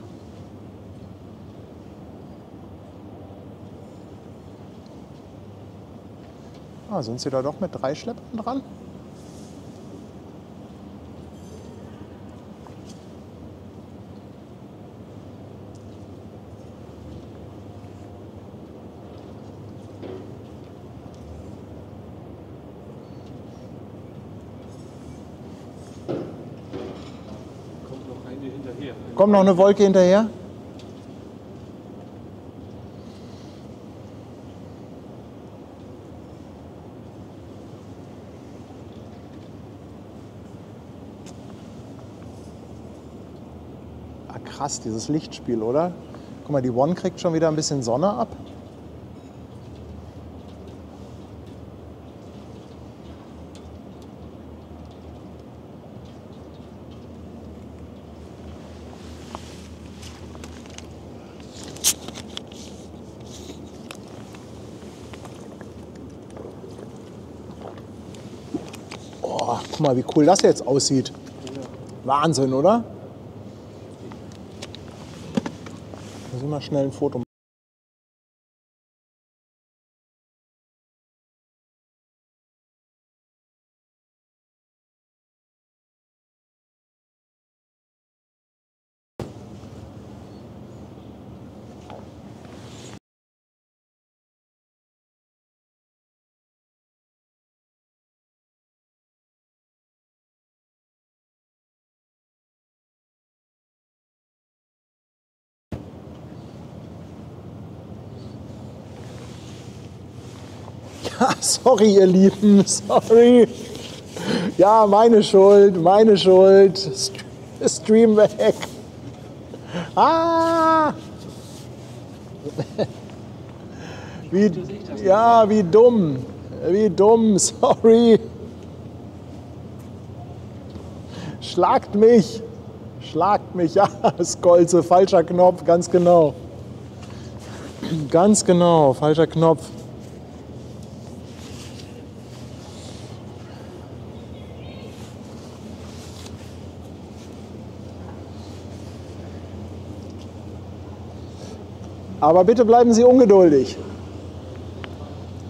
Ah, sind sie da doch mit 3 Schleppern dran? Kommt noch eine hinterher. Kommt noch eine Wolke hinterher? Ah, krass, dieses Lichtspiel, oder? Guck mal, die One kriegt schon wieder ein bisschen Sonne ab. Oh, guck mal, wie cool das jetzt aussieht. Wahnsinn, oder? Müssen wir mal schnell ein Foto machen. Ja, sorry, ihr Lieben, sorry. Ja, meine Schuld, meine Schuld. Stream weg. Ah! Wie dumm. Wie dumm, sorry. Schlagt mich. Schlagt mich. Ja, Skolze, falscher Knopf, ganz genau. Ganz genau, falscher Knopf. Aber bitte bleiben Sie ungeduldig.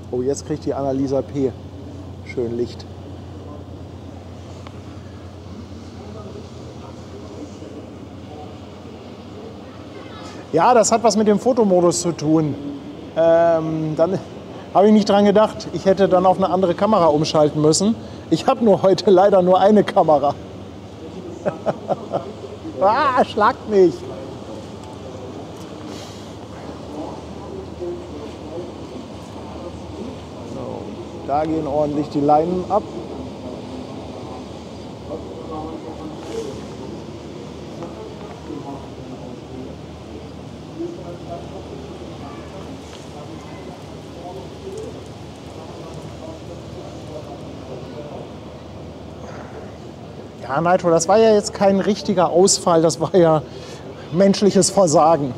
Oh, jetzt kriegt die Annalisa P. Schön Licht. Ja, das hat was mit dem Fotomodus zu tun. Dann habe ich nicht dran gedacht. Ich hätte dann auf eine andere Kamera umschalten müssen. Ich habe nur heute leider nur eine Kamera. Ah, schlagt mich. Da gehen ordentlich die Leinen ab. Ja, Nitro, das war ja jetzt kein richtiger Ausfall, das war ja menschliches Versagen.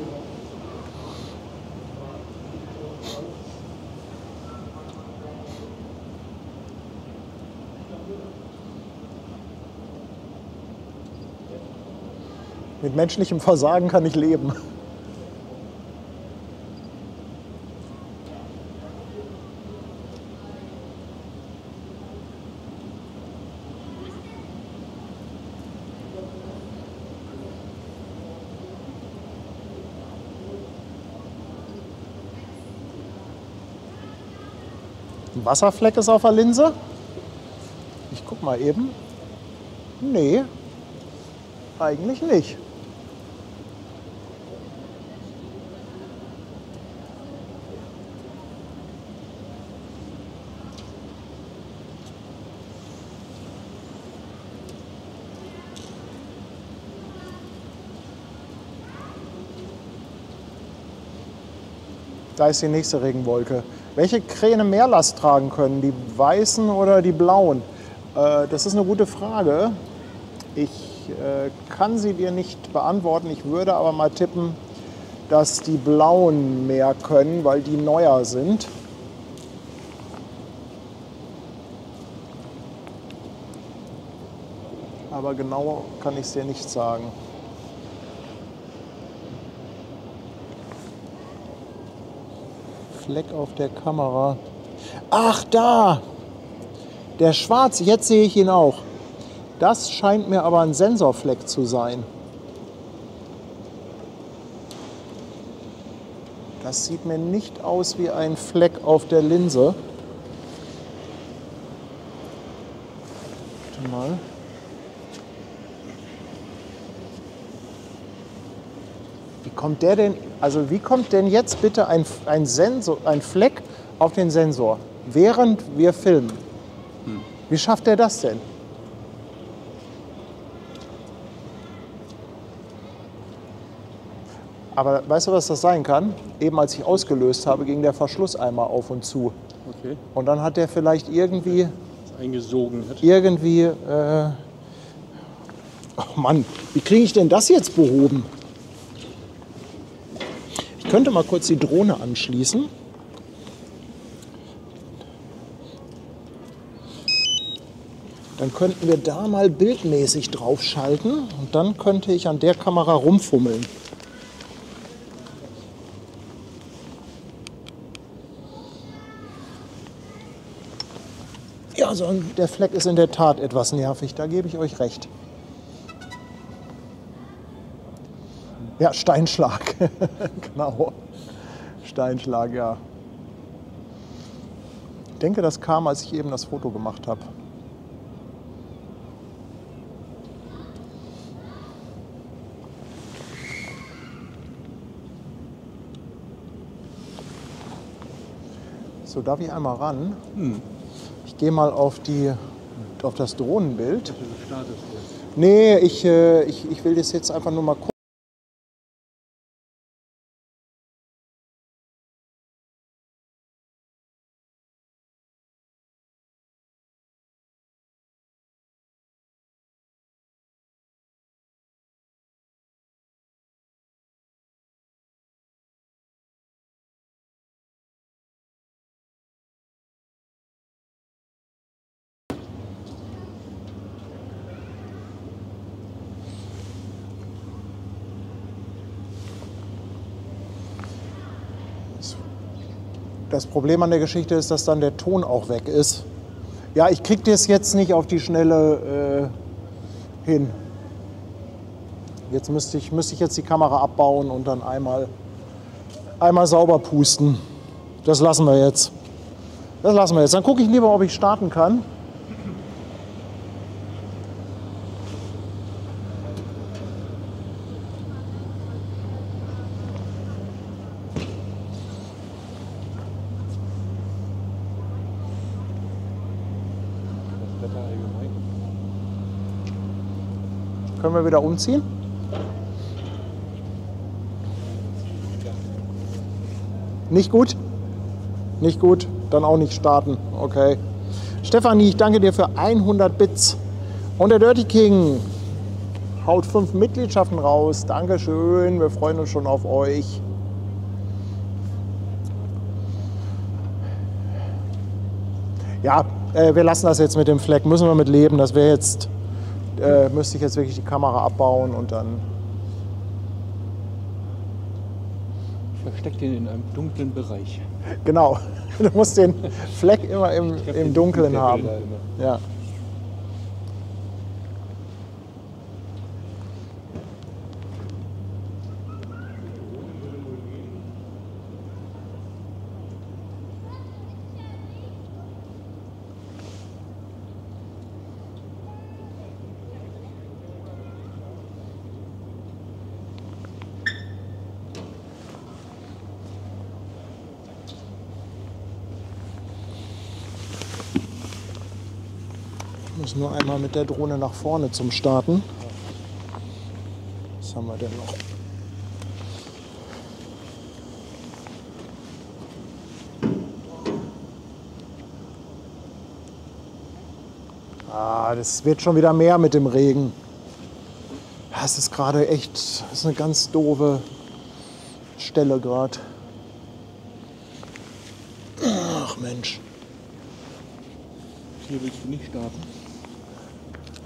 Mit menschlichem Versagen kann ich leben. Ein Wasserfleck ist auf der Linse. Ich guck mal eben. Nee, eigentlich nicht. Da ist die nächste Regenwolke. Welche Kräne mehr Last tragen können? Die weißen oder die blauen? Das ist eine gute Frage. Ich kann sie dir nicht beantworten. Ich würde aber mal tippen, dass die blauen mehr können, weil die neuer sind. Aber genau kann ich es dir nicht sagen. Fleck auf der Kamera. Ach, da! Der schwarze, jetzt sehe ich ihn auch. Das scheint mir aber ein Sensorfleck zu sein. Das sieht mir nicht aus wie ein Fleck auf der Linse. Warte mal. Wie kommt der denn, also wie kommt denn jetzt bitte ein Fleck auf den Sensor, während wir filmen? Wie schafft er das denn? Aber weißt du, was das sein kann? Eben als ich ausgelöst habe, ging der Verschluss einmal auf und zu. Okay. Und dann hat der vielleicht irgendwie, Das eingesogen hat. oh Mann, wie kriege ich denn das jetzt behoben? Ich könnte mal kurz die Drohne anschließen. Dann könnten wir da mal bildmäßig draufschalten und dann könnte ich an der Kamera rumfummeln. Ja, also der Fleck ist in der Tat etwas nervig, da gebe ich euch recht. Ja, Steinschlag, genau. Steinschlag, ja. Ich denke, das kam, als ich eben das Foto gemacht habe. So, darf ich einmal ran? Ich gehe mal auf das Drohnenbild. Nee, ich will das jetzt einfach nur mal gucken. Das Problem an der Geschichte ist, dass dann der Ton auch weg ist. Ja, ich kriege das jetzt nicht auf die Schnelle hin. Jetzt müsste ich jetzt die Kamera abbauen und dann einmal sauber pusten. Das lassen wir jetzt. Dann gucke ich lieber, ob ich starten kann. Können wir wieder umziehen? Nicht gut? Nicht gut? Dann auch nicht starten. Okay. Stefanie, ich danke dir für 100 Bits. Und der Dirty King haut 5 Mitgliedschaften raus. Dankeschön. Wir freuen uns schon auf euch. Ja, wir lassen das jetzt mit dem Fleck. Müssen wir mit leben. Das wäre jetzt... müsste ich jetzt wirklich die Kamera abbauen und dann... Versteckt ihn in einem dunklen Bereich. Genau, du musst den Fleck immer im Dunkeln haben. Ja. Ich muss nur einmal mit der Drohne nach vorne zum Starten. Was haben wir denn noch? Ah, das wird schon wieder mehr mit dem Regen. Das ist gerade echt, das ist eine ganz doofe Stelle gerade. Ach Mensch. Hier willst du nicht starten?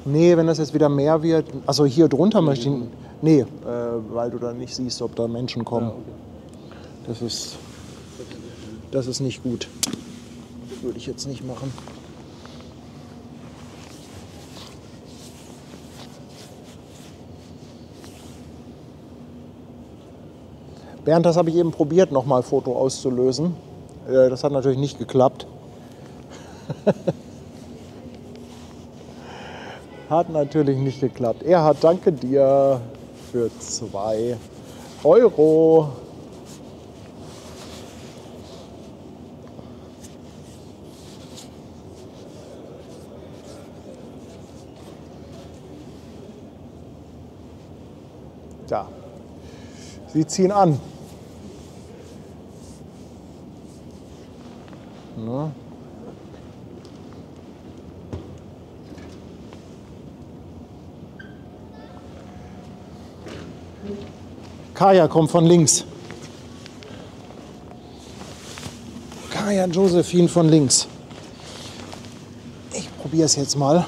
Nee, wenn das jetzt wieder mehr wird, also hier drunter möchte ich, nee, weil du dann nicht siehst, ob da Menschen kommen. Ja, okay. Das ist nicht gut. Das würde ich jetzt nicht machen. Bernd, das habe ich eben probiert, nochmal Foto auszulösen. Das hat natürlich nicht geklappt. Hat natürlich nicht geklappt. Erhard, danke dir für 2 Euro. Da. Sie ziehen an. Ne? Kaya kommt von links. Kaya Josephine von links. Ich probiere es jetzt mal.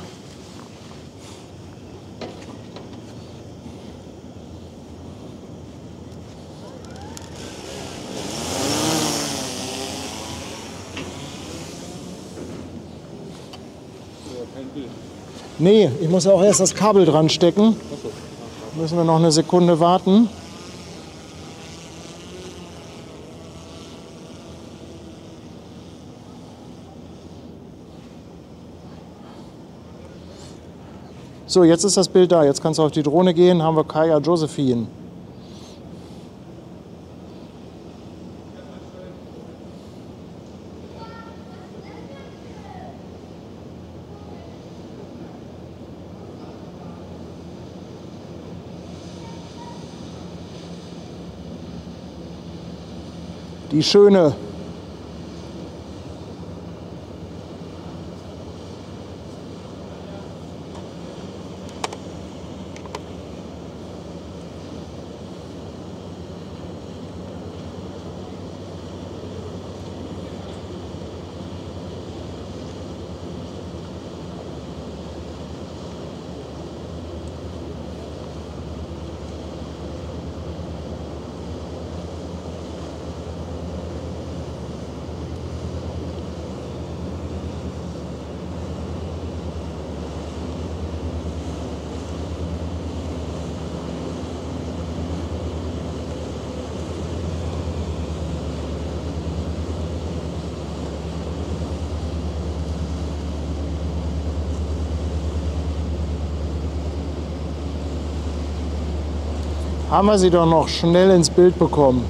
Nee, ich muss auch erst das Kabel dran stecken. Müssen wir noch eine Sekunde warten. So, jetzt ist das Bild da. Jetzt kannst du auf die Drohne gehen. Haben wir Kaya Josephine. Die Schöne. Haben wir sie doch noch schnell ins Bild bekommen.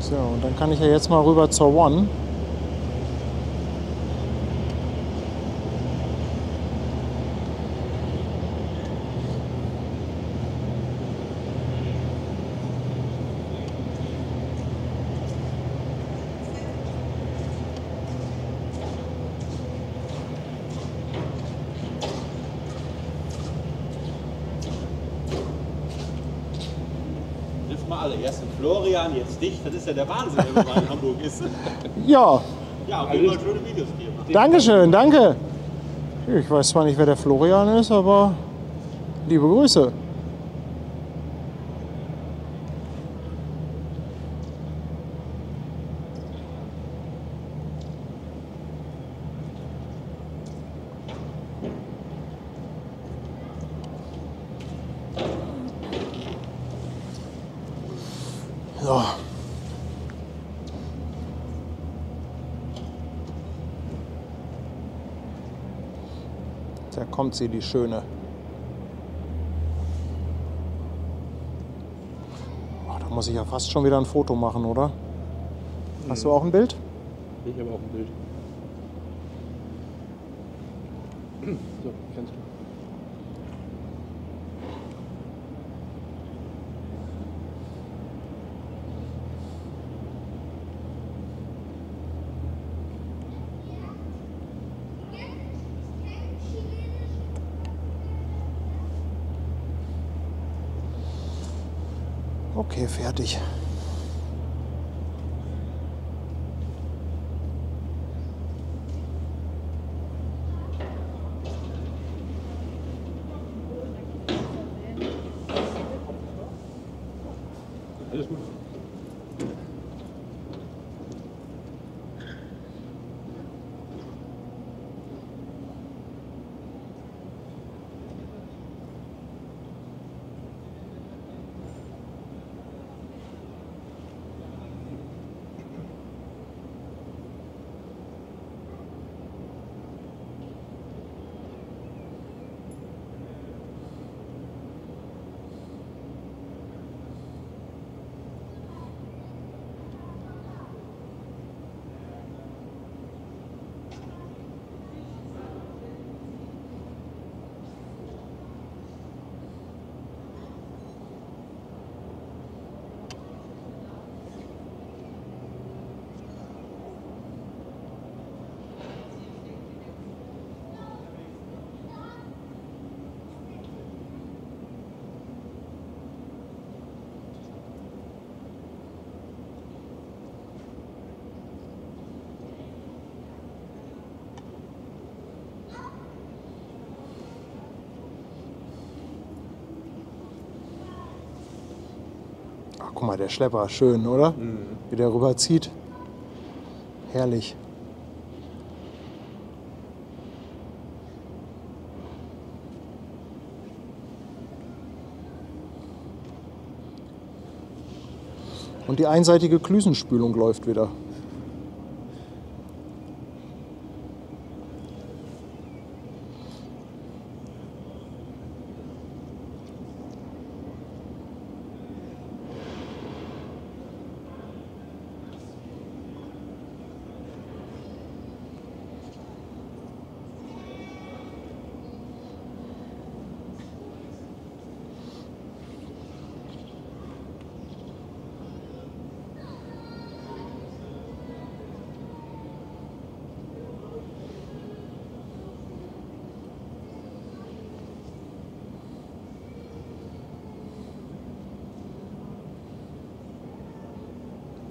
So, und dann kann ich ja jetzt mal rüber zur One. Mal alle. Erst den Florian, jetzt dich. Das ist ja der Wahnsinn, wenn man in Hamburg ist. Ja. Ja, auf jeden Fall schöne Videos dir. Dankeschön, danke. Ich weiß zwar nicht, wer der Florian ist, aber liebe Grüße. So. Da kommt sie, die Schöne. Oh, da muss ich ja fast schon wieder ein Foto machen, oder? Hast du auch ein Bild? Ich habe auch ein Bild. So, kannst du. Okay, fertig. Alles gut. Ach, guck mal, der Schlepper, schön, oder? Wie der rüberzieht. Herrlich. Und die einseitige Klüsenspülung läuft wieder.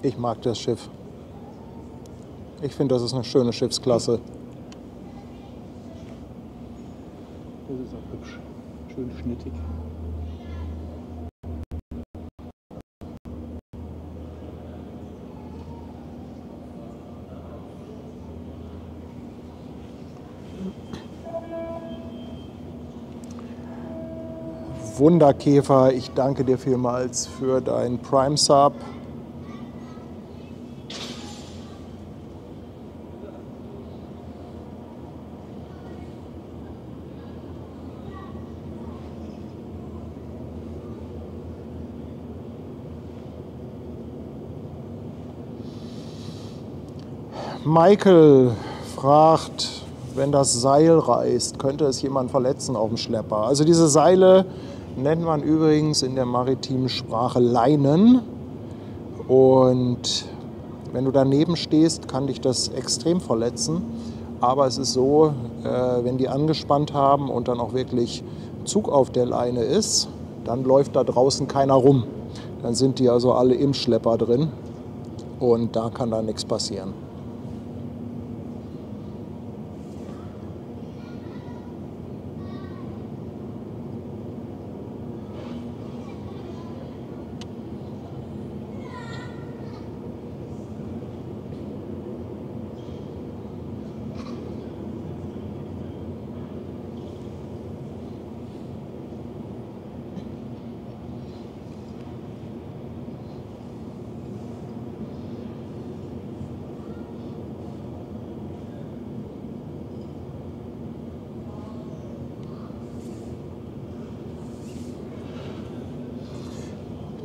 Ich mag das Schiff. Ich finde, das ist eine schöne Schiffsklasse. Das ist auch hübsch. Schön schnittig. Wunderkäfer, ich danke dir vielmals für deinen Prime Sub. Michael fragt, wenn das Seil reißt, könnte es jemand verletzen auf dem Schlepper? Also diese Seile nennt man übrigens in der maritimen Sprache Leinen. Und wenn du daneben stehst, kann dich das extrem verletzen. Aber es ist so, wenn die angespannt haben und dann auch wirklich Zug auf der Leine ist, dann läuft da draußen keiner rum. Dann sind die also alle im Schlepper drin und da kann da nichts passieren.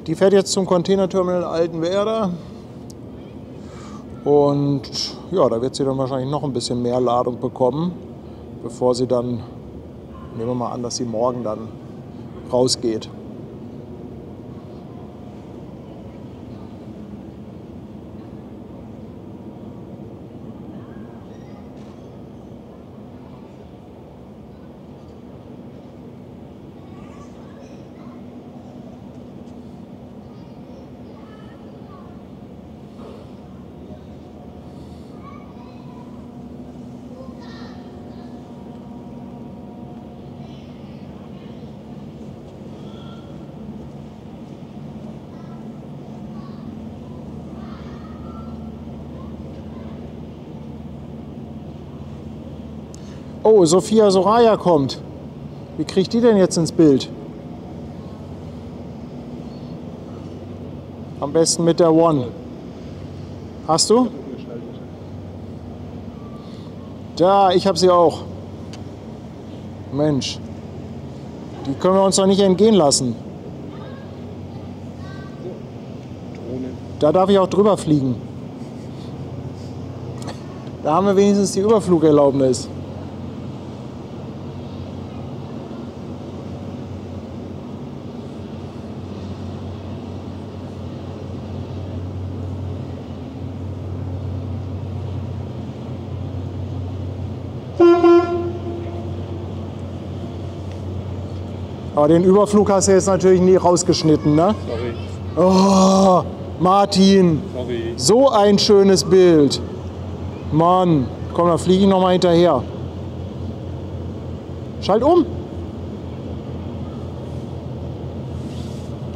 Die fährt jetzt zum Containerterminal Altenwerder und ja, da wird sie dann wahrscheinlich noch ein bisschen mehr Ladung bekommen. bevor sie dann, nehmen wir mal an, dass sie morgen dann rausgeht. Oh, Sophia Soraya kommt. Wie kriegt die denn jetzt ins Bild? Am besten mit der One. Hast du? Da, ich habe sie auch. Mensch, die können wir uns doch nicht entgehen lassen. Da darf ich auch drüber fliegen. Da haben wir wenigstens die Überflugerlaubnis. Aber den Überflug hast du jetzt natürlich nie rausgeschnitten, ne? Sorry. Oh, Martin, Sorry. so ein schönes Bild. Mann, komm, dann fliege ich noch mal hinterher. Schalt um.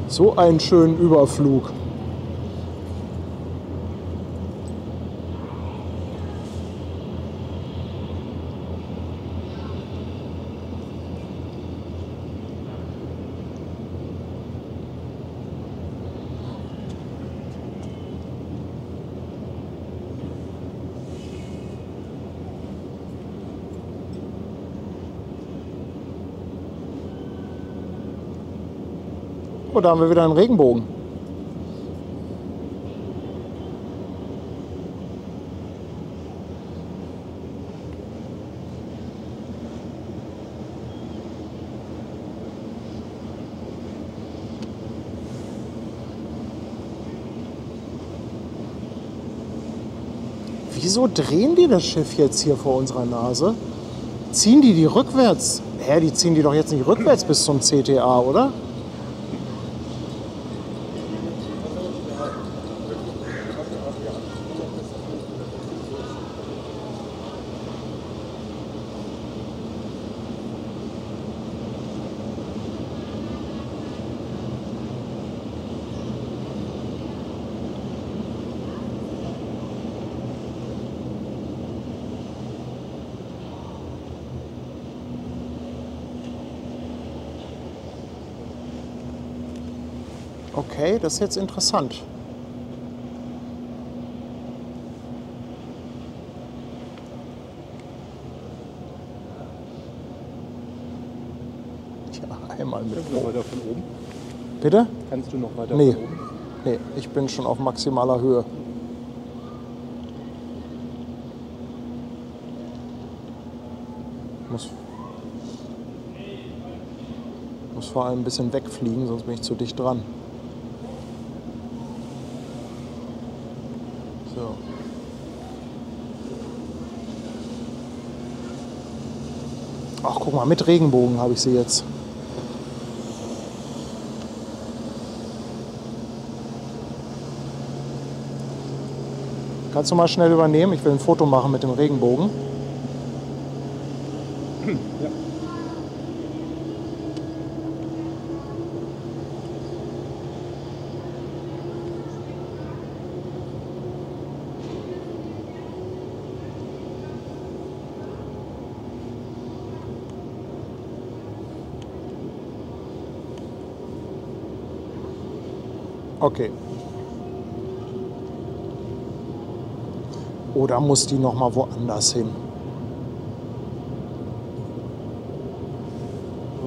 So einen schönen Überflug. Oh, da haben wir wieder einen Regenbogen. Wieso drehen die das Schiff jetzt hier vor unserer Nase? Ziehen die rückwärts? Hä, die ziehen die doch jetzt nicht rückwärts bis zum CTA, oder? Okay, das ist jetzt interessant. Ja, einmal mit. Kannst du noch weiter von oben? Bitte? Kannst du noch weiter Nee. von oben? Nee, ich bin schon auf maximaler Höhe. Muss vor allem ein bisschen wegfliegen, sonst bin ich zu dicht dran. So. Ach, guck mal, mit Regenbogen habe ich sie jetzt. Kannst du mal schnell übernehmen? Ich will ein Foto machen mit dem Regenbogen. Ja. Okay. Oder muss die noch mal woanders hin?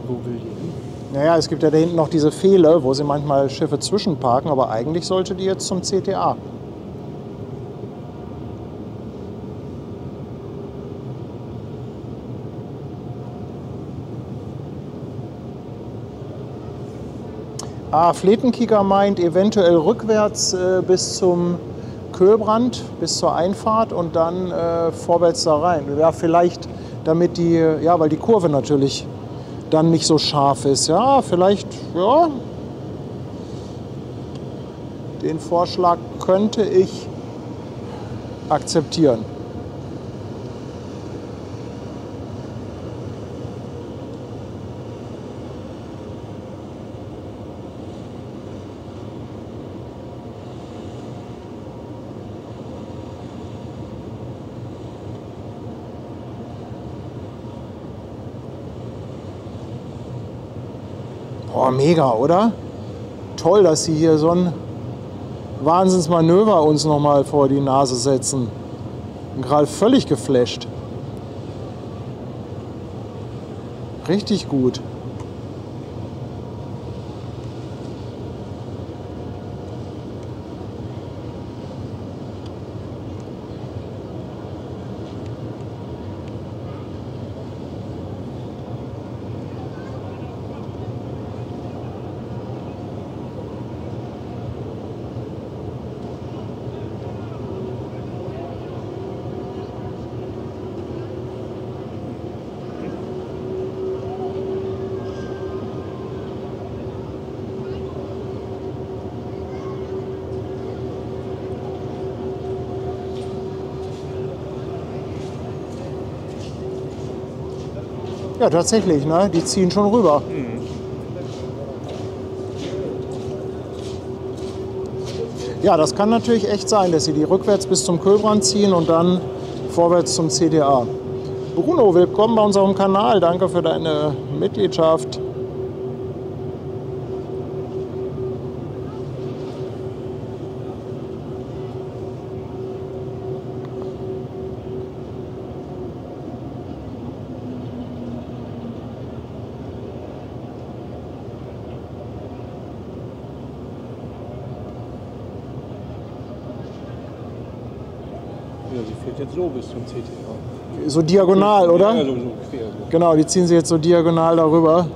Wo will die hin? Naja, es gibt ja da hinten noch diese Pfähle, wo sie manchmal Schiffe zwischenparken, aber eigentlich sollte die jetzt zum CTA. Fletenkieker meint eventuell rückwärts bis zum Köhlbrand, bis zur Einfahrt und dann vorwärts da rein. Ja, vielleicht damit weil die Kurve natürlich dann nicht so scharf ist. Ja, vielleicht, ja. Den Vorschlag könnte ich akzeptieren. Boah, mega, oder? Toll, dass sie hier so ein Wahnsinnsmanöver uns noch mal vor die Nase setzen. Bin gerade völlig geflasht. Richtig gut. Ja, tatsächlich, ne? Die ziehen schon rüber. Ja, das kann natürlich echt sein, dass sie die rückwärts bis zum Köhlbrand ziehen und dann vorwärts zum CDA. Bruno, willkommen bei unserem Kanal. Danke für deine Mitgliedschaft. Ja, sie fährt jetzt so bis zum CTA. So diagonal, oder? Ja, so quer. So. Genau, die ziehen sie jetzt so diagonal darüber.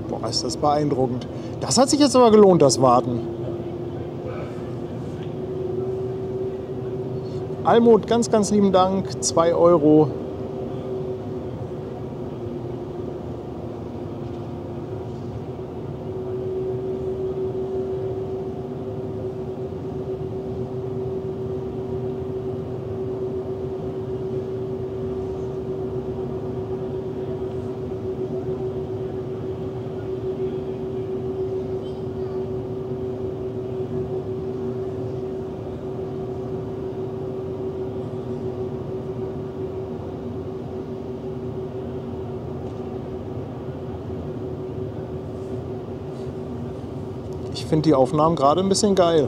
Boah, ist das beeindruckend. Das hat sich jetzt aber gelohnt, das Warten. Almut, ganz, ganz lieben Dank. 2 Euro. Ich finde die Aufnahmen gerade ein bisschen geil.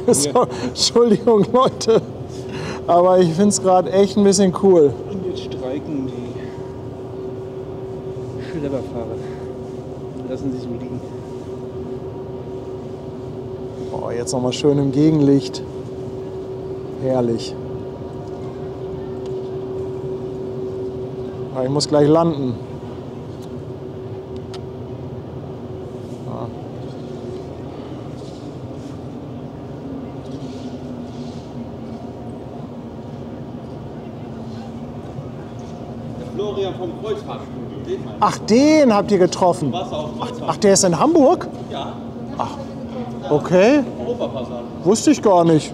So, Entschuldigung, Leute. Aber ich finde es gerade echt ein bisschen cool. Und jetzt streiken die Schlepperfahrer. Lassen sie so liegen. Boah, jetzt nochmal schön im Gegenlicht. Herrlich. Aber ich muss gleich landen. Florian vom Kreuzfahrtstudio. Den meinst Ach, den habt ihr getroffen. du? Warst du auf Kreuzfahrt? Ach, der ist in Hamburg? Ja, Okay, Europapassage. wusste ich gar nicht.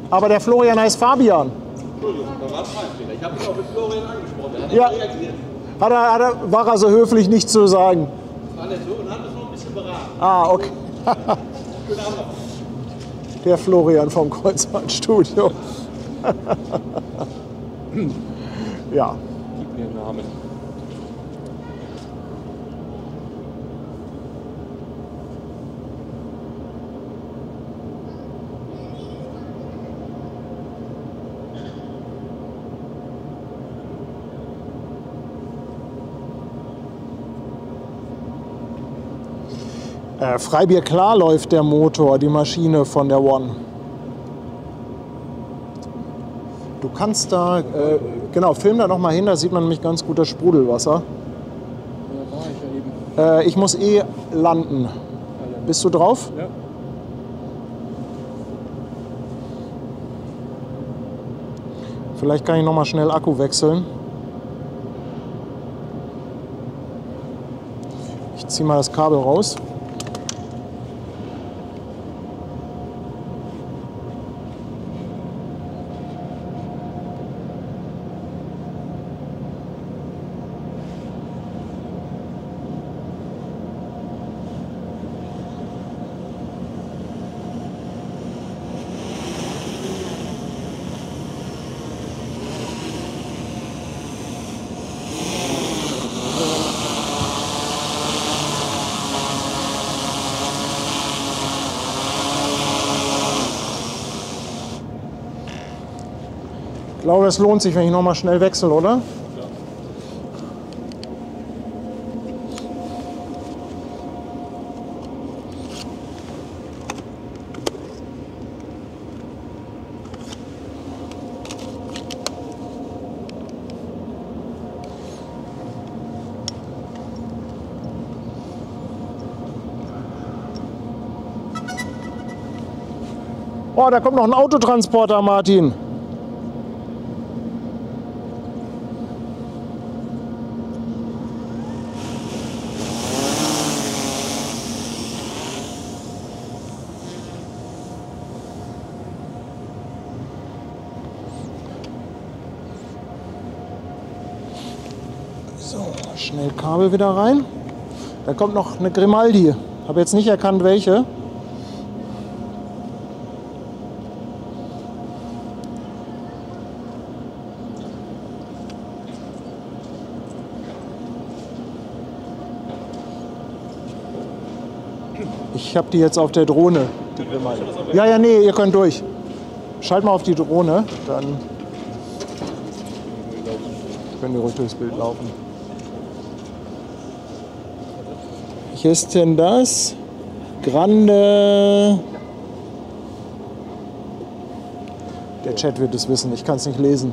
Aber der Florian heißt Fabian. Entschuldigung, da war es mein Fehler. Ich habe mich auch mit Florian angesprochen. Der hat Ja. nicht reagiert. War er so höflich, nicht zu sagen. Das war nicht so und hat uns noch ein bisschen beraten. Ah, okay. Schönen Abend noch. Der Florian vom Kreuzfahrtstudio. Ja. Gib mir einen Namen. Freibier klar läuft der Motor, die Maschine von der One. Du kannst da, genau, film da noch mal hin, da sieht man nämlich ganz gut das Sprudelwasser. Da war ich ja eben. Ich muss landen. Bist du drauf? Ja. Vielleicht kann ich noch mal schnell Akku wechseln. Ich ziehe mal das Kabel raus. Ich glaube, es lohnt sich, wenn ich noch mal schnell wechsle, oder? Oh, da kommt noch ein Autotransporter, Martin. So, schnell Kabel wieder rein. Da kommt noch eine Grimaldi. Habe jetzt nicht erkannt, welche. Ich habe die jetzt auf der Drohne. Die Grimaldi. Ja, nee, ihr könnt durch. Schalt mal auf die Drohne, dann können die ruhig durchs Bild laufen. Hier ist denn das? Grande. Der Chat wird es wissen, ich kann es nicht lesen.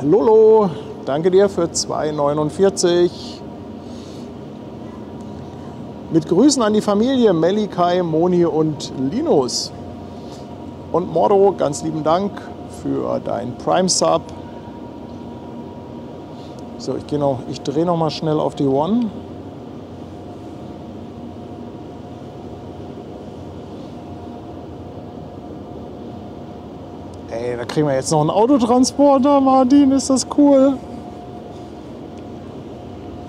Lolo, danke dir für 2,49. Mit Grüßen an die Familie Melli, Kai, Moni und Linus. Und Moro, ganz lieben Dank für dein Prime-Sub. So, ich drehe noch mal schnell auf die One. Ey, da kriegen wir jetzt noch einen Autotransporter, Martin, ist das cool?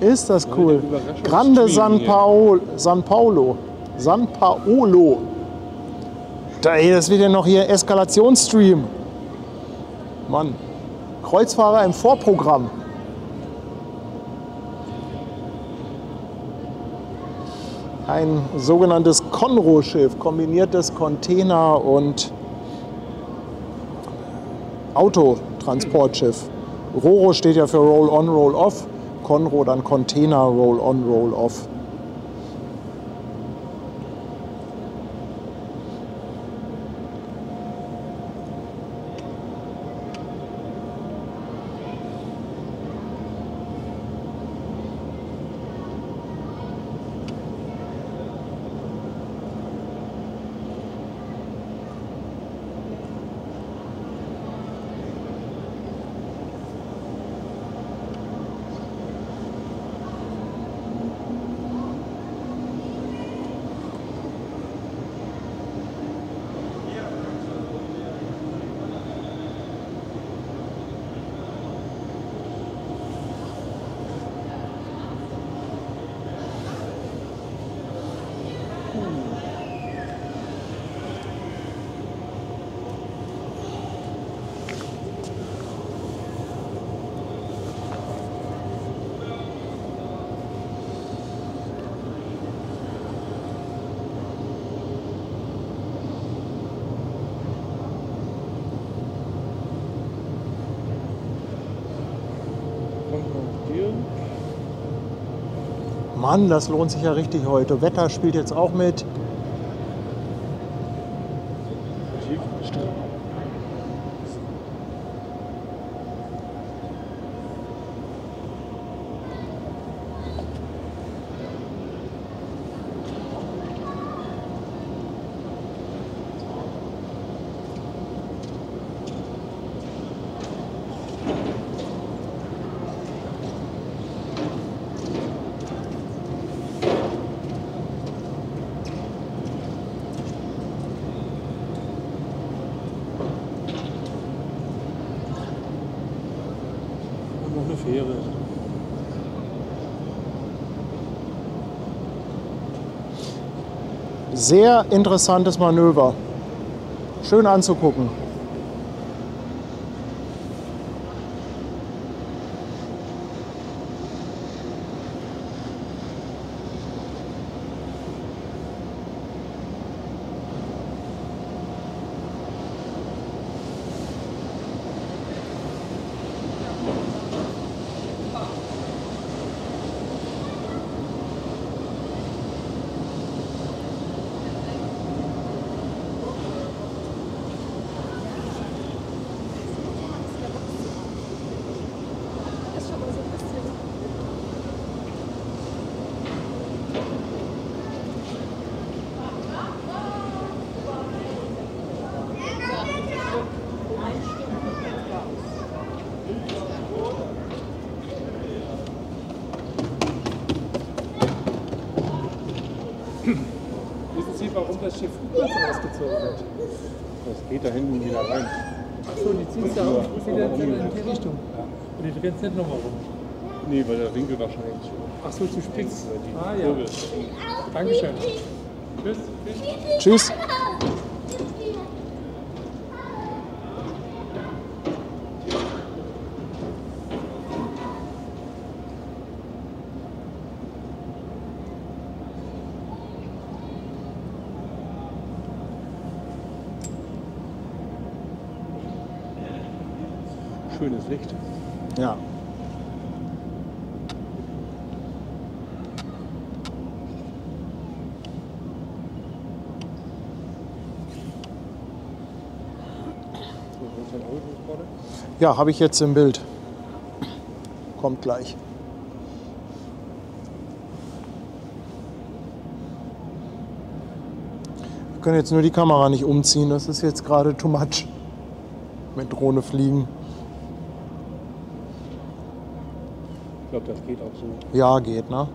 Ist das cool? Grande San Paolo. Ey, das wird ja noch hier Eskalationsstream. Mann. Kreuzfahrer im Vorprogramm. Ein sogenanntes Conro-Schiff, kombiniertes Container- und Autotransportschiff. Roro steht ja für Roll-on, Roll-off. Conro dann Container, Roll-on, Roll-off. Mann, das lohnt sich ja richtig heute. Wetter spielt jetzt auch mit. Noch eine Fähre. Sehr interessantes Manöver. Schön anzugucken. Wissen Sie, warum das Schiff rückwärts ausgezogen wird? Das geht da hinten wieder rein. Achso, die ziehst du auf, zieht jetzt in die Richtung. Und die drehst nicht nochmal rum. Nee, weil der Winkel wahrscheinlich zu. Achso, zu spitz. Ah ja. Kurbel. Dankeschön. Tschüss. Tschüss. Schönes Licht. Ja. Ja, habe ich jetzt im Bild. Kommt gleich. Wir können jetzt nur die Kamera nicht umziehen, das ist jetzt gerade too much. Mit Drohne fliegen. Ich glaube, das geht auch so. Ja, geht, ne?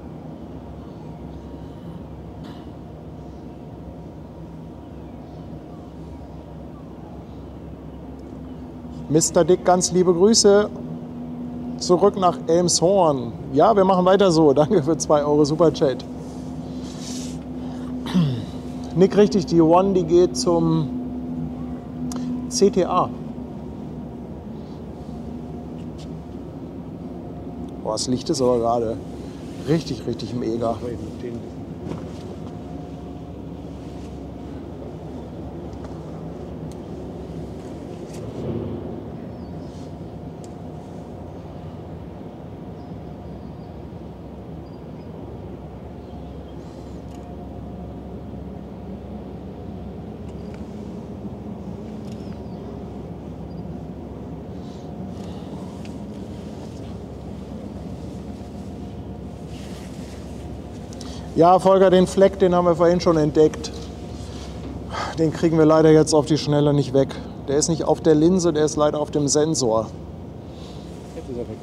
Mr. Dick, ganz liebe Grüße. Zurück nach Elmshorn. Ja, wir machen weiter so. Danke für 2 Euro Superchat. Nick, richtig, die One, die geht zum CTA. Boah, das Licht ist aber gerade richtig, richtig mega. Ja, Volker, den Fleck, den haben wir vorhin schon entdeckt. Den kriegen wir leider jetzt auf die Schnelle nicht weg. Der ist nicht auf der Linse, der ist leider auf dem Sensor. Jetzt ist er weg.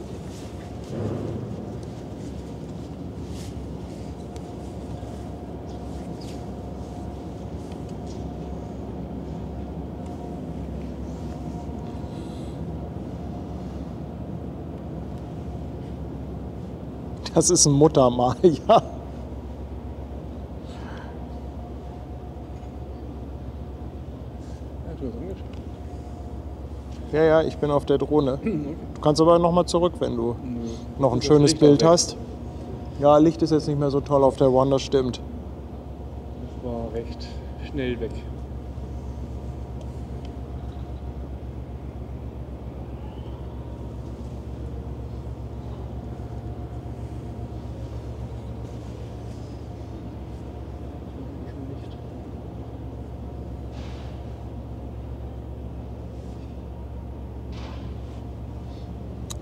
Das ist ein Muttermal, ja. Ja, ja, ich bin auf der Drohne. Du kannst aber noch mal zurück, wenn du noch ein schönes Licht Bild auch weg. hast. Ja, Licht ist jetzt nicht mehr so toll auf der One, das stimmt. Das war recht schnell weg.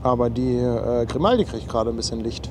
Aber die Grimaldi kriegt gerade ein bisschen Licht.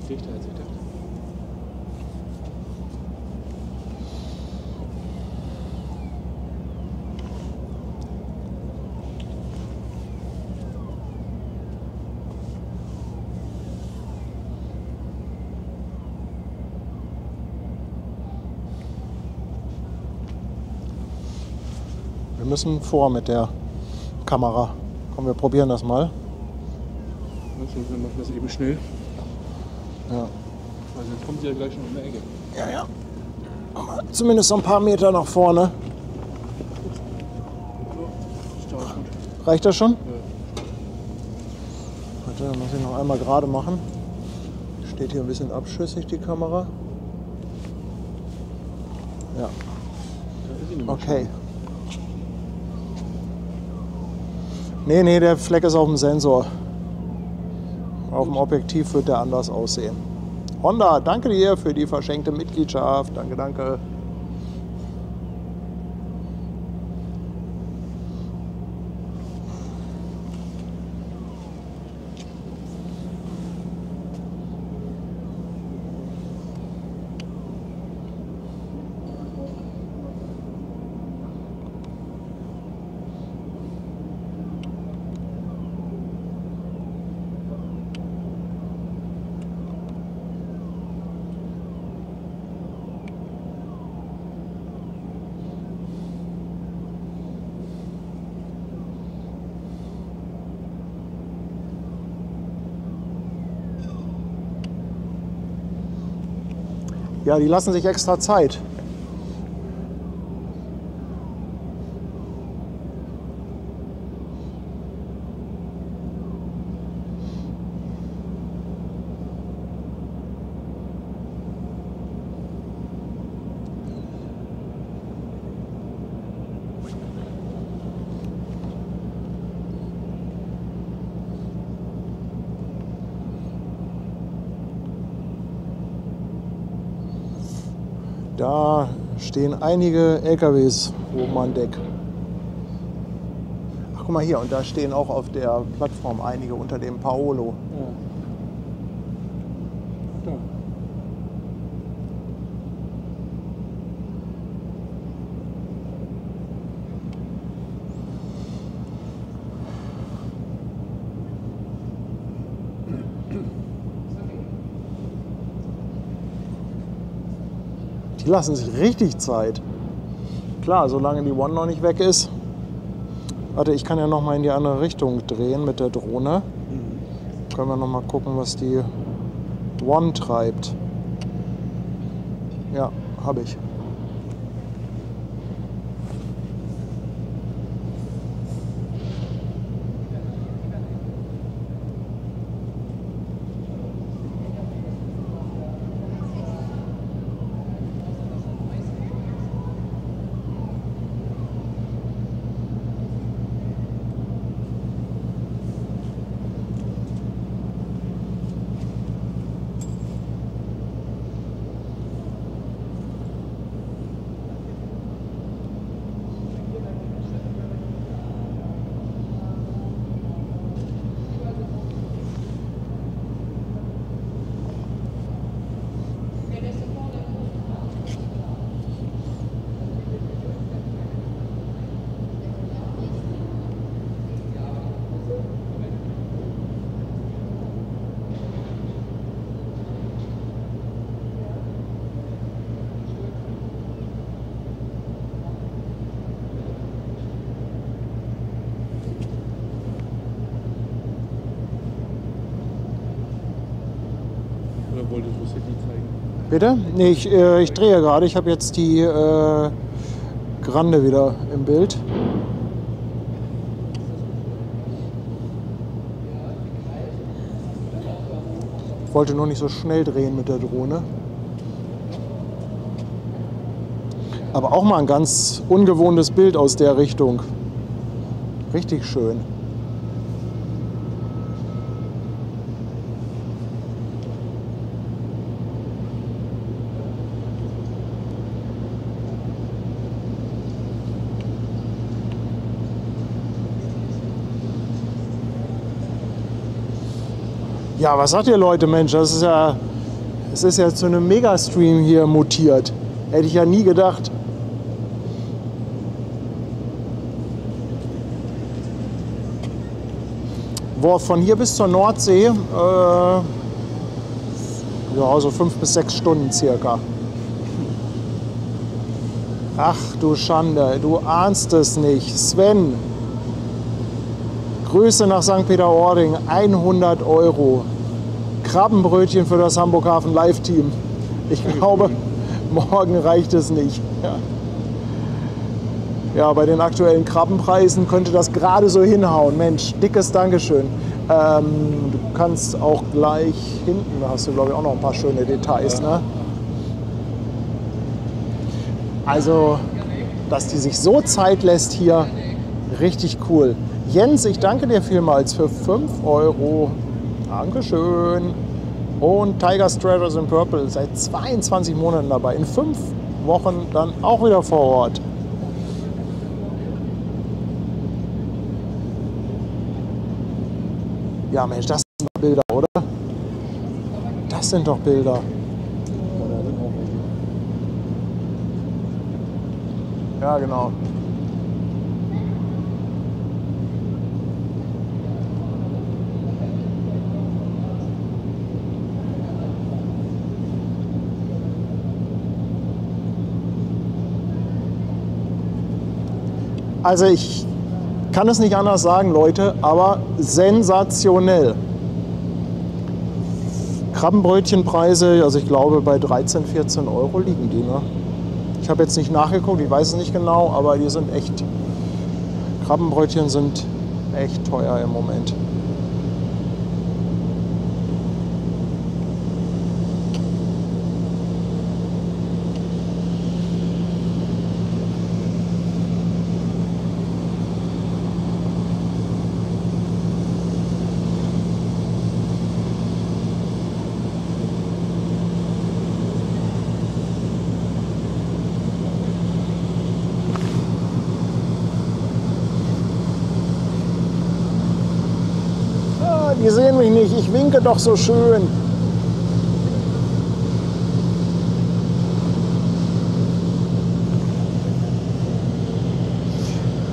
Dichter als ich dachte. Wir müssen vor mit der Kamera. Komm, wir probieren das mal. Also, wir machen das eben schnell. Ja. Weil dann kommt sie ja gleich schon um die Ecke. Ja, ja. Aber zumindest so ein paar Meter nach vorne. Reicht das schon? Warte, dann muss ich noch einmal gerade machen. Steht hier ein bisschen abschüssig, die Kamera. Ja. Okay. Nee, der Fleck ist auf dem Sensor. Auf dem Objektiv wird der anders aussehen. Honda, danke dir für die verschenkte Mitgliedschaft. Danke, danke. Ja, die lassen sich extra Zeit. Da stehen einige LKWs oben an Deck. Ach, guck mal hier, und da stehen auch auf der Plattform einige unter dem Paolo. Ja. Da. Die lassen sich richtig Zeit. Klar, solange die One noch nicht weg ist. Warte, ich kann ja noch mal in die andere Richtung drehen mit der Drohne. Können wir noch mal gucken, was die One treibt. Ja, habe ich. Oder wolltest du City zeigen? Bitte? Nee, ich drehe gerade. Ich habe jetzt die Grande wieder im Bild. Ich wollte nur nicht so schnell drehen mit der Drohne. Aber auch mal ein ganz ungewohntes Bild aus der Richtung. Richtig schön. Ja, was sagt ihr Leute, Mensch, es ist ja zu einem Megastream hier mutiert. Hätte ich ja nie gedacht. Boah, von hier bis zur Nordsee, ja, so 5 bis 6 Stunden circa. Ach du Schande, du ahnst es nicht. Sven, Grüße nach St. Peter-Ording, 100 €. Krabbenbrötchen für das Hamburg Hafen Live-Team. Ich glaube, morgen reicht es nicht. Ja, bei den aktuellen Krabbenpreisen könnte das gerade so hinhauen. Mensch, dickes Dankeschön. Du kannst auch gleich hinten, da hast du glaube ich auch noch ein paar schöne Details. Ne? Also, dass die sich so Zeit lässt hier, richtig cool. Jens, ich danke dir vielmals für 5 €. Dankeschön. Und Tiger's Treasures in Purple seit 22 Monaten dabei. In 5 Wochen dann auch wieder vor Ort. Ja, Mensch, das sind doch Bilder, oder? Das sind doch Bilder. Ja, genau. Also ich kann es nicht anders sagen, Leute, aber sensationell. Krabbenbrötchenpreise, also ich glaube bei 13, 14 € liegen die. Ne? Ich habe jetzt nicht nachgeguckt, ich weiß es nicht genau, aber die sind echt, Krabbenbrötchen sind echt teuer im Moment. Die sehen mich nicht, ich winke doch so schön.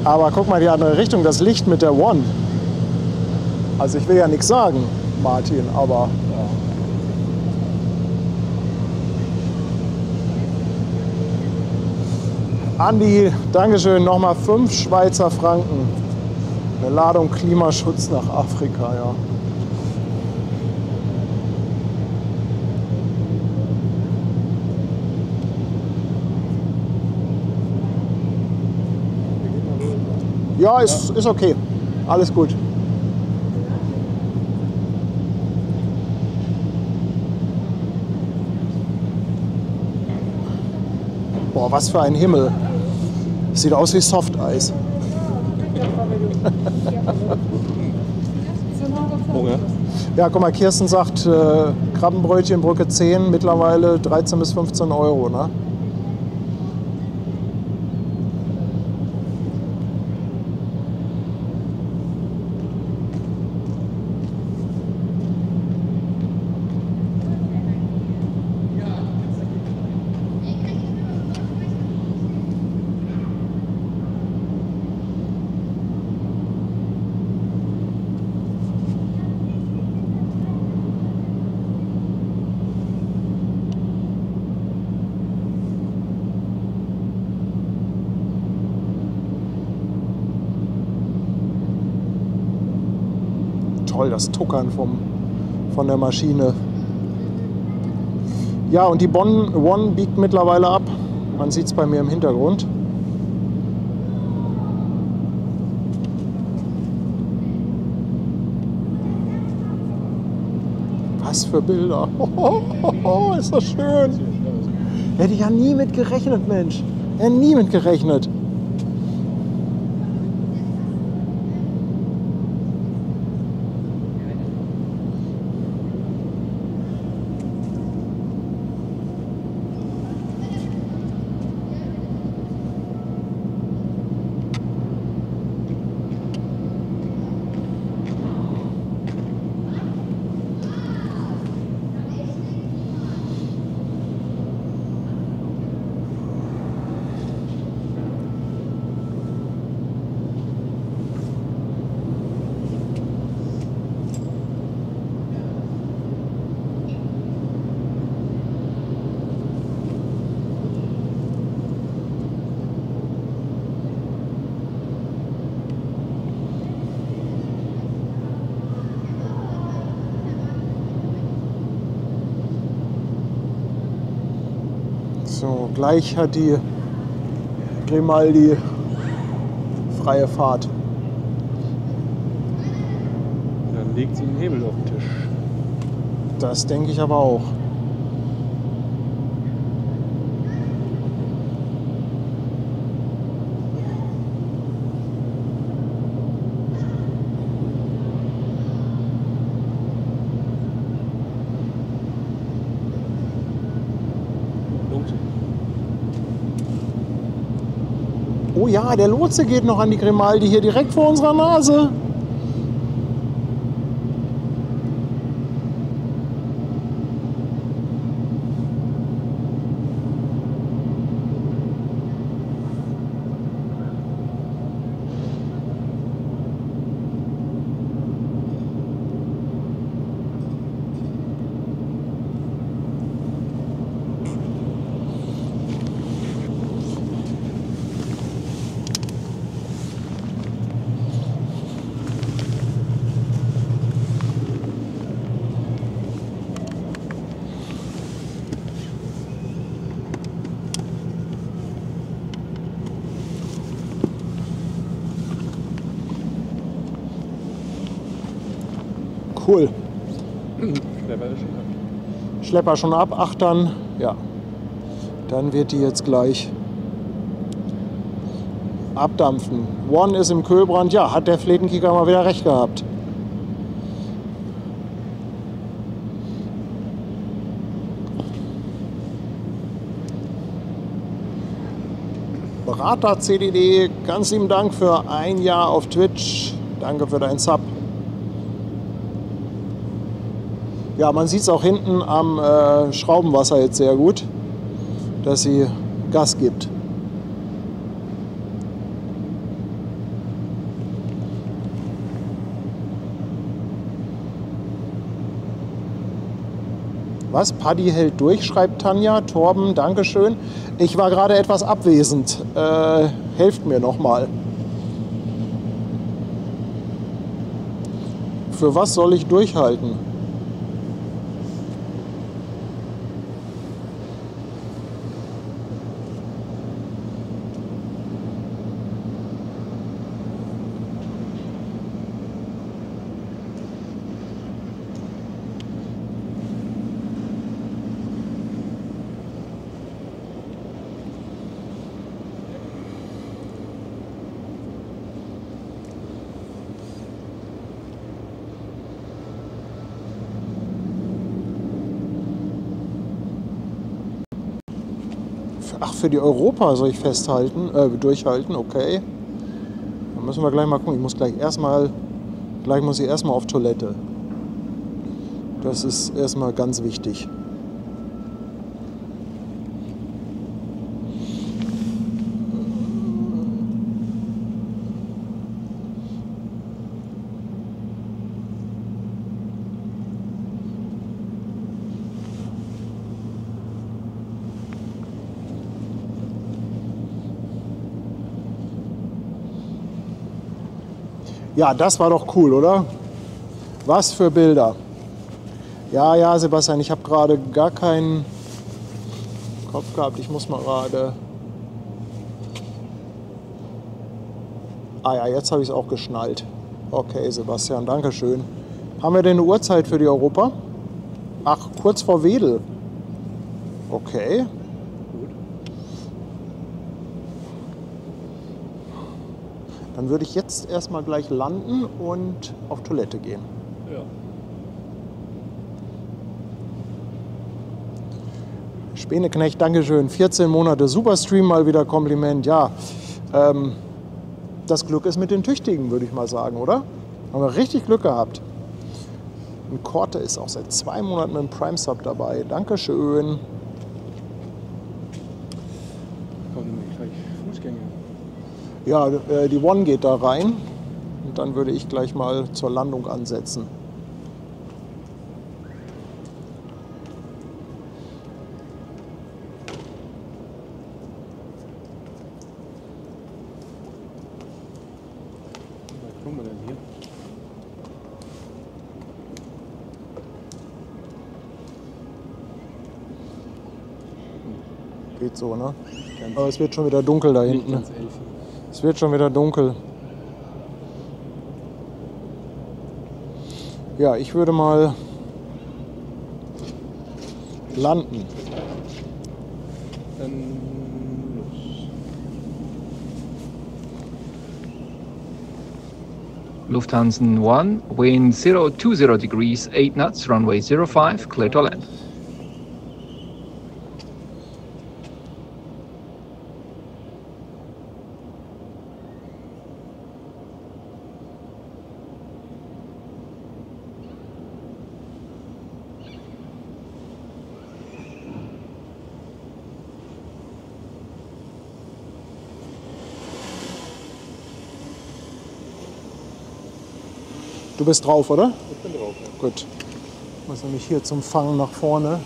Aber guck mal die andere Richtung, das Licht mit der One. Also ich will ja nichts sagen, Martin, aber... Ja. Andi, Dankeschön, nochmal 5 Schweizer Franken. Eine Ladung Klimaschutz nach Afrika, ja. Ja, ist okay. Alles gut. Boah, was für ein Himmel. Sieht aus wie Softeis. Hunger. Ja, guck mal, Kirsten sagt, Krabbenbrötchen, Brücke 10, mittlerweile 13 bis 15 €, ne? Toll, das Tuckern von der Maschine. Ja, und die Bonn One biegt mittlerweile ab. Man sieht es bei mir im Hintergrund. Was für Bilder. Ist das schön. Hätte ich ja nie mit gerechnet, Mensch. Ja, nie mit gerechnet. So, gleich hat die Grimaldi freie Fahrt. Dann legt sie einen Hebel auf den Tisch. Das denke ich aber auch. Oh ja, der Lotse geht noch an die Grimaldi hier direkt vor unserer Nase. Cool. Schlepper schon ab, Achtern, ja. Dann wird die jetzt gleich abdampfen. One ist im Kühlbrand, ja, hat der Fletenkieker mal wieder recht gehabt. Berater CDD, ganz lieben Dank für ein Jahr auf Twitch. Danke für deinen Sub. Ja, man sieht es auch hinten am Schraubenwasser jetzt sehr gut, dass sie Gas gibt. Was? Paddy hält durch, schreibt Tanja. Torben, Dankeschön. Ich war gerade etwas abwesend. Helft mir nochmal. Für was soll ich durchhalten? Ach, für die Europa soll ich festhalten, durchhalten, okay. Dann müssen wir gleich mal gucken. Ich muss gleich muss ich erstmal auf Toilette. Das ist erstmal ganz wichtig. Ja, das war doch cool, oder? Was für Bilder. Ja, ja, Sebastian, ich habe gerade gar keinen Kopf gehabt. Ich muss mal gerade... Ah ja, jetzt habe ich es auch geschnallt. Okay, Sebastian, danke schön. Haben wir denn eine Uhrzeit für die Europa? Ach, kurz vor Wedel. Okay. Dann würde ich jetzt erstmal gleich landen und auf Toilette gehen. Ja. Speneknecht, Dankeschön. 14 Monate Superstream, mal wieder Kompliment. Ja, das Glück ist mit den Tüchtigen, würde ich mal sagen, oder? Haben wir richtig Glück gehabt. Und Korte ist auch seit 2 Monaten mit dem Prime Sub dabei. Dankeschön. Kommen nämlich gleich Fußgänger. Ja, die One geht da rein. Und dann würde ich gleich mal zur Landung ansetzen. Was tun wir denn hier? Geht so, ne? Aber es wird schon wieder dunkel da hinten. Ganz elfi. Es wird schon wieder dunkel. Ja, ich würde mal landen. Dann los. Lufthansa 1, wind 020 degrees, 8 knots, runway 05, clear to land. Du bist drauf, oder? Ich bin drauf. Ja. Gut. Ich muss nämlich hier zum Fangen nach vorne.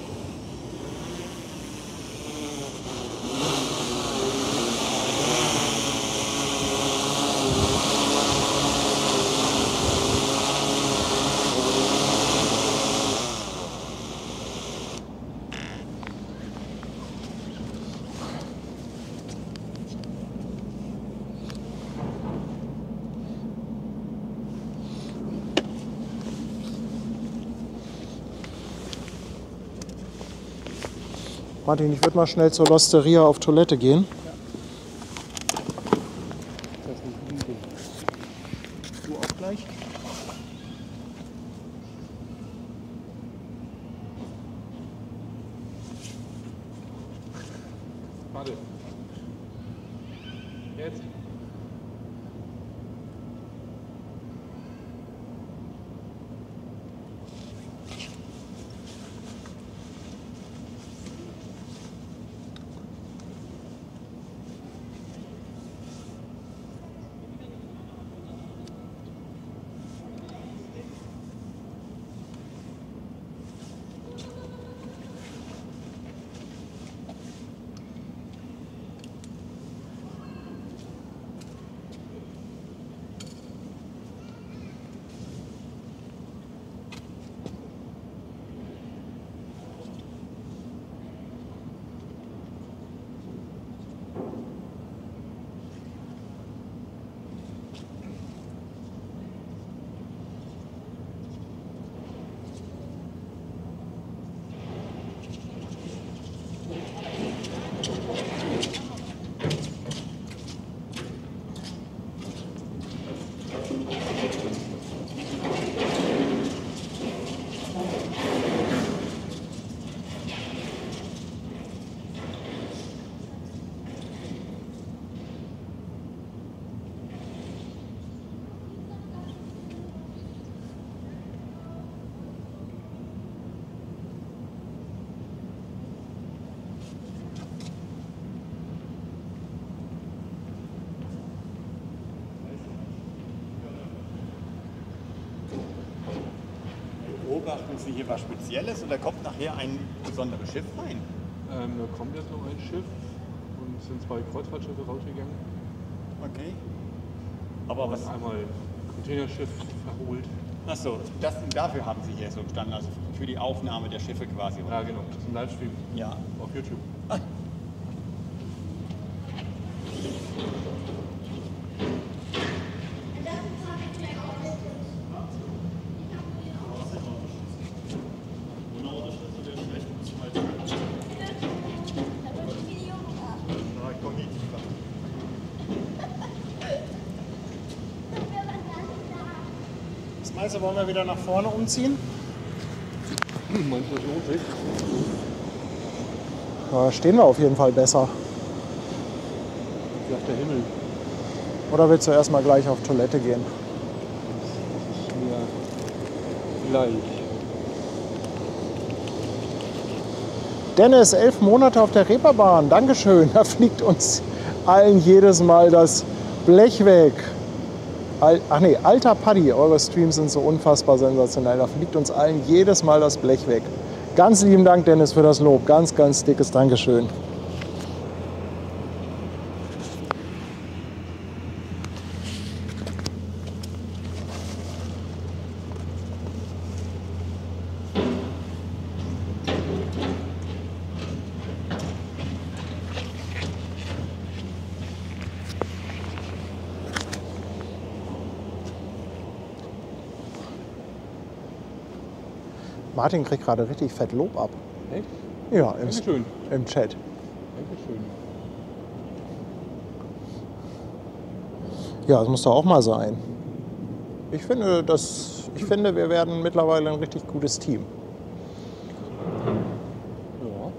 Martin, ich würde mal schnell zur Losteria auf Toilette gehen. Das ist nicht liegen. Du auch gleich? Warte. Jetzt. Beobachten Sie hier was Spezielles oder kommt nachher ein besonderes Schiff rein? Da kommt jetzt noch ein Schiff und sind 2 Kreuzfahrtschiffe rausgegangen. Okay. Aber was? Einmal Containerschiff verholt. Achso, dafür haben Sie hier so gestanden, also für die Aufnahme der Schiffe quasi. Ja, genau. Das ist ein Livestream Ja. auf YouTube. Was meinst du, wollen wir wieder nach vorne umziehen? Meinst du, das lohnt sich? Da stehen wir auf jeden Fall besser. Sagt der Himmel. Oder willst du erstmal gleich auf Toilette gehen? Ja, gleich. Dennis, 11 Monate auf der Reeperbahn. Dankeschön. Da fliegt uns allen jedes Mal das Blech weg. Ach nee, alter Paddy, eure Streams sind so unfassbar sensationell. Da fliegt uns allen jedes Mal das Blech weg. Ganz lieben Dank, Dennis, für das Lob. Ganz, ganz dickes Dankeschön. Martin kriegt gerade richtig fett Lob ab. Echt? Ja, Dankeschön. im Chat. Dankeschön. Ja, das muss doch auch mal sein. Ich finde, wir werden mittlerweile ein richtig gutes Team. Ja.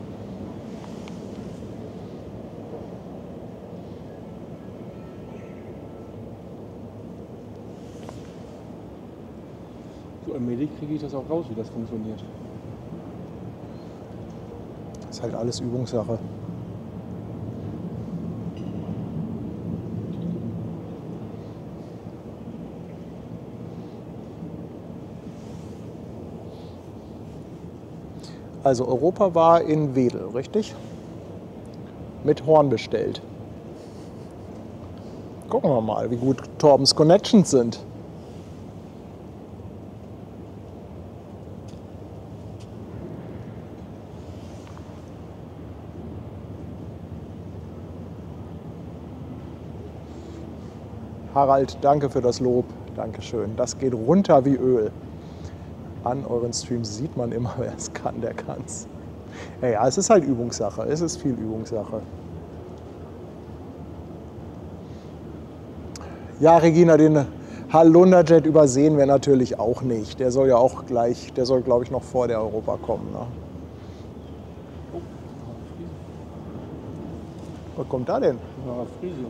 So allmählich kriege ich das auch raus, wie das funktioniert. Das ist halt alles Übungssache. Also Europa war in Wedel, richtig? Mit Horn bestellt. Gucken wir mal, wie gut Torbens Connections sind. Harald, danke für das Lob. Dankeschön. Das geht runter wie Öl. An euren Streams sieht man immer, wer es kann, der kann's. Ja, es ist halt Übungssache. Es ist viel Übungssache. Ja, Regina, den Halunderjet übersehen wir natürlich auch nicht. Der soll ja auch gleich, der soll, glaube ich, noch vor der Europa kommen. Ne? Was kommt da denn?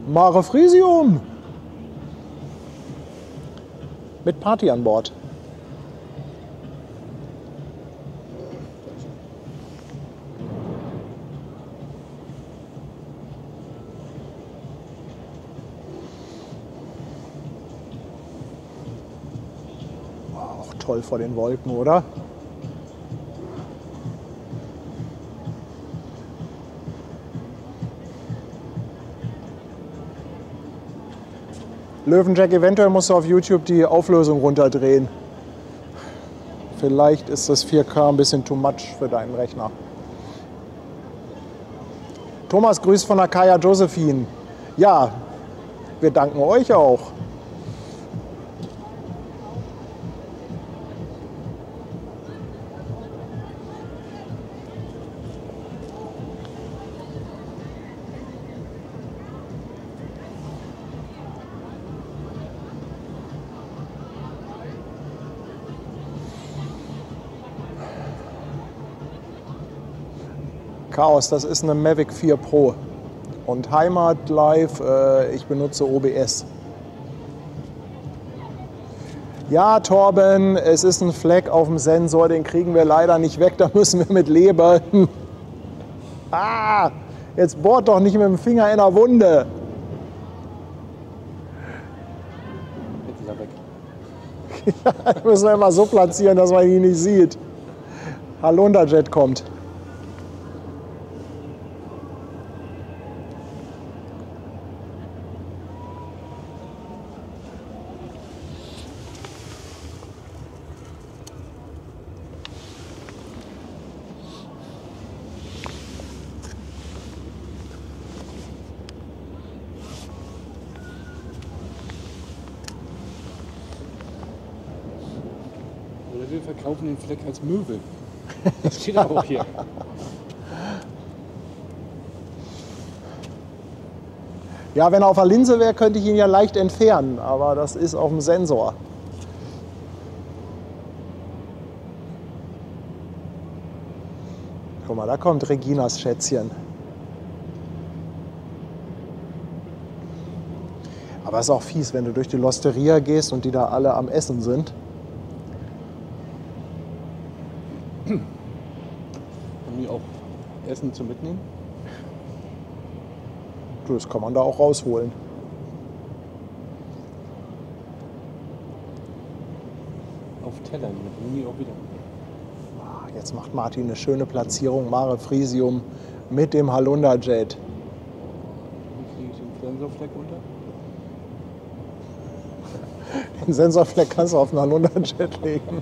Mare Frisium. Mit Party an Bord. Auch toll vor den Wolken, oder? Löwenjack, eventuell musst du auf YouTube die Auflösung runterdrehen. Vielleicht ist das 4K ein bisschen too much für deinen Rechner. Thomas grüßt von der Kaya Josephine. Ja, wir danken euch auch. Chaos, das ist eine Mavic 4 Pro. Und Heimat Live, ich benutze OBS. Ja, Torben, es ist ein Fleck auf dem Sensor, den kriegen wir leider nicht weg, da müssen wir mit leben. Ah, jetzt bohrt doch nicht mit dem Finger in der Wunde. Jetzt ist er weg. Ja, das müssen wir immer so platzieren, dass man ihn nicht sieht. Halunderjet kommt. wir verkaufen den Fleck als Möbel. Das steht auch hier. Ja, wenn er auf der Linse wäre, könnte ich ihn ja leicht entfernen, aber das ist auf dem Sensor. Guck mal, da kommt Reginas Schätzchen. Aber es ist auch fies, wenn du durch die Losteria gehst und die da alle am Essen sind. Haben die auch Essen zum Mitnehmen? Das kann man da auch rausholen. Auf Tellern, mit Muni auch wieder. Jetzt macht Martin eine schöne Platzierung, Mare Frisium mit dem Halunda-Jet. Wie kriege ich den Sensorfleck unter? Den Sensorfleck kannst du auf den Halunda-Jet legen.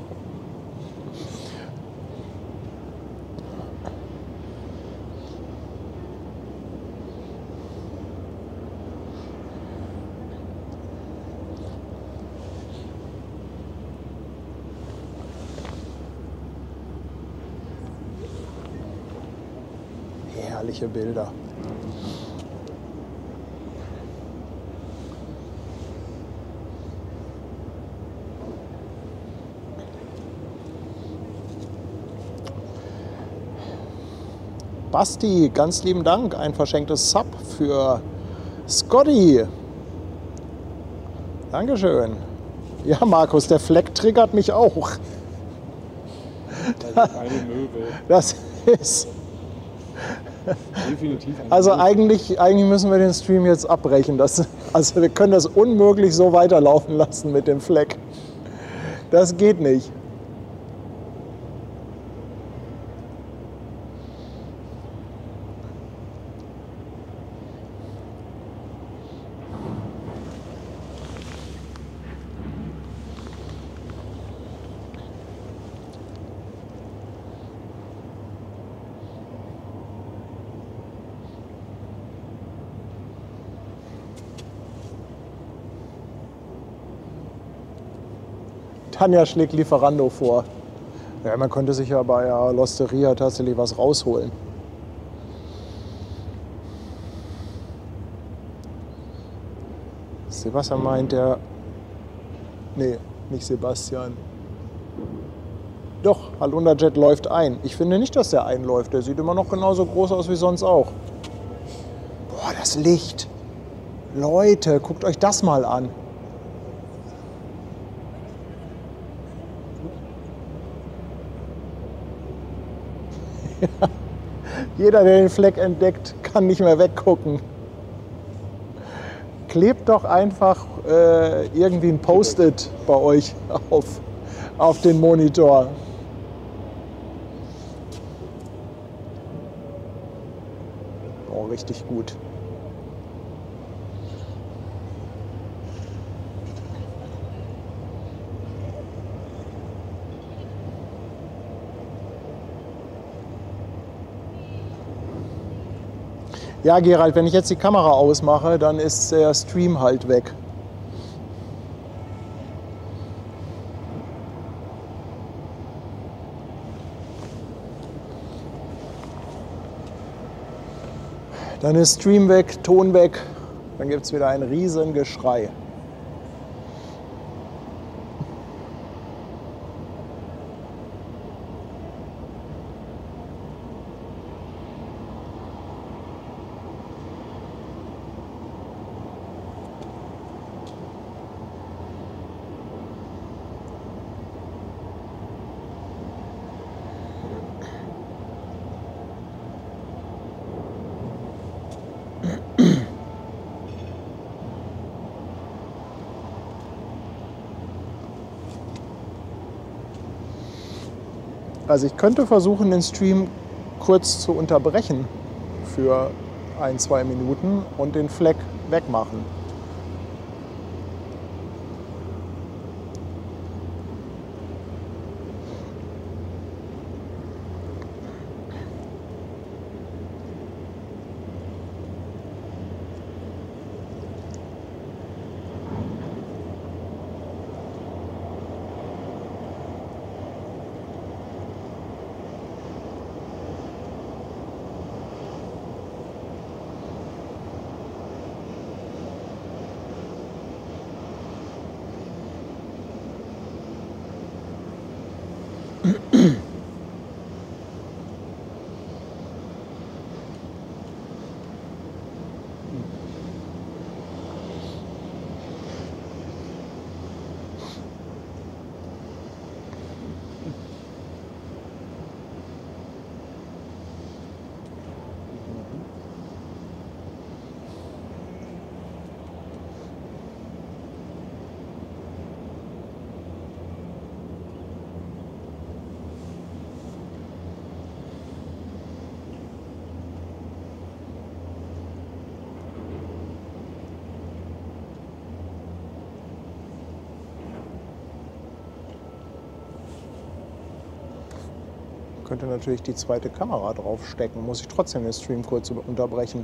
Herrliche Bilder. Basti, ganz lieben Dank. Ein verschenktes Sub für Scotty. Dankeschön. Ja, Markus, der Fleck triggert mich auch. Das ist eine Möbel. Das ist... Definitiv eine Also Möbel. eigentlich müssen wir den Stream jetzt abbrechen. Also wir können das unmöglich so weiterlaufen lassen mit dem Fleck. Das geht nicht. Tanja schlägt Lieferando vor. Ja, man könnte sich ja bei der Losteria tatsächlich was rausholen. Sebastian meint, der... Nee, nicht Sebastian. Doch, Halunda-Jet läuft ein. Ich finde nicht, dass der einläuft. Der sieht immer noch genauso groß aus wie sonst auch. Boah, das Licht. Leute, guckt euch das mal an. Jeder, der den Fleck entdeckt, kann nicht mehr weggucken. Klebt doch einfach irgendwie ein Post-it bei euch auf den Monitor. Oh, richtig gut. Ja, Gerald, wenn ich jetzt die Kamera ausmache, dann ist der Stream halt weg. Dann ist Stream weg, Ton weg, dann gibt es wieder ein riesen Geschrei. Also ich könnte versuchen, den Stream kurz zu unterbrechen für 1-2 Minuten und den Fleck wegmachen. Könnte natürlich die zweite Kamera draufstecken. Muss ich trotzdem den Stream kurz unterbrechen.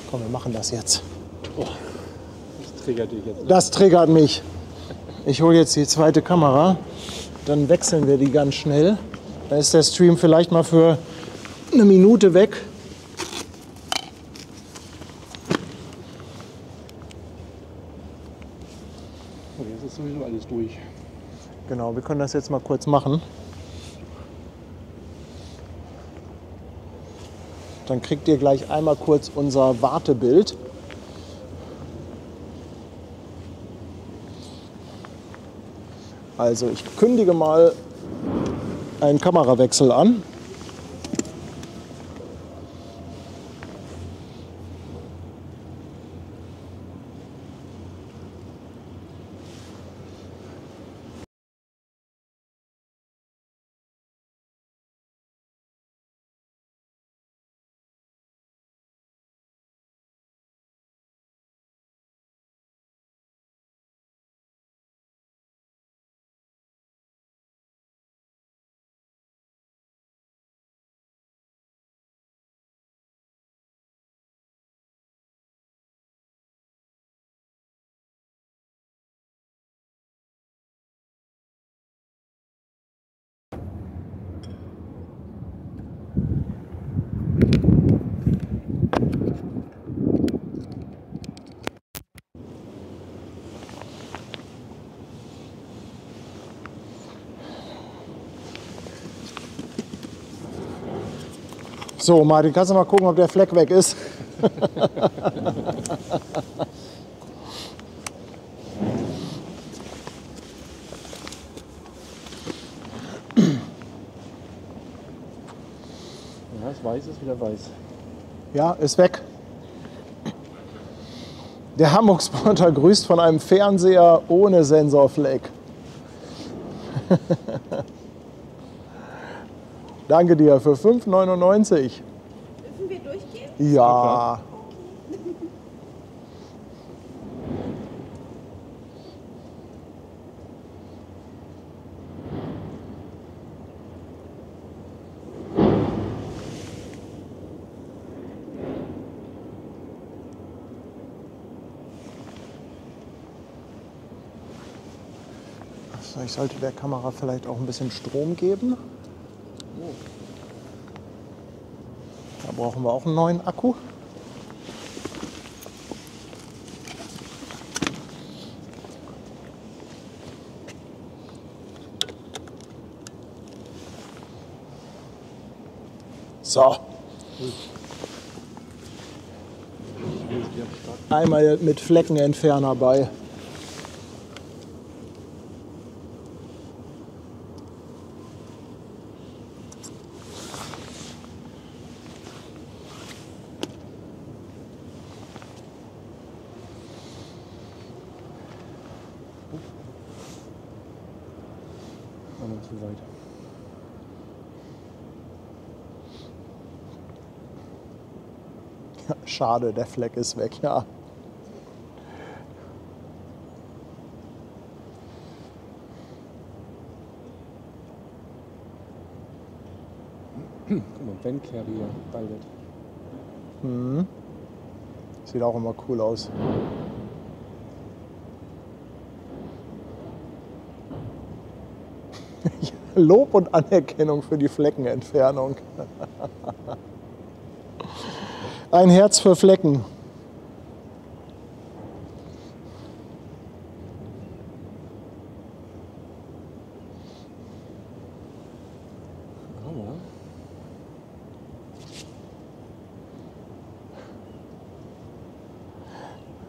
Komm, wir machen das jetzt. Das triggert dich jetzt. Das triggert mich. Ich hole jetzt die zweite Kamera. Dann wechseln wir die ganz schnell. Dann ist der Stream vielleicht mal für eine Minute weg. Oh, jetzt ist sowieso alles durch. Genau, wir können das jetzt mal kurz machen. Dann kriegt ihr gleich einmal kurz unser Wartebild. Also ich kündige mal einen Kamerawechsel an. So, Martin, kannst du mal gucken, ob der Fleck weg ist? Ja, das Weiß ist wieder weiß. Ja, ist weg. Der Hamburg-Spotter grüßt von einem Fernseher ohne Sensorfleck. Danke dir für 5,99. Dürfen wir durchgehen? Ja. So, ich sollte der Kamera vielleicht auch ein bisschen Strom geben. Da brauchen wir auch einen neuen Akku. So. Einmal mit Fleckenentferner bei. Zu weit. Ja, schade, der Fleck ist weg, ja. Guck mal, Van Carrier, Pilot. Mhm. Sieht auch immer cool aus. Lob und Anerkennung für die Fleckenentfernung. Ein Herz für Flecken.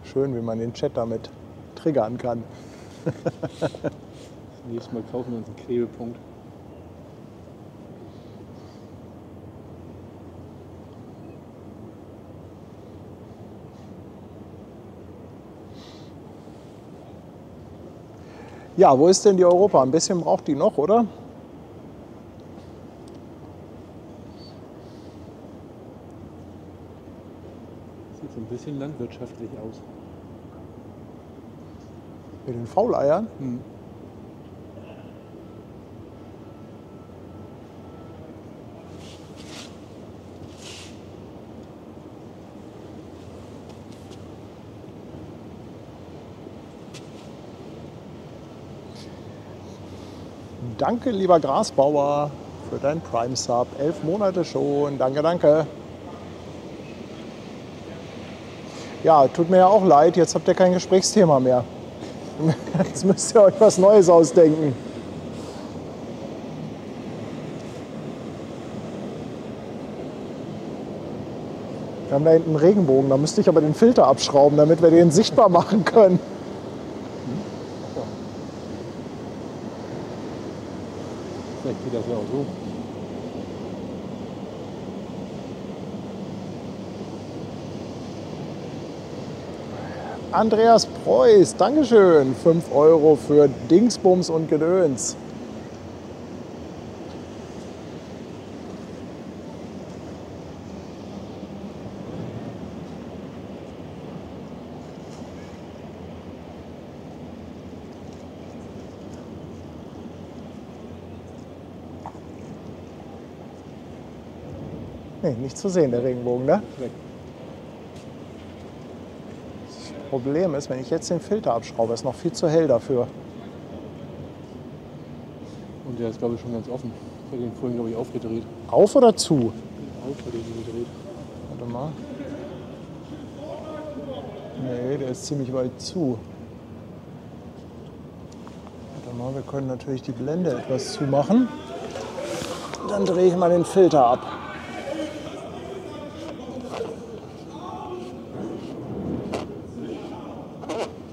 Schön, wie man den Chat damit triggern kann. Nächstes Mal kaufen wir uns einen Klebpunkt. Ja, wo ist denn die Europa? Ein bisschen braucht die noch, oder? Sieht so ein bisschen lang wirtschaftlich aus. Mit den Fauleiern? Danke, lieber Grasbauer, für dein Prime Sub. 11 Monate schon. Danke, danke. Ja, tut mir ja auch leid. Jetzt habt ihr kein Gesprächsthema mehr. Jetzt müsst ihr euch was Neues ausdenken. Wir haben da hinten einen Regenbogen. Da müsste ich aber den Filter abschrauben, damit wir den sichtbar machen können. Vielleicht geht das ja auch so. Andreas Preuß, Dankeschön. 5 € für Dingsbums und Gedöns. Nee, nicht zu sehen, der Regenbogen, ne? Weg. Das Problem ist, wenn ich jetzt den Filter abschraube, ist noch viel zu hell dafür. Und der ist, glaube ich, schon ganz offen. Ich habe den vorhin, glaube ich, aufgedreht. Auf oder zu? Auf oder gedreht. Warte mal. Nee, der ist ziemlich weit zu. Warte mal, wir können natürlich die Blende etwas zumachen. Dann drehe ich mal den Filter ab.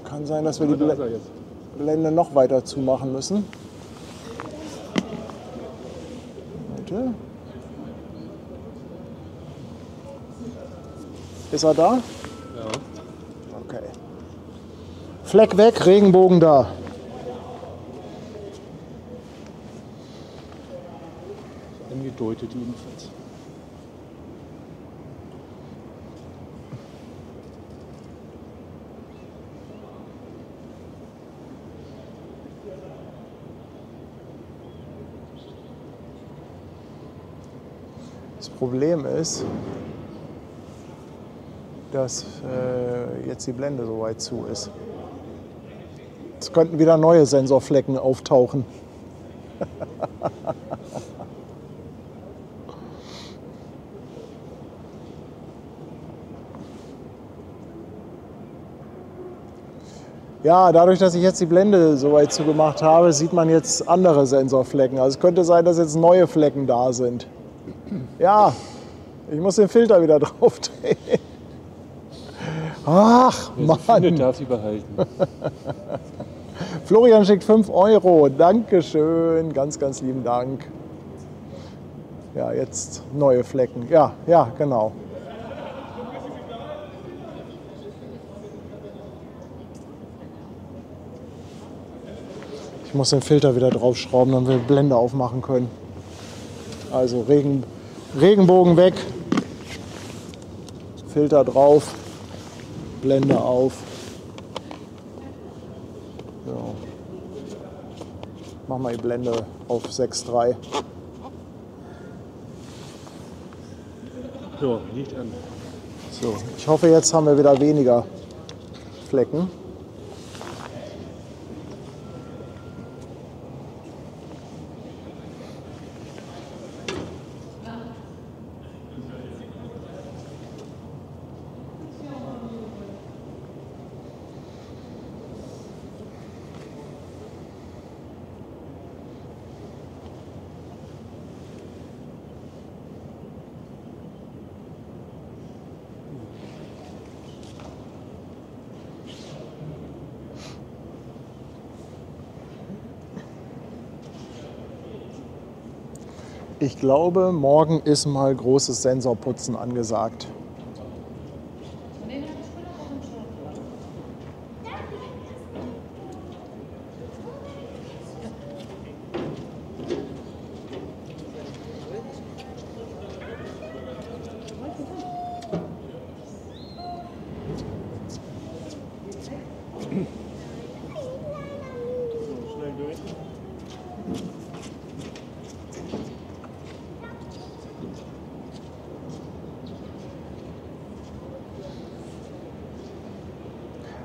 Kann sein, dass wir die Da ist er jetzt. Blende noch weiter zumachen müssen. Warte. Ist er da? Ja. Okay. Fleck weg, Regenbogen da. Angedeutet jedenfalls. Das Problem ist, dass jetzt die Blende so weit zu ist. Es könnten wieder neue Sensorflecken auftauchen. Ja, dadurch, dass ich jetzt die Blende so weit zugemacht habe, sieht man jetzt andere Sensorflecken. Also es könnte sein, dass jetzt neue Flecken da sind. Ja, ich muss den Filter wieder drauf drehen. Ach, Wer sie findet, Mann. darf sie behalten. Florian schickt 5 €. Dankeschön. Ganz, ganz lieben Dank. Ja, jetzt neue Flecken. Ja, ja, genau. Ich muss den Filter wieder draufschrauben, damit wir die Blende aufmachen können. Also Regenbogen weg, Filter drauf, Blende auf. So. Mach mal die Blende auf 6,3. Ja, liegt an. So, ich hoffe, jetzt haben wir wieder weniger Flecken. Ich glaube, morgen ist mal großes Sensorputzen angesagt.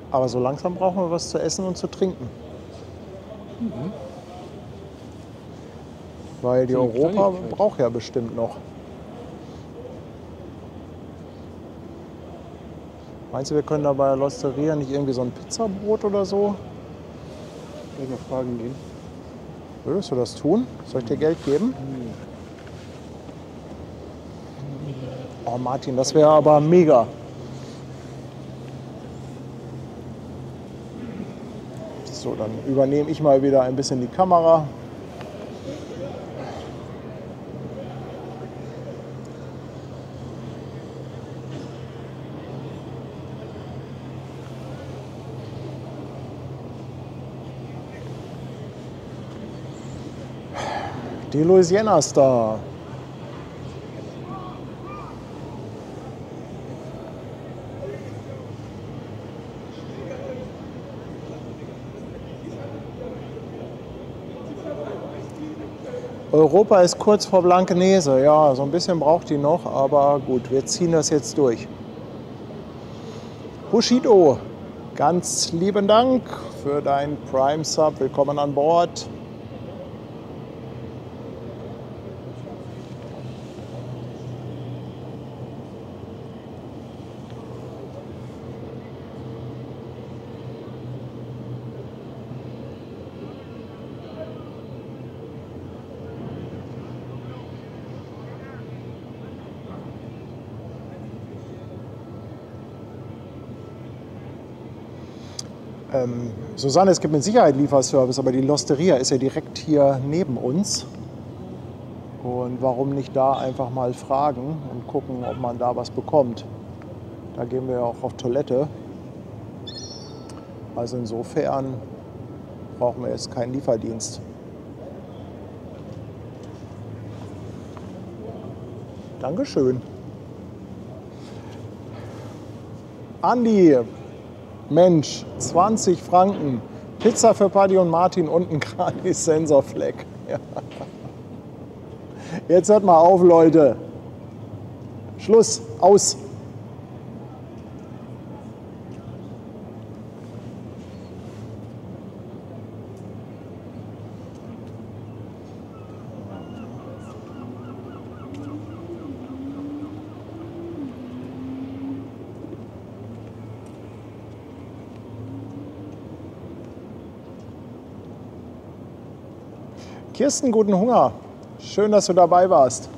Aber so langsam brauchen wir was zu essen und zu trinken. Weil die So eine Europa Kleinigkeit. braucht ja bestimmt noch. Meinst du, wir können da bei der Losteria nicht irgendwie so ein Pizzabrot oder so? Soll ich mal fragen gehen? Würdest du das tun? Soll ich dir Geld geben? Oh Martin, das wäre aber mega. So, dann übernehme ich mal wieder ein bisschen die Kamera. Die Louisiana Star. Europa ist kurz vor Blankenese. Ja, so ein bisschen braucht die noch, aber gut, wir ziehen das jetzt durch. Bushido, ganz lieben Dank für dein Prime Sub. Willkommen an Bord. Susanne, es gibt mit Sicherheit Lieferservice, aber die Losteria ist ja direkt hier neben uns. Und warum nicht da einfach mal fragen und gucken, ob man da was bekommt. Da gehen wir ja auch auf Toilette. Also insofern brauchen wir jetzt keinen Lieferdienst. Dankeschön. Andi, Mensch, 20 Franken. Pizza für Paddy und Martin und ein gratis Sensorfleck. Ja. Jetzt hört mal auf, Leute. Schluss, aus. Kirsten, guten Hunger. Schön, dass du dabei warst.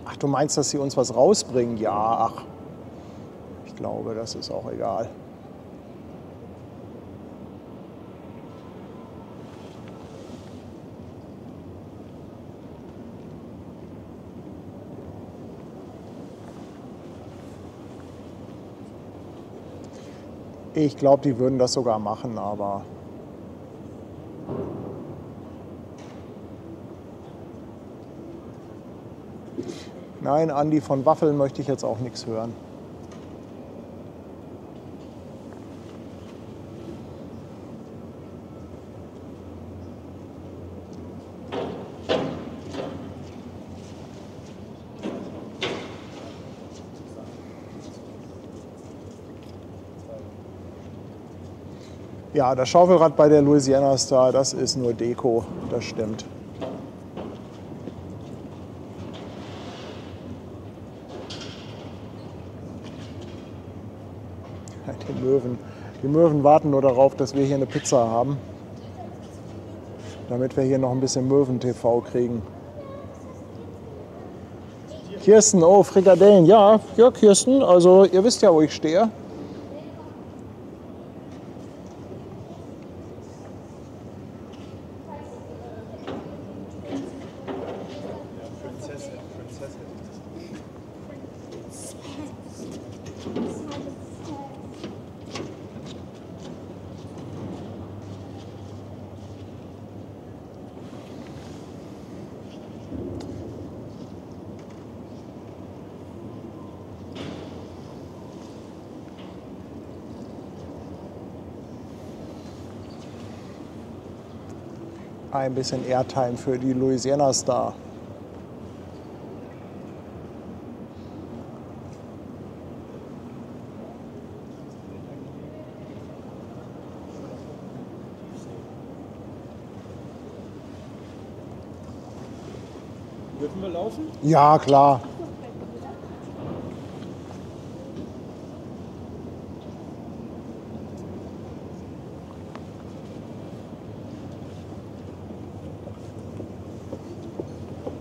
Ach, du meinst, dass sie uns was rausbringen? Ja, ach. Ich glaube, das ist auch egal. Ich glaube, die würden das sogar machen, aber nein, Andi, von Waffeln möchte ich jetzt auch nichts hören. Ja, das Schaufelrad bei der Louisiana Star, das ist nur Deko, das stimmt. Die Möwen warten nur darauf, dass wir hier eine Pizza haben, damit wir hier noch ein bisschen Möwen-TV kriegen. Kirsten, oh, Frikadellen, ja, Kirsten, also ihr wisst ja, wo ich stehe. Ein bisschen Airtime für die Louisiana Star. Dürfen wir laufen? Ja, klar.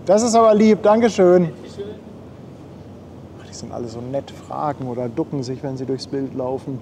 Das ist aber lieb, Dankeschön. Ach, die sind alle so nett, fragen oder ducken sich, wenn sie durchs Bild laufen.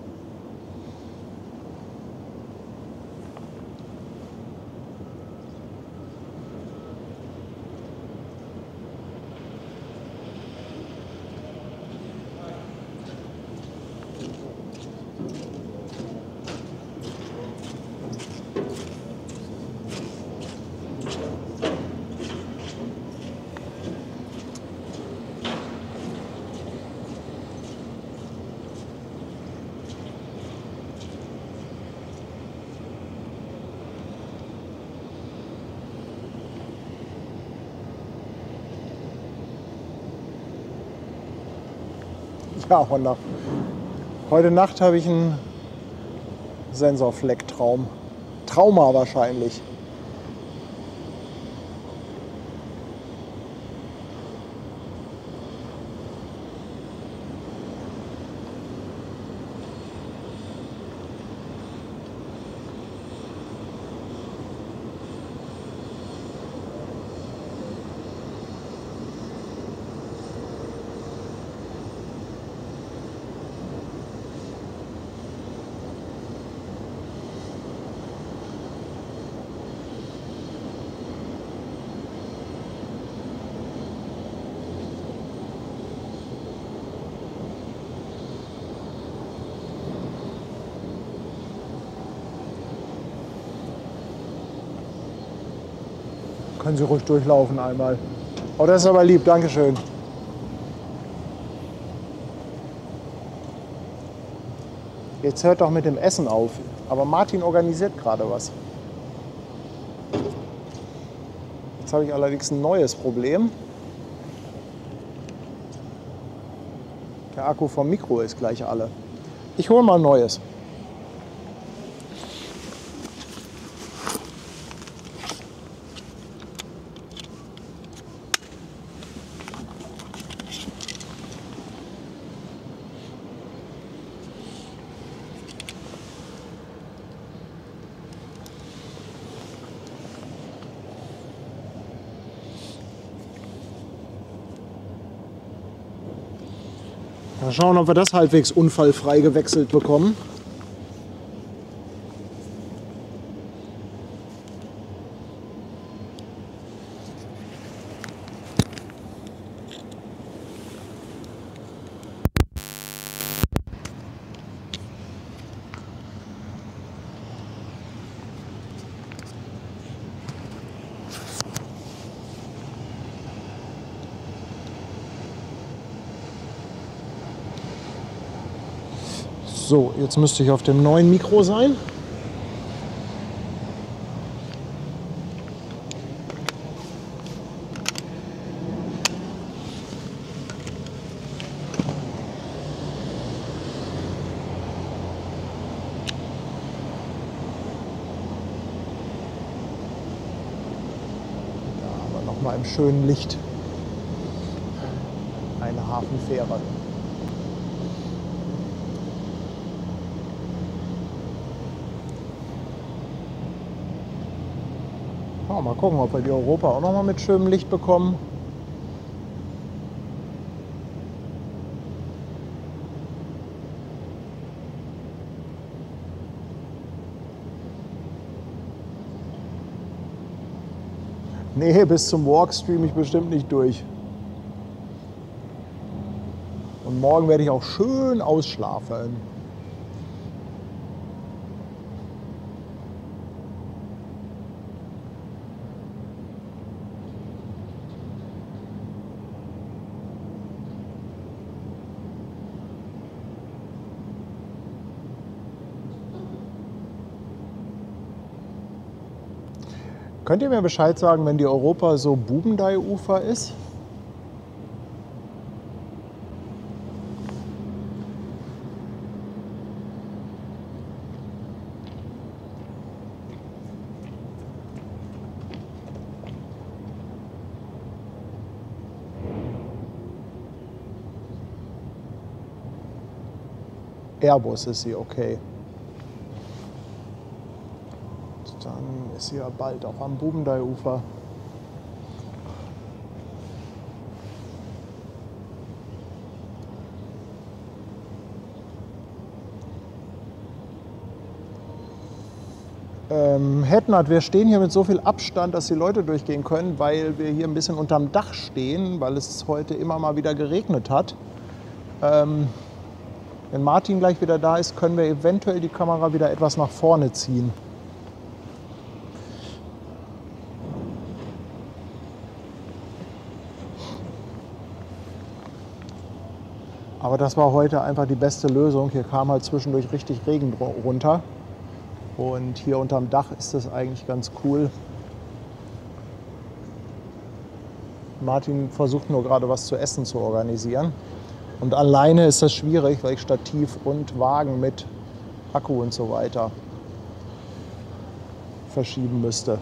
Ja, und heute Nacht habe ich einen Sensorfleck-Traum. Trauma wahrscheinlich. Können Sie ruhig durchlaufen einmal. Oh, das ist aber lieb, Dankeschön. Jetzt hört doch mit dem Essen auf. Aber Martin organisiert gerade was. Jetzt habe ich allerdings ein neues Problem. Der Akku vom Mikro ist gleich alle. Ich hole mal ein neues. Mal schauen, ob wir das halbwegs unfallfrei gewechselt bekommen. So, jetzt müsste ich auf dem neuen Mikro sein. Da haben wir noch mal im schönen Licht eine Hafenfähre. Ja, mal gucken, ob wir die Europa auch noch mal mit schönem Licht bekommen. Nee, bis zum Walk streame ich bestimmt nicht durch. Und morgen werde ich auch schön ausschlafen. Könnt ihr mir Bescheid sagen, wenn die Europa so Bubendei-Ufer ist? Airbus ist sie, okay. Dann ist sie ja bald auch am Bubendei-Ufer. Hetnat, wir stehen hier mit so viel Abstand, dass die Leute durchgehen können, weil wir hier ein bisschen unterm Dach stehen, weil es heute immer mal wieder geregnet hat. Wenn Martin gleich wieder da ist, können wir eventuell die Kamera wieder etwas nach vorne ziehen. Aber das war heute einfach die beste Lösung. Hier kam halt zwischendurch richtig Regen runter. Und hier unterm Dach ist das eigentlich ganz cool. Martin versucht nur gerade was zu essen zu organisieren. Und alleine ist das schwierig, weil ich Stativ und Wagen mit Akku und so weiter verschieben müsste.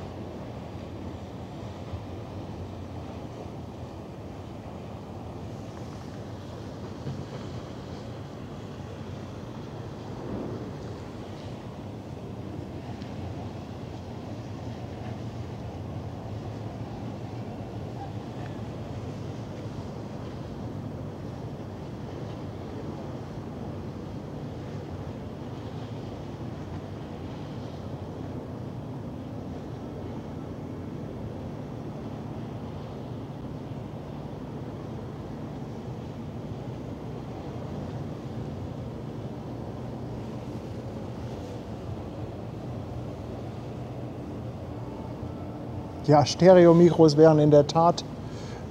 Ja, Stereo-Mikros wären in der Tat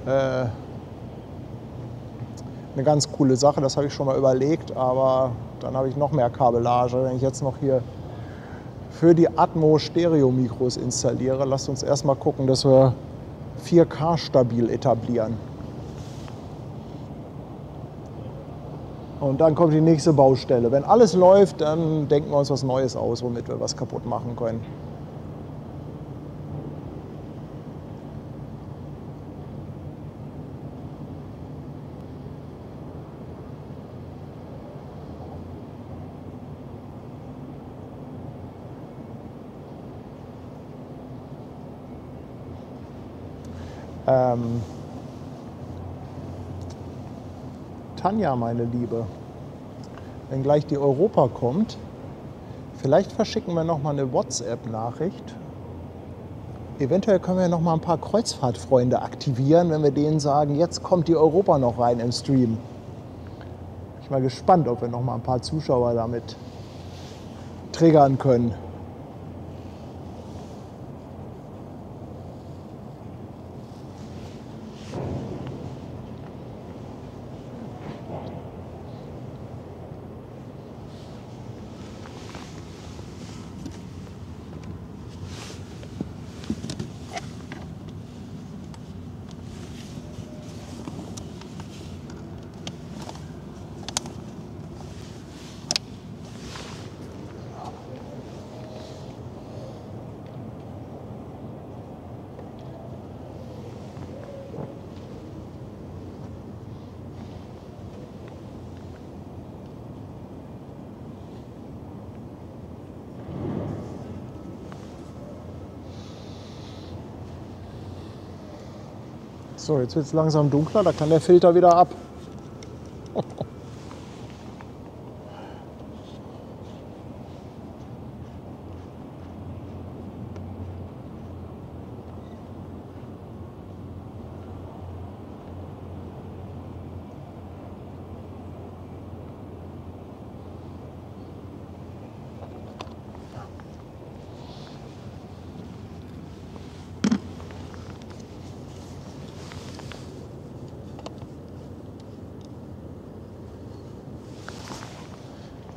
eine ganz coole Sache. Das habe ich schon mal überlegt, aber dann habe ich noch mehr Kabellage. Wenn ich jetzt noch hier für die Atmo Stereo-Mikros installiere, lasst uns erstmal gucken, dass wir 4K stabil etablieren. Und dann kommt die nächste Baustelle. Wenn alles läuft, dann denken wir uns was Neues aus, womit wir was kaputt machen können. Tanja, meine Liebe, wenn gleich die Europa kommt, vielleicht verschicken wir noch mal eine WhatsApp-Nachricht. Eventuell können wir noch mal ein paar Kreuzfahrtfreunde aktivieren, wenn wir denen sagen, jetzt kommt die Europa noch rein im Stream. Ich bin mal gespannt, ob wir noch mal ein paar Zuschauer damit triggern können. So, jetzt wird es langsam dunkler, da kann der Filter wieder ab.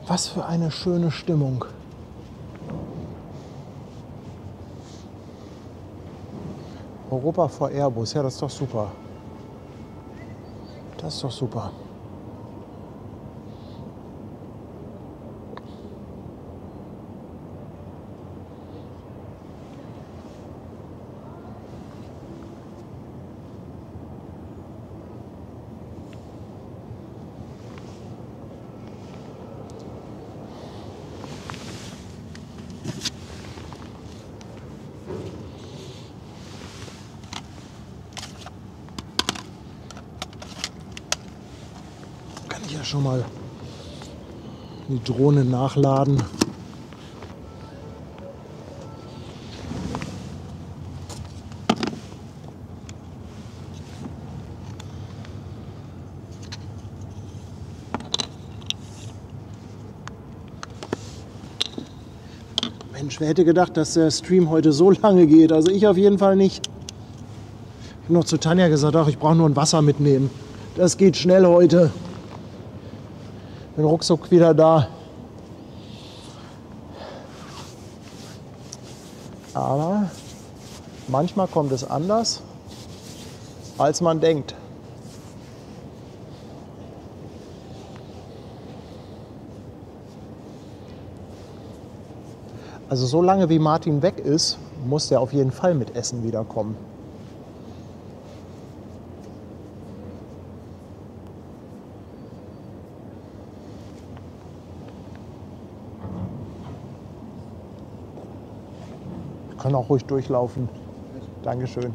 Was für eine schöne Stimmung. Europa vor Airbus, ja, das ist doch super. Das ist doch super. Ja, schon mal die Drohne nachladen. Mensch, wer hätte gedacht, dass der Stream heute so lange geht? Also ich auf jeden Fall nicht. Ich habe noch zu Tanja gesagt, ach, ich brauche nur ein Wasser mitnehmen. Das geht schnell heute. Bin ruckzuck wieder da. Aber manchmal kommt es anders, als man denkt. Also so lange wie Martin weg ist, muss der auf jeden Fall mit Essen wiederkommen. Kann auch ruhig durchlaufen. Dankeschön.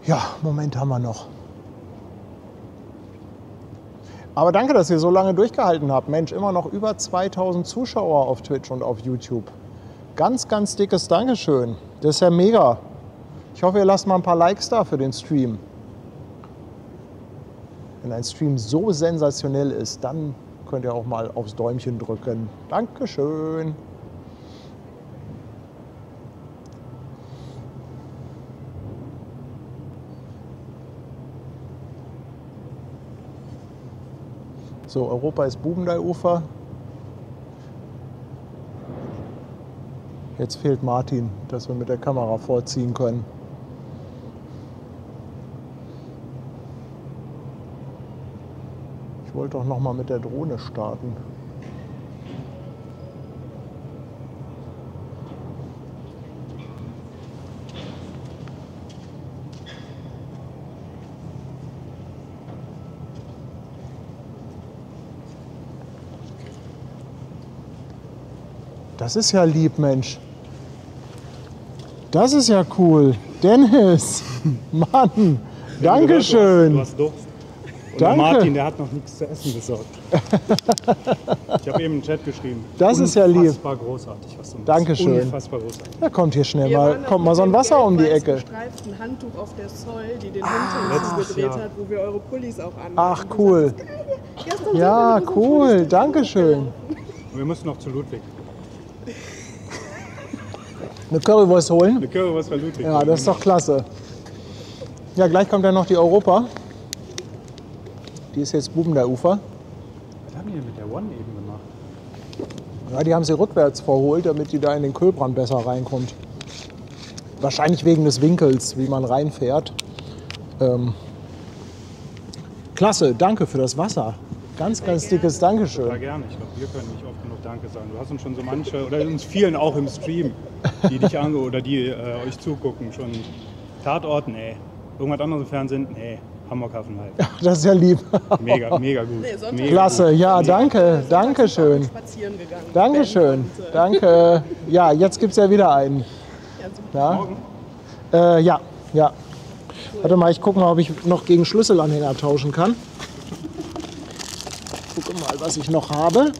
Ja, Moment haben wir noch. Aber danke, dass ihr so lange durchgehalten habt. Mensch, immer noch über 2000 Zuschauer auf Twitch und auf YouTube. Ganz, ganz dickes Dankeschön. Das ist ja mega. Ich hoffe, ihr lasst mal ein paar Likes da für den Stream. Wenn ein Stream so sensationell ist, dann könnt ihr auch mal aufs Däumchen drücken. Dankeschön. So, Europa ist Bubendeiufer. Jetzt fehlt Martin, dass wir mit der Kamera vorziehen können. Ich wollte doch noch mal mit der Drohne starten. Das ist ja lieb, Mensch. Das ist ja cool. Dennis, Mann, Dankeschön. Du hast Durst. Und Danke. Der Martin, der hat noch nichts zu essen besorgt. Ich habe eben im Chat geschrieben. Das ist ja lieb. Unfassbar großartig, was du machst. Dankeschön. Unfassbar großartig. Da kommt hier schnell mal, kommt mal so ein Wasser um die Ecke. Gestreiften Handtuch auf der Zoll, die den Hund letztes gedreht Jahr. hat, wo wir eure Pullis auch anhaben. Ach, cool. Gestern Ja, sind wir mit unseren cool. Pullis Dankeschön. Und wir müssen noch zu Ludwig. Eine Currywurst holen? Eine Currywurst bei Ludwig. Ja, das ist doch klasse. Ja, gleich kommt ja noch die Europa. Die ist jetzt Bubendeiufer. Was haben die denn mit der One eben gemacht? Ja, die haben sie rückwärts verholt, damit die da in den Kühlbrand besser reinkommt. Wahrscheinlich wegen des Winkels, wie man reinfährt. Klasse, danke für das Wasser. Ganz, ganz dickes Total Dankeschön. gerne. Ich glaube, wir können nicht oft genug Danke sagen. Du hast uns schon so manche, oder uns vielen auch im Stream, die dich oder die euch zugucken, schon Tatort, nee. Irgendwas anderes im Fernsehen, nee. Hamburg-Hafenheim. Das ist ja lieb. Mega, mega gut. Nee, Sonntag- Mega Klasse, gut. ja, danke, danke schön. spazieren gegangen. Dankeschön, danke. Ja, jetzt gibt es ja wieder einen. Ja? Morgen? Ja. Warte mal, ich gucke mal, ob ich noch gegen Schlüsselanhänger tauschen kann. Gucke mal, was ich noch habe.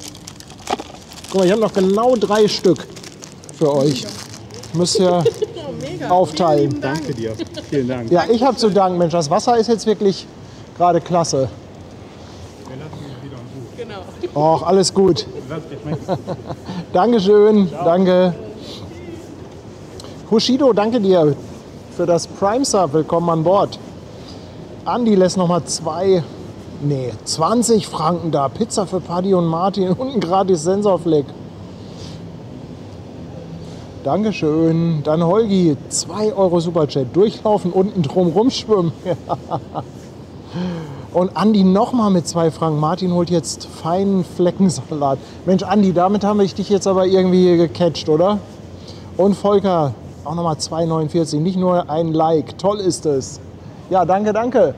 Guck mal, ich habe noch genau 3 Stück für euch. Müsst ihr aufteilen. Danke dir. Vielen Dank. Ja, ich habe zu danken, Mensch. Das Wasser ist jetzt wirklich gerade klasse. Wir lassen dich wieder in Ruhe. Genau. Och, alles gut. Lass dich schmecken. Dankeschön, danke. Hushido, danke dir für das Prime Sub. Willkommen an Bord. Andi lässt nochmal 20 Franken da. Pizza für Paddy und Martin und ein gratis Sensorfleck. Dankeschön. Dann Holgi, 2 Euro Superchat. Durchlaufen, unten drum rumschwimmen. Und Andi nochmal mit 2 Franken. Martin holt jetzt feinen Fleckensalat. Mensch, Andi, damit haben wir dich jetzt aber irgendwie gecatcht, oder? Und Volker, auch nochmal 2,49. Nicht nur ein Like. Toll ist es. Ja, danke, danke.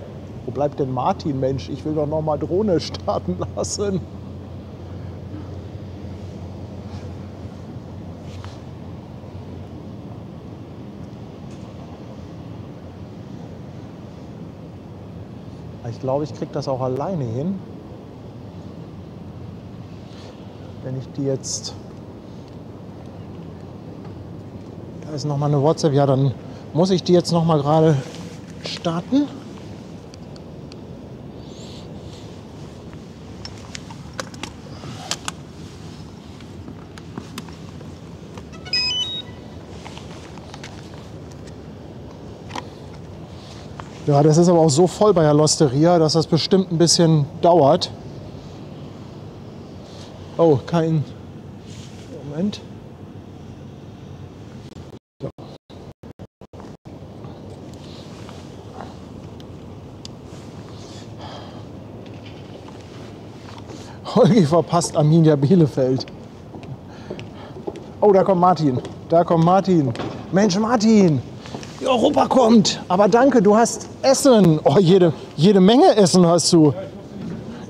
Wo bleibt denn Martin, Mensch? Ich will doch nochmal Drohne starten lassen. Ich glaube, ich kriege das auch alleine hin. Wenn ich die jetzt... Da ist nochmal eine WhatsApp. Ja, dann muss ich die jetzt nochmal gerade starten. Ja, das ist aber auch so voll bei der Losteria, dass das bestimmt ein bisschen dauert. Oh, kein... Moment. So. Holgi verpasst Arminia Bielefeld. Oh, da kommt Martin. Da kommt Martin. Mensch, Martin! Die Europa kommt. Aber danke, du hast Essen. Oh, jede Menge Essen hast du.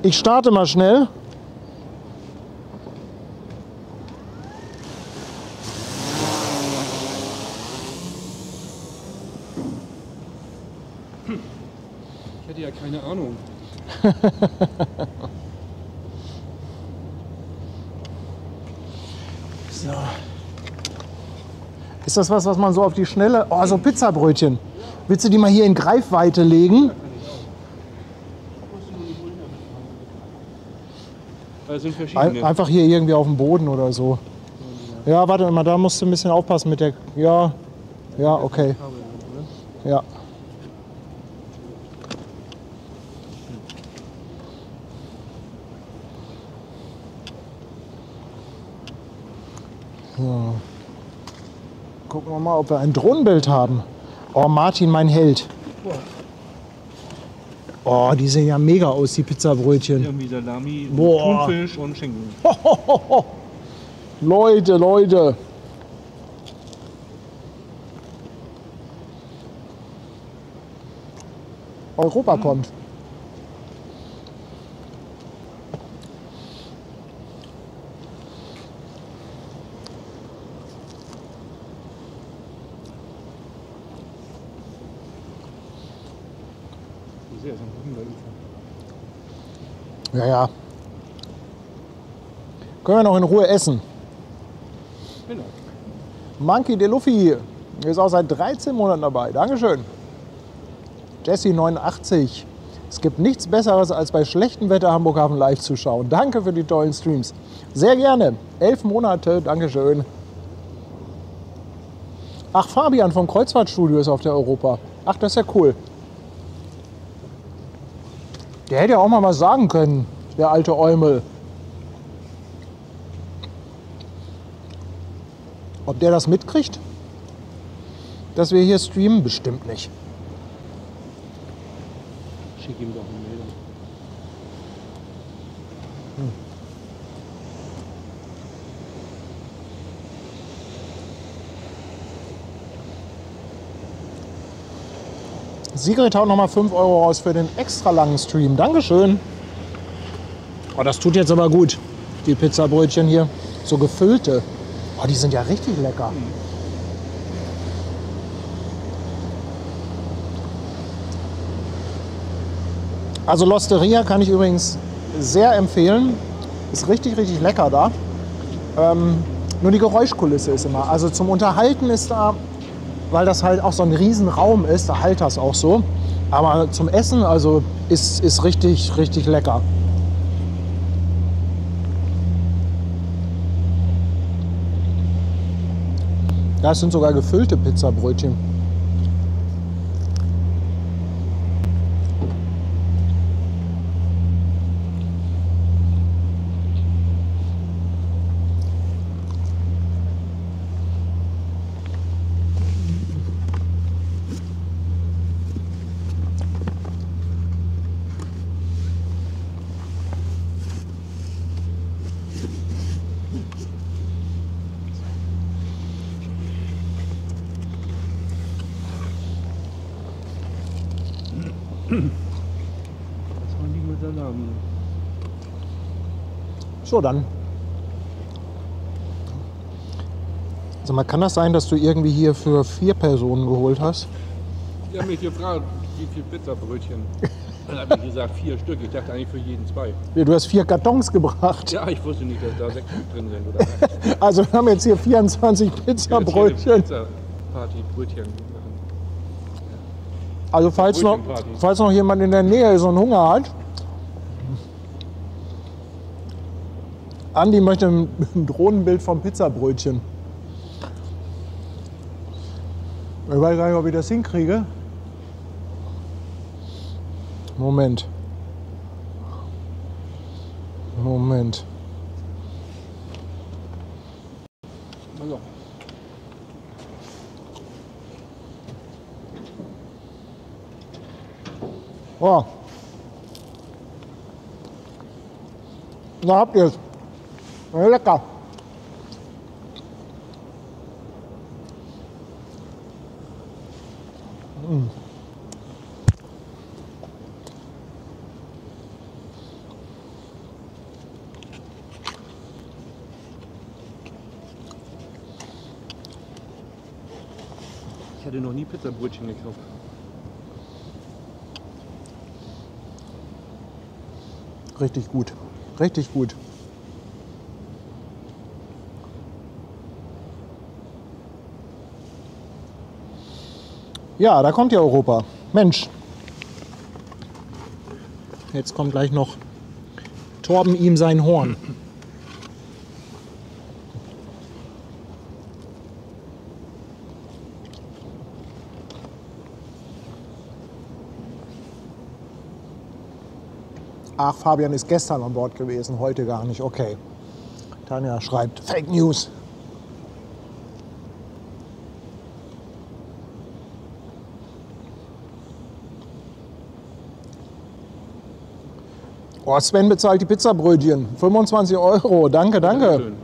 Ich starte mal schnell. Ich hätte ja keine Ahnung. So. Ist das was man so auf die Schnelle... Oh, so Pizzabrötchen. Willst du die mal hier in Greifweite legen? Das sind verschiedene. Einfach hier irgendwie auf dem Boden oder so. Ja, warte mal, da musst du ein bisschen aufpassen mit der... Ja, okay. Ja. So. Gucken wir mal, ob wir ein Drohnenbild haben. Oh, Martin, mein Held. Oh, die sehen ja mega aus, die Pizzabrötchen. Irgendwie Salami, Boah. Thunfisch und Schinken. Leute. Europa kommt. Ja. Können wir noch in Ruhe essen. Genau. Monkey de Luffy ist auch seit 13 Monaten dabei. Dankeschön. Jesse 89. Es gibt nichts Besseres, als bei schlechtem Wetter Hamburg Hafen live zu schauen. Danke für die tollen Streams. Sehr gerne. 11 Monate. Dankeschön. Ach, Fabian vom Kreuzfahrtstudio ist auf der Europa. Ach, das ist ja cool. Der hätte ja auch mal was sagen können, der alte Eumel. Ob der das mitkriegt, dass wir hier streamen? Bestimmt nicht. Schick ihm doch eine Mail. Sigrid haut nochmal 5 Euro raus für den extra langen Stream. Dankeschön. Oh, das tut jetzt aber gut. Die Pizzabrötchen hier. So gefüllte. Oh, die sind ja richtig lecker. Also L'Osteria kann ich übrigens sehr empfehlen. Ist richtig, richtig lecker da. Nur die Geräuschkulisse ist immer. Also zum Unterhalten ist da, weil das halt auch so ein Riesenraum ist, da halt das auch so. Aber zum Essen, also ist richtig, richtig lecker. Das sind sogar gefüllte Pizzabrötchen. Was wollen die mit Salami? So, dann. Sag mal, kann das sein, dass du irgendwie hier für 4 Personen geholt hast? Die haben mich gefragt, wie viel Pizzabrötchen. Dann habe ich gesagt, 4 Stück. Ich dachte eigentlich für jeden 2. Ja, du hast 4 Kartons gebracht. Ja, ich wusste nicht, dass da 6 Stück drin sind. Oder Also wir haben jetzt hier 24 Pizzabrötchen. Pizza-Party-Brötchen. Also falls noch jemand in der Nähe ist und Hunger hat. Andi möchte ein Drohnenbild vom Pizzabrötchen. Ich weiß gar nicht, ob ich das hinkriege. Moment. Also, Oh. Na, habt ihr es. Ja, lecker. ich hatte noch nie Pizzabrötchen gekauft. Richtig gut. Richtig gut. Ja, da kommt ja Europa. Mensch. Jetzt kommt gleich noch Torben ihm sein Horn. Ach, Fabian ist gestern an Bord gewesen, heute gar nicht. Okay. Tanja schreibt Fake News. Oh, Sven bezahlt die Pizzabrötchen. 25 Euro. Danke, danke. Dankeschön.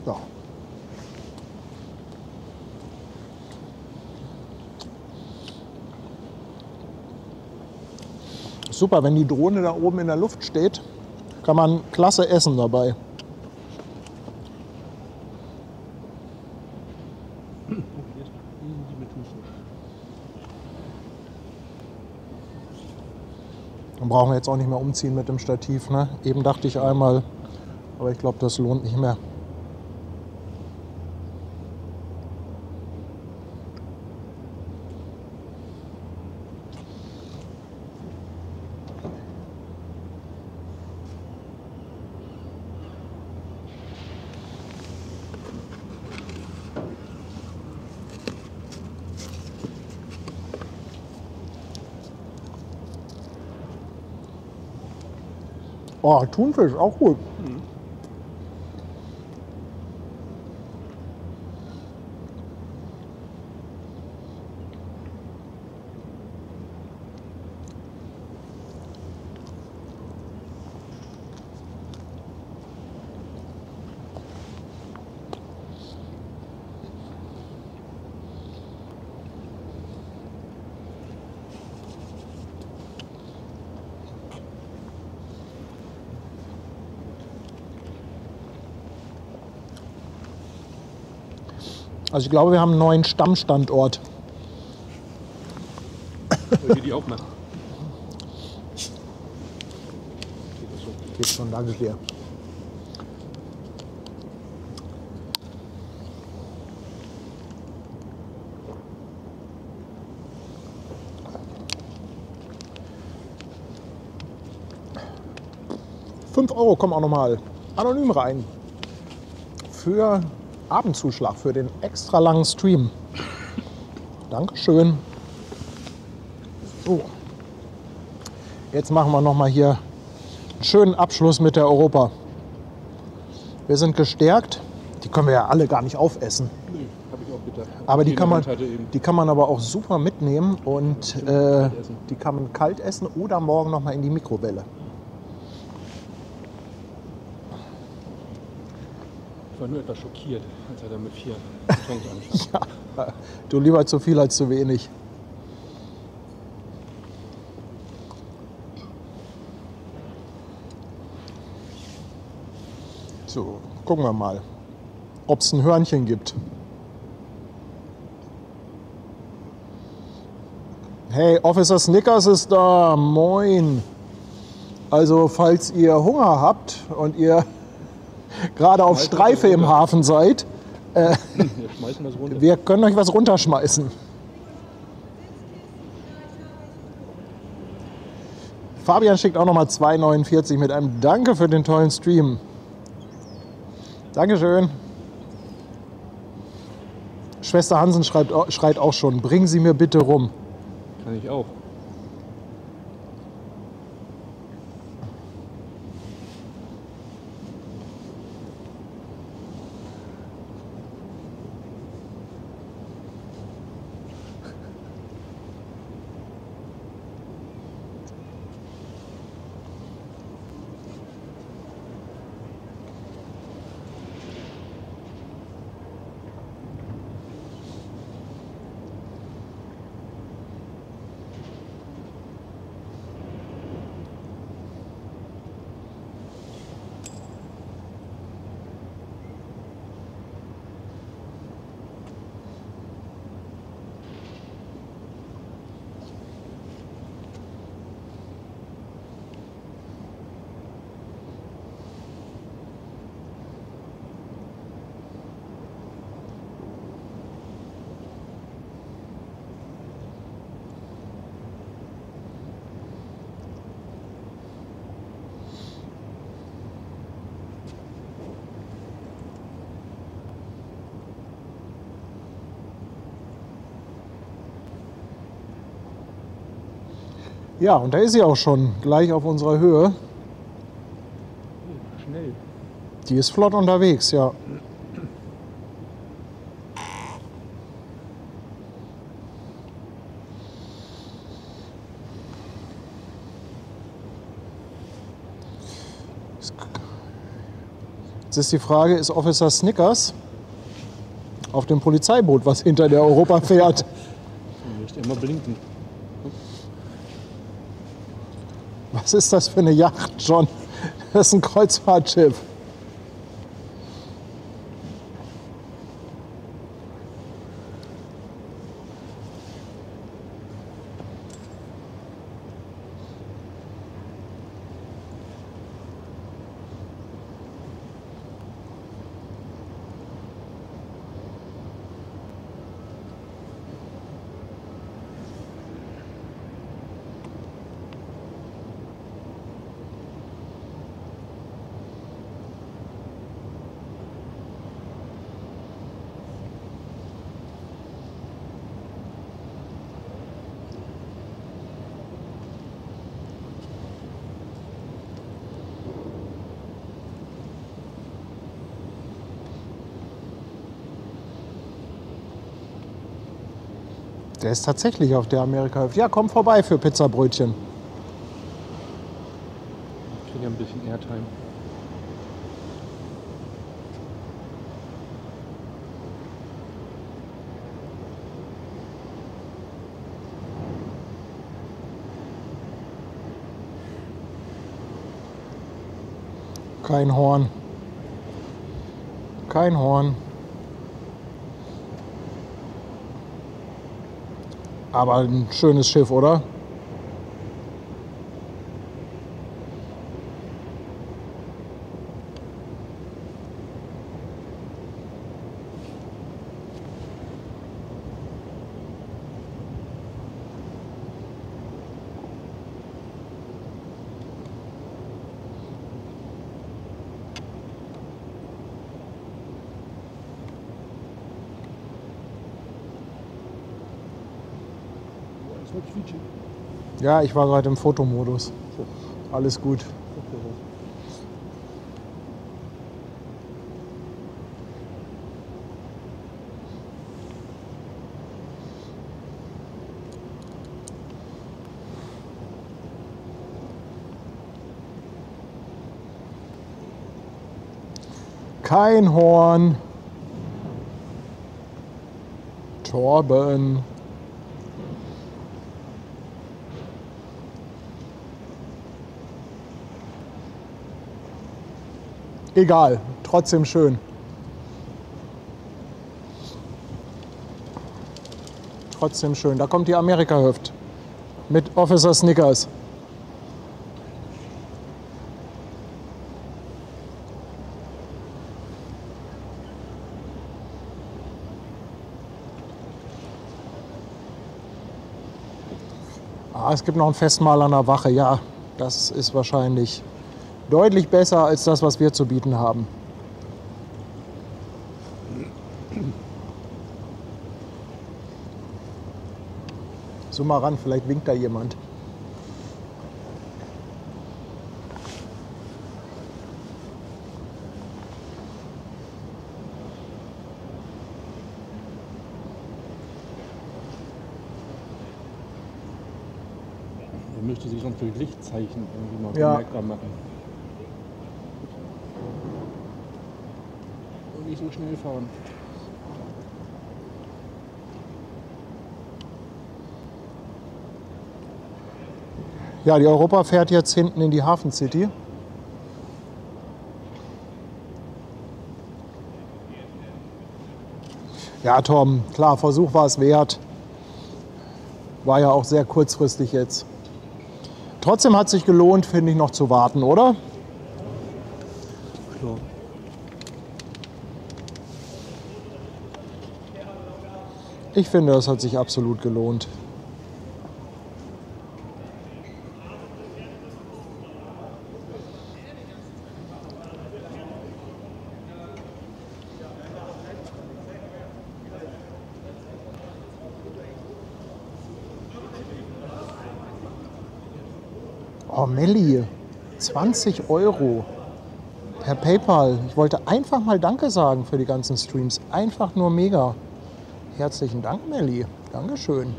Ja. Super, wenn die Drohne da oben in der Luft steht, kann man klasse essen dabei. Dann brauchen wir jetzt auch nicht mehr umziehen mit dem Stativ, ne? Eben dachte ich einmal, aber ich glaube, das lohnt nicht mehr. Oh, Thunfisch, auch gut. Also ich glaube, wir haben einen neuen Stammstandort. Wollt ihr die auch machen? Geht schon, danke dir. €5 kommen auch nochmal anonym rein. Für Abendzuschlag, für den extra langen Stream. Dankeschön. So. Jetzt machen wir nochmal hier einen schönen Abschluss mit der Europa. Wir sind gestärkt. Die können wir ja alle gar nicht aufessen. Nee, habe ich auch gedacht. Aber die Die kann, man, Hand hatte eben. die kann man aber auch super mitnehmen und die kann man kalt essen oder morgen nochmal in die Mikrowelle. Ich war nur etwas schockiert, als er da mit 4 Kartons anschaut. Ja, du lieber zu viel als zu wenig. So, gucken wir mal, ob es ein Hörnchen gibt. Hey, Officer Snickers ist da, moin. Also falls ihr Hunger habt und ihr gerade auf Streife im Hafen seid, Wir schmeißen das runter. wir können euch was runterschmeißen. Fabian schickt auch nochmal 2,49 mit einem Danke für den tollen Stream. Dankeschön. Schwester Hansen schreit auch schon, bringen Sie mir bitte rum. Kann ich auch. Ja, und da ist sie auch schon, gleich auf unserer Höhe. Schnell. Die ist flott unterwegs, ja. Jetzt ist die Frage, ist Officer Snickers auf dem Polizeiboot, was hinter der Europa fährt? Nicht immer blinken. Was ist das für eine Yacht, John? Das ist ein Kreuzfahrtschiff. Der ist tatsächlich auf der Amerika. Ja, komm vorbei für Pizzabrötchen. Ich kriege ein bisschen Airtime. Kein Horn. Kein Horn. Aber ein schönes Schiff, oder? quietschen. Ja, ich war gerade im Fotomodus. Alles gut. Kein Horn. Torben. Egal, trotzdem schön. Trotzdem schön. Da kommt die Amerika-Hüft mit Officer Snickers. Ah, es gibt noch ein Festmahl an der Wache. Ja, das ist wahrscheinlich deutlich besser als das, was wir zu bieten haben. So mal ran, vielleicht winkt da jemand. Er müsste sich sonst durch Lichtzeichen irgendwie mal Ja. bemerkbar machen. Und nicht so schnell fahren. Ja, die Europa fährt jetzt hinten in die Hafen City. Ja, Tom, klar, Versuch war es wert. War ja auch sehr kurzfristig jetzt. Trotzdem hat sich gelohnt, finde ich, noch zu warten, oder? Klar. Ich finde, das hat sich absolut gelohnt. Oh, Melli, 20 € per PayPal. Ich wollte einfach mal Danke sagen für die ganzen Streams. Einfach nur mega. Herzlichen Dank, Melli. Dankeschön.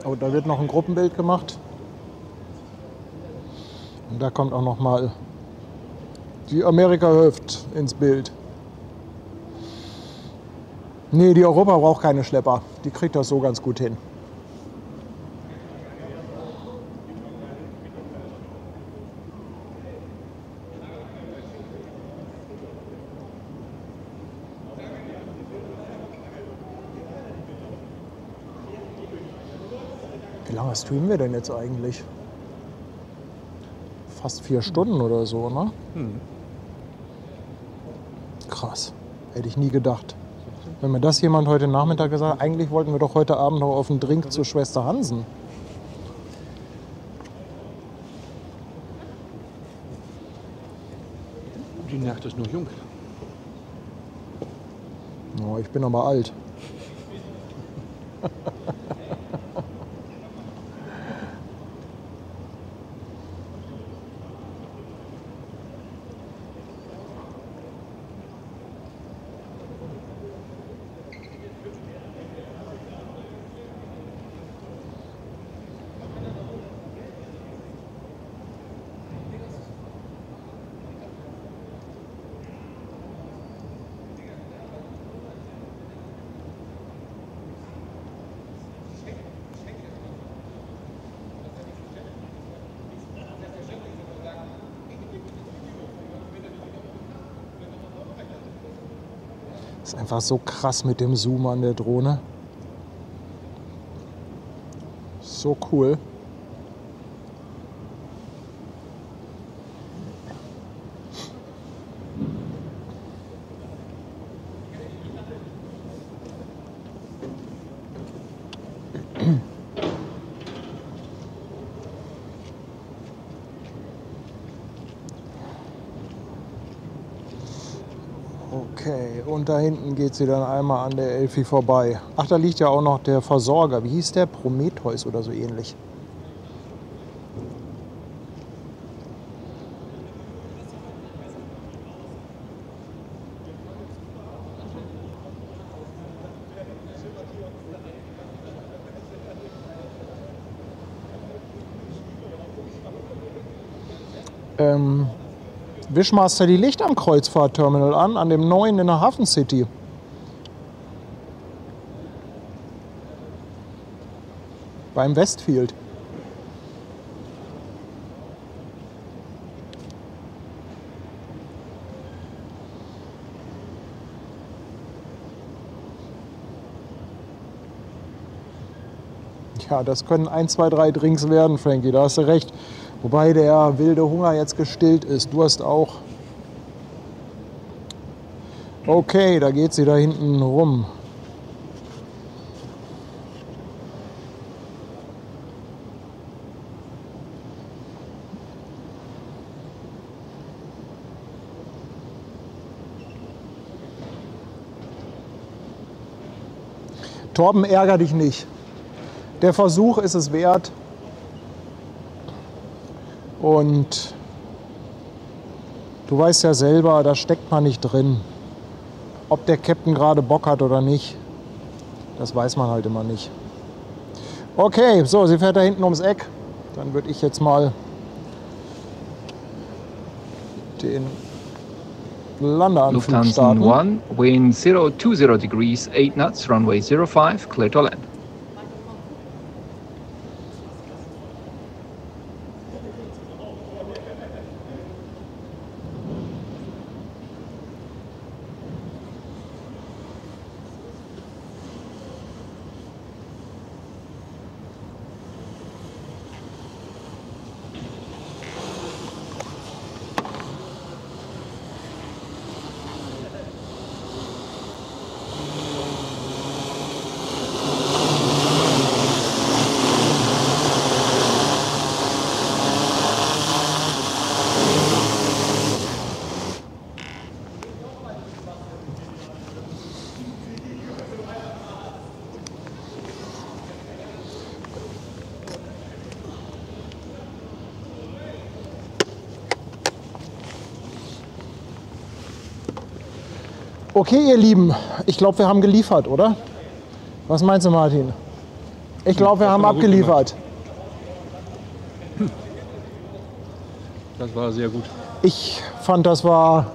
Oh, da wird noch ein Gruppenbild gemacht. Und da kommt auch noch mal die Amerika-Hüft ins Bild. Nee, die Europa braucht keine Schlepper. Die kriegt das so ganz gut hin. Wie lange streamen wir denn jetzt eigentlich? Fast 4 Stunden oder so, ne? Krass. Hätte ich nie gedacht. Wenn mir das jemand heute Nachmittag gesagt hat, eigentlich wollten wir doch heute Abend noch auf einen Drink zu Schwester Hansen. Die Nacht ist noch jung. Oh, ich bin aber alt. Ist einfach so krass mit dem Zoom an der Drohne. So cool. Okay, und da hinten geht sie dann einmal an der Elfi vorbei. Ach, da liegt ja auch noch der Versorger. Wie hieß der? Prometheus oder so ähnlich. Wishmaster die Licht am Kreuzfahrtterminal an dem neuen in der Hafen City. Beim Westfield. Ja, das können 1, 2, 3 Drinks werden, Frankie, da hast du recht. Wobei der wilde Hunger jetzt gestillt ist. Du hast auch. Okay, da geht sie da hinten rum. Torben, ärger dich nicht. Der Versuch ist es wert. Und du weißt ja selber, da steckt man nicht drin. Ob der Captain gerade Bock hat oder nicht, das weiß man halt immer nicht. Okay, so, sie fährt da hinten ums Eck. Dann würde ich jetzt mal den Landeanflug Lufthansa starten. 1, wind 020 degrees, 8 knots, runway 05, clear to land. Okay, ihr Lieben, ich glaube, wir haben geliefert, oder? Was meinst du, Martin? Ich glaube, wir haben abgeliefert. Das war sehr gut. Ich fand, das war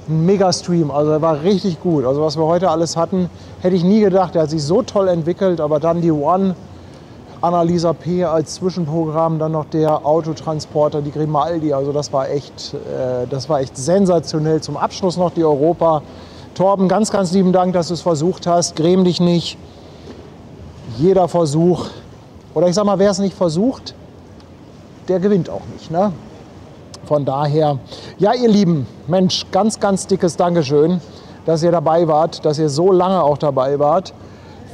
ein Mega-Stream. Also er war richtig gut. Also was wir heute alles hatten, hätte ich nie gedacht. Er hat sich so toll entwickelt. Aber dann die One, Annalisa P. als Zwischenprogramm, dann noch der Autotransporter, die Grimaldi. Also das war echt sensationell. Zum Abschluss noch die Europa. Torben, ganz, ganz lieben Dank, dass du es versucht hast. Gräm dich nicht. Jeder Versuch, oder ich sag mal, wer es nicht versucht, der gewinnt auch nicht, ne? Von daher, ja, ihr Lieben, Mensch, ganz, ganz dickes Dankeschön, dass ihr dabei wart, dass ihr so lange auch dabei wart.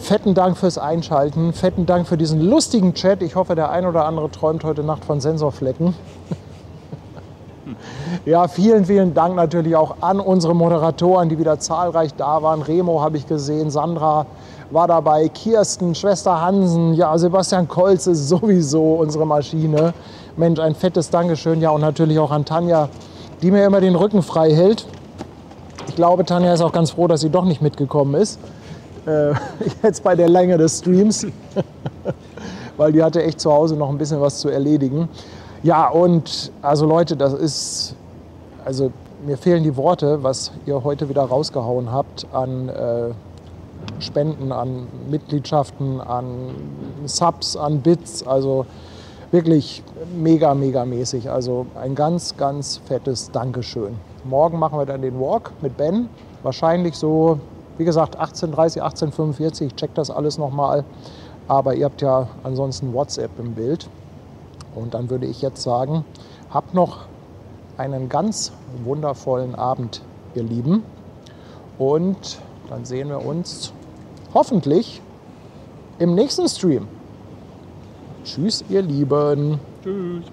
Fetten Dank fürs Einschalten, fetten Dank für diesen lustigen Chat. Ich hoffe, der ein oder andere träumt heute Nacht von Sensorflecken. Ja, vielen, vielen Dank natürlich auch an unsere Moderatoren, die wieder zahlreich da waren. Remo habe ich gesehen, Sandra war dabei, Kirsten, Schwester Hansen, ja, Sebastian Kolz ist sowieso unsere Maschine. Mensch, ein fettes Dankeschön. Ja, und natürlich auch an Tanja, die mir immer den Rücken frei hält. Ich glaube, Tanja ist auch ganz froh, dass sie doch nicht mitgekommen ist. Jetzt bei der Länge des Streams. Weil die hatte echt zu Hause noch ein bisschen was zu erledigen. Ja, und also Leute, das ist, also mir fehlen die Worte, was ihr heute wieder rausgehauen habt an Spenden, an Mitgliedschaften, an Subs, an Bits, also wirklich mega, mega mäßig. Also ein ganz, ganz fettes Dankeschön. Morgen machen wir dann den Walk mit Ben, wahrscheinlich so, wie gesagt, 18:30, 18:45, ich check das alles nochmal, aber ihr habt ja ansonsten WhatsApp im Bild. Und dann würde ich jetzt sagen, habt noch einen ganz wundervollen Abend, ihr Lieben. Und dann sehen wir uns hoffentlich im nächsten Stream. Tschüss, ihr Lieben. Tschüss.